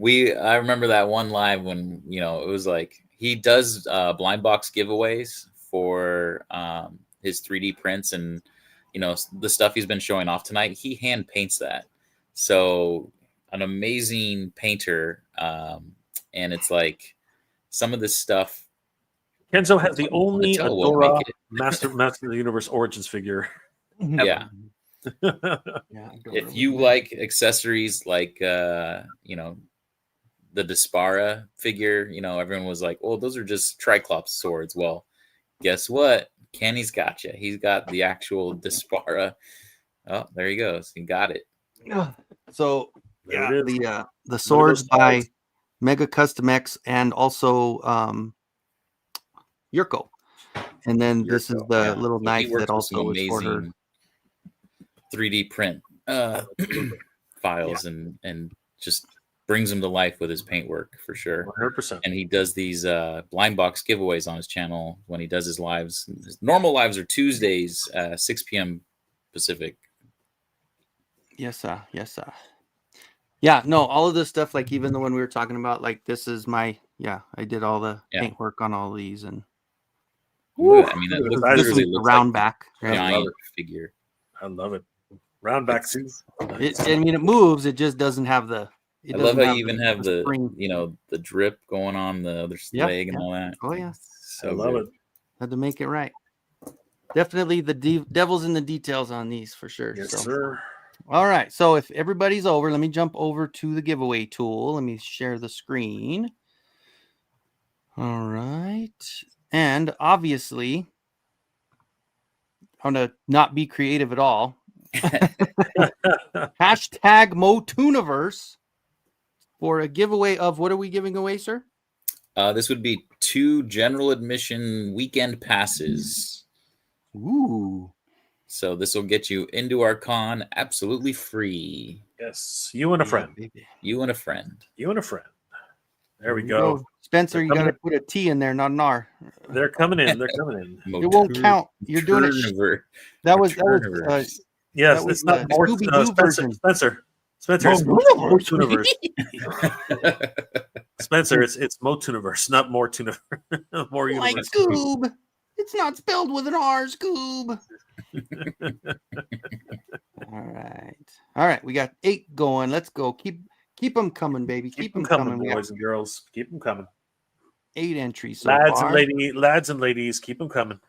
I remember that one live when it was like he does blind box giveaways for his 3D prints and the stuff he's been showing off tonight. He hand paints that, so an amazing painter. And it's like some of this stuff. Kenzo has the only Adora Master of the Universe Origins figure. Yeah. If you like accessories like the Dispara figure, everyone was like, "Oh, those are just Triclops swords." Well, guess what? Kenny's got you. He's got the actual Dispara. Oh, there he goes. He got it. So the swords by Mega Custom X and also Yurko. And then this is the little knife that also is for her 3D print files and just brings them to life with his paintwork for sure. 100%. And he does these blind box giveaways on his channel when he does his lives. His normal lives are Tuesdays, 6 p.m. Pacific. Yes, sir. Yes, sir. Yeah, no, all of this stuff, like even the one we were talking about, like this is my, I did all the paint work on all these, and I mean, this is round back, giant figure. I love it. Round back too. I mean, it moves. It just doesn't have the. I love how you even have the the drip going on the other leg and all that. Oh yeah, so I love it. Had to make it right. Definitely the devil's in the details on these for sure. Yes, sir. All right, so if everybody's over, let me jump over to the giveaway tool. Let me share the screen. All right, and obviously, I'm gonna not be creative at all. Hashtag MOTUNIVERSE for a giveaway of what are we giving away, sir? This would be 2 general admission weekend passes. Ooh. So this will get you into our con absolutely free. Yes, you and a friend. Baby. You and a friend. You and a friend. There we you go. Spencer, They're you got coming to put a T in there, not an R. They're coming in. They're coming in. It won't count. You're doing it. That was Yes, that was it's not the more Scooby-Doo version. Spencer. It's MOTUNIVERSE. Spencer, it's MOTUNIVERSE, not more tuna. More like universe. Scoob. It's not spelled with an R, Scoob. All right. We got 8 going. Let's go. Keep them coming, baby. Keep them coming, boys and girls. Keep them coming. 8 entries so lads far. Lads and ladies, keep them coming.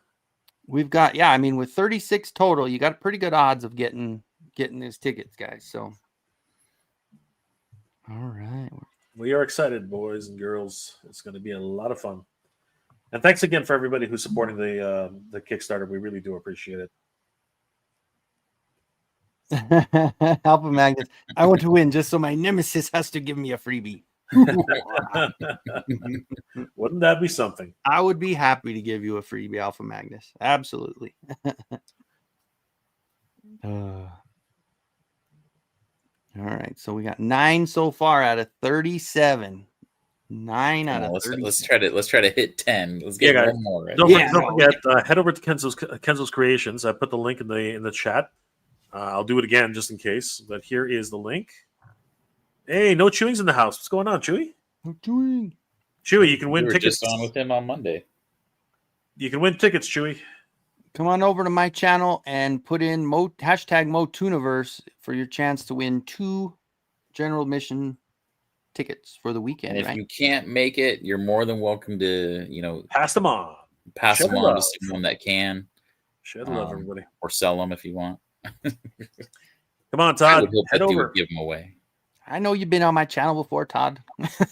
We've got, I mean, with 36 total, you got pretty good odds of getting these tickets, guys. So, all right. We are excited, boys and girls. It's going to be a lot of fun. And thanks again for everybody who's supporting the Kickstarter. We really do appreciate it. Alpha Magnus, I want to win just so my nemesis has to give me a freebie. Wouldn't that be something? I would be happy to give you a freebie, Alpha Magnus. Absolutely. All right, so we got 9 so far out of 37. 9 out of 30. Let's try to hit 10. Let's get one more. Right? Don't forget, head over to Kenzo's Creations. I put the link in the chat. I'll do it again just in case. But here is the link. Hey, no Chewing's in the house. What's going on, Chewy? No Chewing. Chewy, you can win we were tickets. Just on with him on Monday. You can win tickets, Chewy. Come on over to my channel and put in hashtag MOTUNIVERSE for your chance to win 2 general admission tickets for the weekend. And if you can't make it, you're more than welcome to, pass them on. Pass them on to someone that can. Share the love, everybody. Or sell them if you want. Come on, Todd. I would hope head that over. You would give them away. I know you've been on my channel before, Todd.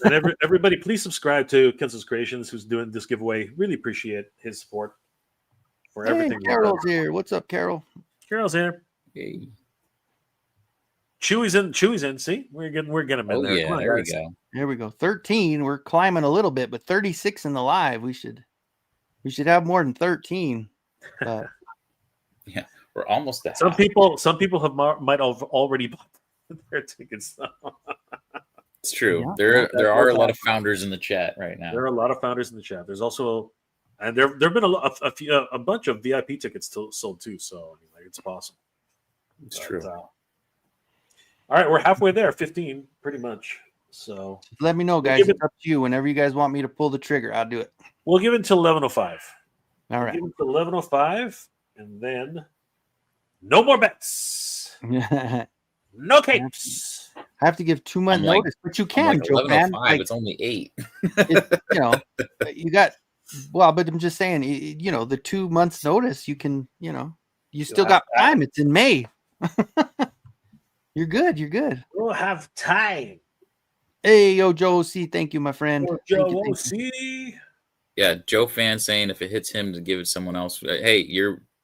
And everybody, please subscribe to Kenzo's Creations, who's doing this giveaway. Really appreciate his support for everything. Carol's here. What's up, Carol? Carol's here. Hey. Chewy's in. See, we're getting him in there. Yeah, on, there guys. we go. There we go. 13. We're climbing a little bit, but 36 in the live. We should have more than 13. But yeah, we're almost there. Some people might have already bought their tickets. It's true. Yeah. There are a lot of founders in the chat right now. There are a lot of founders in the chat. There's also, and there have been a bunch of VIP tickets sold too. So I mean, like, it's possible. It's true. All right, we're halfway there, 15, pretty much. So let me know, guys. It's up to you. Whenever you guys want me to pull the trigger, I'll do it. We'll give it until 11:05. All right. Give it until 11:05, and then no more bets. No capes. I have to give 2 months notice, but you can, Joe. It's only 8. You got but I'm just saying, the 2 months notice, you can, you still got time. It's in May. You're good. We'll have time. Hey, yo, Joe C. Thank you, my friend. Joe C. Yeah, Joe fan saying if it hits him to give it to someone else. Hey,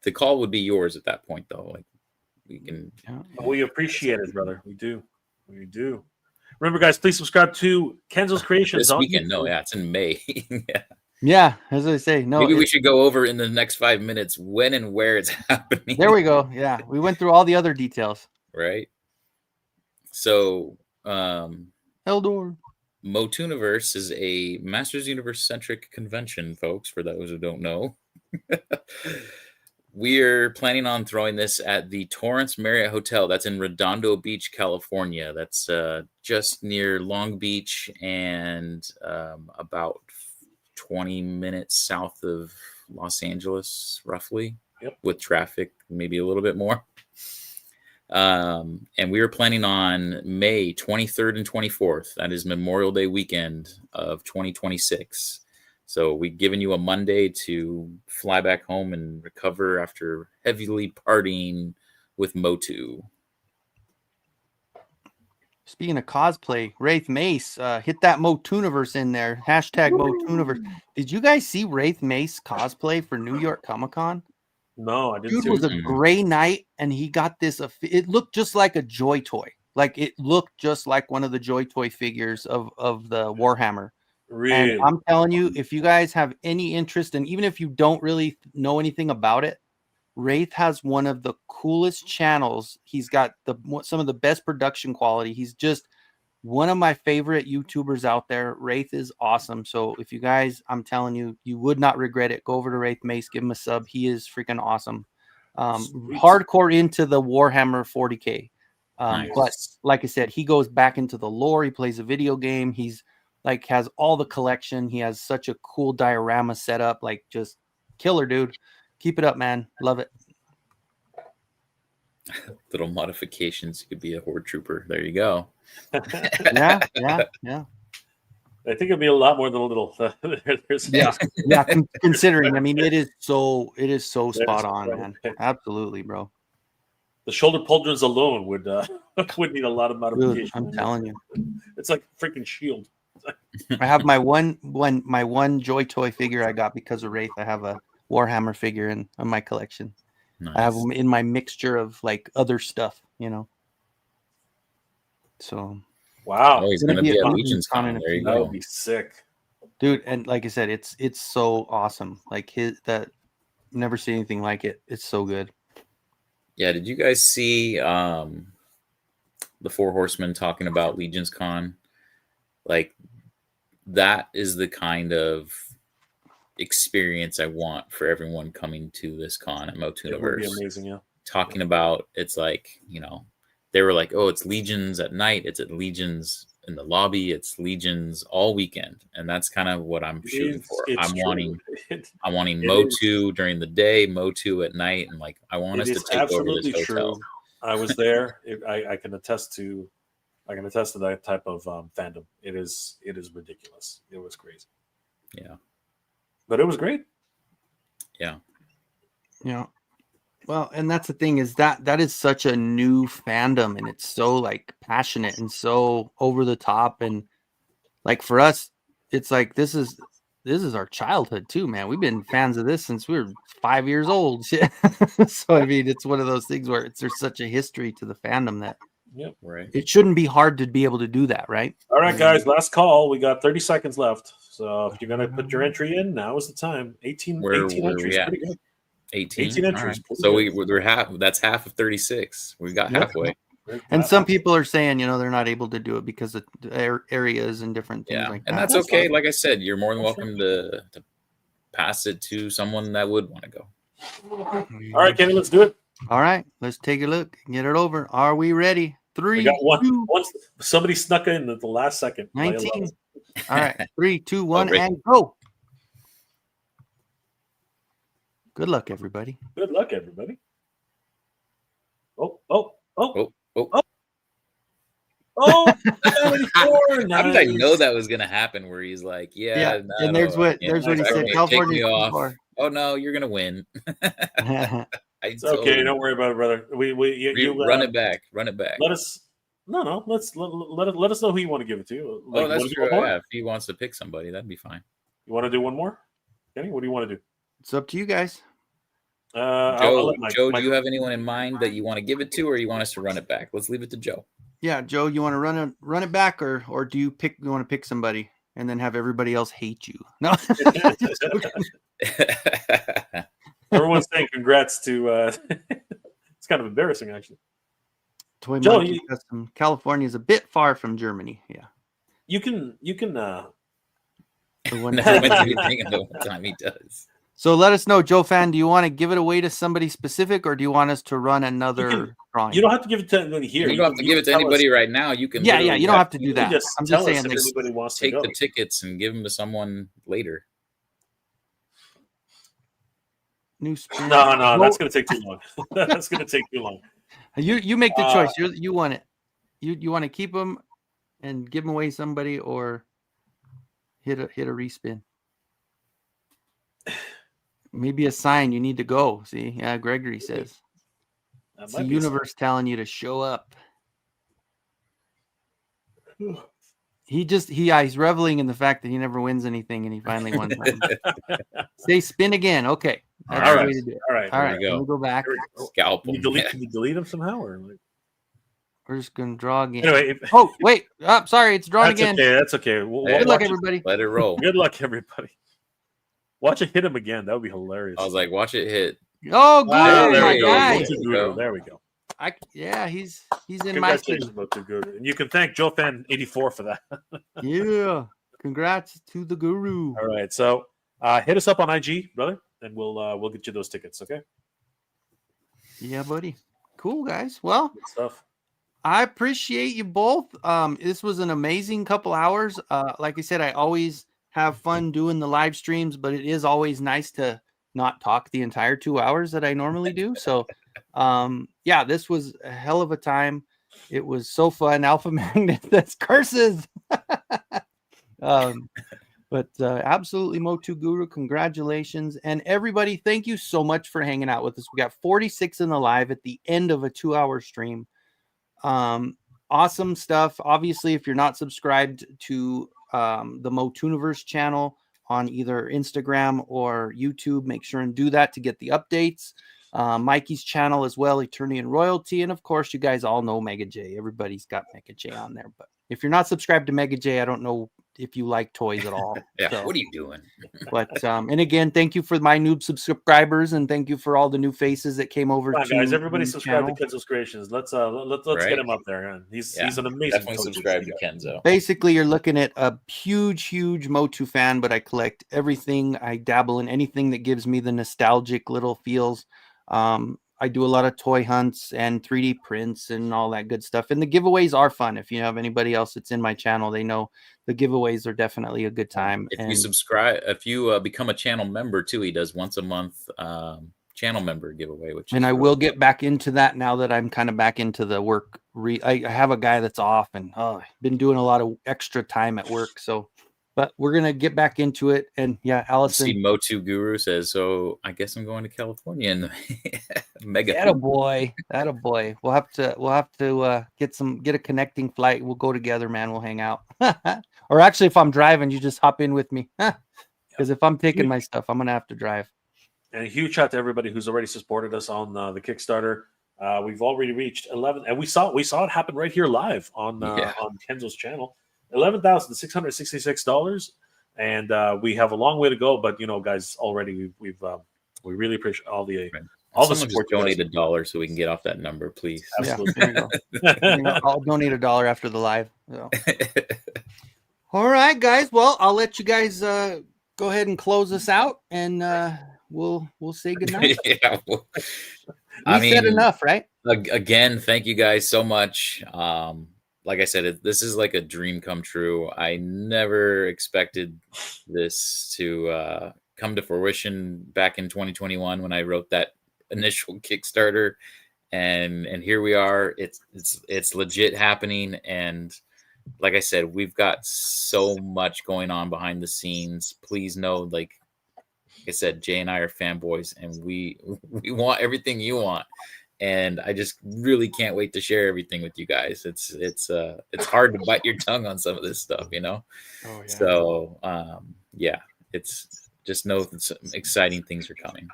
the call would be yours at that point, though. Like we can. We appreciate it, brother. We do. Remember, guys, please subscribe to Kenzo's Creations. This weekend, no, it's in May. Yeah, as I say, no. Maybe we should go over in the next 5 minutes when and where it's happening. There we go. Yeah, we went through all the other details. Right. So, Eldor. MOTUNIVERSE is a Masters Universe centric convention, folks. For those who don't know, we're planning on throwing this at the Torrance Marriott Hotel. That's in Redondo Beach, California. That's just near Long Beach and about 20 minutes south of Los Angeles, roughly. Yep. With traffic, maybe a little bit more. And we were planning on May 23rd and 24th. That is Memorial Day weekend of 2026. So we've given you a Monday to fly back home and recover after heavily partying with Motu. Speaking of cosplay, Wraith Mace, hit that MOTUNIVERSE in there. Hashtag MOTUNIVERSE. Did you guys see Wraith Mace cosplay for New York Comic Con? No, I didn't. Dude was a gray knight, and he got this. It looked just like a Joy Toy. Like it looked just like one of the Joy Toy figures of the Warhammer. Really? And I'm telling you, if you guys have any interest, and even if you don't really know anything about it, Wraith has one of the coolest channels. He's got some of the best production quality. He's just one of my favorite YouTubers out there. Wraith is awesome. So if you guys, I'm telling you, you would not regret it. Go over to Wraith Mace, give him a sub. He is freaking awesome. Hardcore into the Warhammer 40K. Nice. But like I said, he goes back into the lore. He plays a video game. He's like has all the collection. He has such a cool diorama setup. Like just killer, dude. Keep it up, man. Love it. Little modifications. You could be a horde trooper. There you go. Yeah. I think it'd be a lot more than a little. Considering, I mean, it is so spot on, man. Absolutely, bro. The shoulder pauldrons alone would need a lot of modification. Dude, I'm telling you, it's like a freaking shield. I have my one Joy Toy figure I got because of Wraith. I have a Warhammer figure in my collection. Nice. I have them in my mixture of like other stuff, So wow, he's gonna be at Legion's Con. There you that go. would be sick, dude. And like I said, it's so awesome. Like never seen anything like it. It's so good. Yeah, did you guys see the Four Horsemen talking about Legion's Con? Like that is the kind of experience I want for everyone coming to this con at MOTUNIVERSE. It would be amazing, yeah. Talking about it's like, they were like, oh, it's Legions at night, it's at Legions in the lobby, it's Legions all weekend, and that's kind of what I'm shooting for. I'm wanting MOTU during the day, MOTU at night, and like I want us to take over this hotel. True. I was there. I can attest to that type of fandom. It is ridiculous. It was crazy. Yeah. But it was great. Yeah. Yeah. Well, and that's the thing is that is such a new fandom, and it's so like passionate and so over the top, and like for us, it's like this is our childhood too, man. We've been fans of this since we were 5 years old. So I mean, it's one of those things where there's such a history to the fandom that right. It shouldn't be hard to be able to do that, right? All right, guys, last call. We got 30 seconds left. So if you're going to put your entry in, now is the time. 18 entries, pretty good. 18 entries. Right. So we're half. That's half of 36. We got halfway. And some people are saying, they're not able to do it because of areas and different things like that. And that's okay. Like I said, you're more than welcome to pass it to someone that would want to go. All right, Kenny, let's do it. All right, let's take a look and get it over. Are we ready? 3, we got 2, once somebody snuck in at the last second. 19. All right, 3, 2, 1, and go. Good luck, everybody. Good luck, everybody. Oh. Oh, 74. How did I know that was going to happen? Where he's like, and there's what he said. California. Oh no, you're going to win. It's okay. Don't worry about it, brother. You run it back. Run it back. Let us know who you want to give it to. Like, that's true. Yeah, if he wants to pick somebody, that'd be fine. You want to do one more, Kenny? What do you want to do? It's up to you guys. Joe, do you have anyone in mind that you want to give it to, or you want us to run it back? Let's leave it to Joe. Yeah, Joe, you want to run it back, or do you want to pick somebody and then have everybody else hate you? No. Everyone's saying congrats to. It's kind of embarrassing, actually. Toy Joe, Custom. California is a bit far from Germany. Yeah, you can. Never went through anything the one time he does. So let us know, Joe Fan. Do you want to give it away to somebody specific, or do you want us to run another drawing? You don't have to give it to anybody here. You don't have to give it to anybody right now. You can. Yeah. You don't have to do that. I'm just saying, everybody wants take to go. the tickets and give them to someone later. No, that's going to take too long. That's going to take too long. You make the choice. You want it. You want to keep them and give them away to somebody, or hit a respin. Maybe a sign you need to go. See, yeah, Gregory says it's the universe telling you to show up. He's reveling in the fact that he never wins anything, and he finally won. Say spin again. Okay. That's all right. The way to do it. All right. Let me go back. Scalp him. Can you delete him somehow, or like? We're just gonna draw again. Anyway, oh wait, sorry, it's drawn again. Okay, that's okay. Good luck, everybody. Let it roll. Good luck, everybody. Watch it hit him again. That would be hilarious. I was like, watch it hit Oh, Guru, Wow, there my we go. guy. There we go. There we go. Yeah, he's in my city. Congratulations, Motu. And you can thank JoeFan84 for that. Yeah. Congrats to the Guru. All right, so hit us up on IG, brother, and we'll get you those tickets. Okay. Yeah, buddy. Cool, guys. Well, Good stuff. I appreciate you both. This was an amazing couple hours. Like I said, I always have fun doing the live streams, but it is always nice to not talk the entire 2 hours that I normally do. So, yeah, this was a hell of a time. It was so fun. Alpha Magnet, that's curses. But absolutely, Motu Guru, congratulations. And everybody, thank you so much for hanging out with us. We got 46 in the live at the end of a 2-hour stream. Awesome stuff. Obviously, if you're not subscribed to the MOTUNIVERSE channel on either Instagram or YouTube, make sure and do that to get the updates. Mikey's channel as well, Eternian Royalty. And of course, you guys all know Mega J. Everybody's got Mega J on there. But if you're not subscribed to Mega J, I don't know if you like toys at all. Yeah, So, what are you doing? but and again, thank you for my noob subscribers, and thank you for all the new faces that came over. Come on, to guys, everybody the subscribe channel. to Kenzo's Creations. Let's Right. get him up there. Man. He's an amazing. Definitely coach. subscribe to Kenzo. Basically, you're looking at a huge Motu fan, but I collect everything. I dabble in anything that gives me the nostalgic little feels. I do a lot of toy hunts and 3D prints and all that good stuff. And the giveaways are fun. If you have anybody else that's in my channel, they know the giveaways are definitely a good time. If you subscribe, if you become a channel member too, he does once a month channel member giveaway. And I will get back into that now that I'm kind of back into the work. I have a guy that's off, and been doing a lot of extra time at work. So, but we're gonna get back into it. And yeah, Allison. See, Motu Guru says, so I guess I'm going to California and mega. Attaboy. We'll have to get a connecting flight. We'll go together, man. We'll hang out. Or actually, if I'm driving, you just hop in with me. Because if I'm taking my stuff, I'm gonna have to drive. And a huge shout to everybody who's already supported us on the Kickstarter. We've already reached 11, and we saw it happen right here live on Kenzo's channel. $11,666, and we have a long way to go. But guys, already we really appreciate all the support. Donate $1 so we can get off that number, please. Absolutely. Yeah, I'll donate $1 after the live. So. All right, guys. Well, I'll let you guys go ahead and close us out, and we'll say goodnight. Yeah, well, we said enough, right? Again, thank you guys so much. Like I said, this is like a dream come true. I never expected this to come to fruition back in 2021 when I wrote that initial Kickstarter, and here we are. It's legit happening, and like I said, we've got so much going on behind the scenes. Please know, like I said, Jay and I are fanboys, and we want everything you want. And I just really can't wait to share everything with you guys. It's hard to bite your tongue on some of this stuff, Oh, yeah. So it's just know that some exciting things are coming.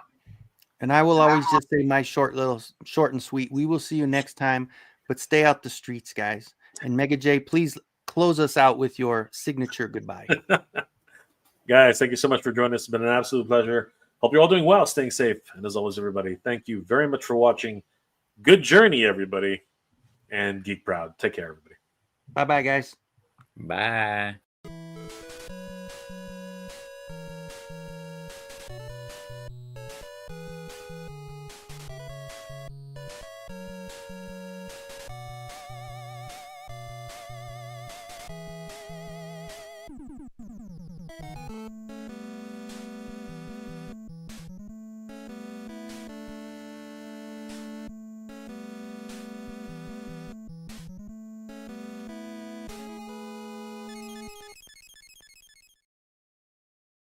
And I will always just say my short and sweet. We will see you next time, but stay out the streets, guys. And Mega J, please close us out with your signature goodbye. Guys, thank you so much for joining us. It's been an absolute pleasure. Hope you're all doing well, staying safe. And as always, everybody, thank you very much for watching. Good journey, everybody. And Geek Proud. Take care, everybody. Bye-bye, guys. Bye.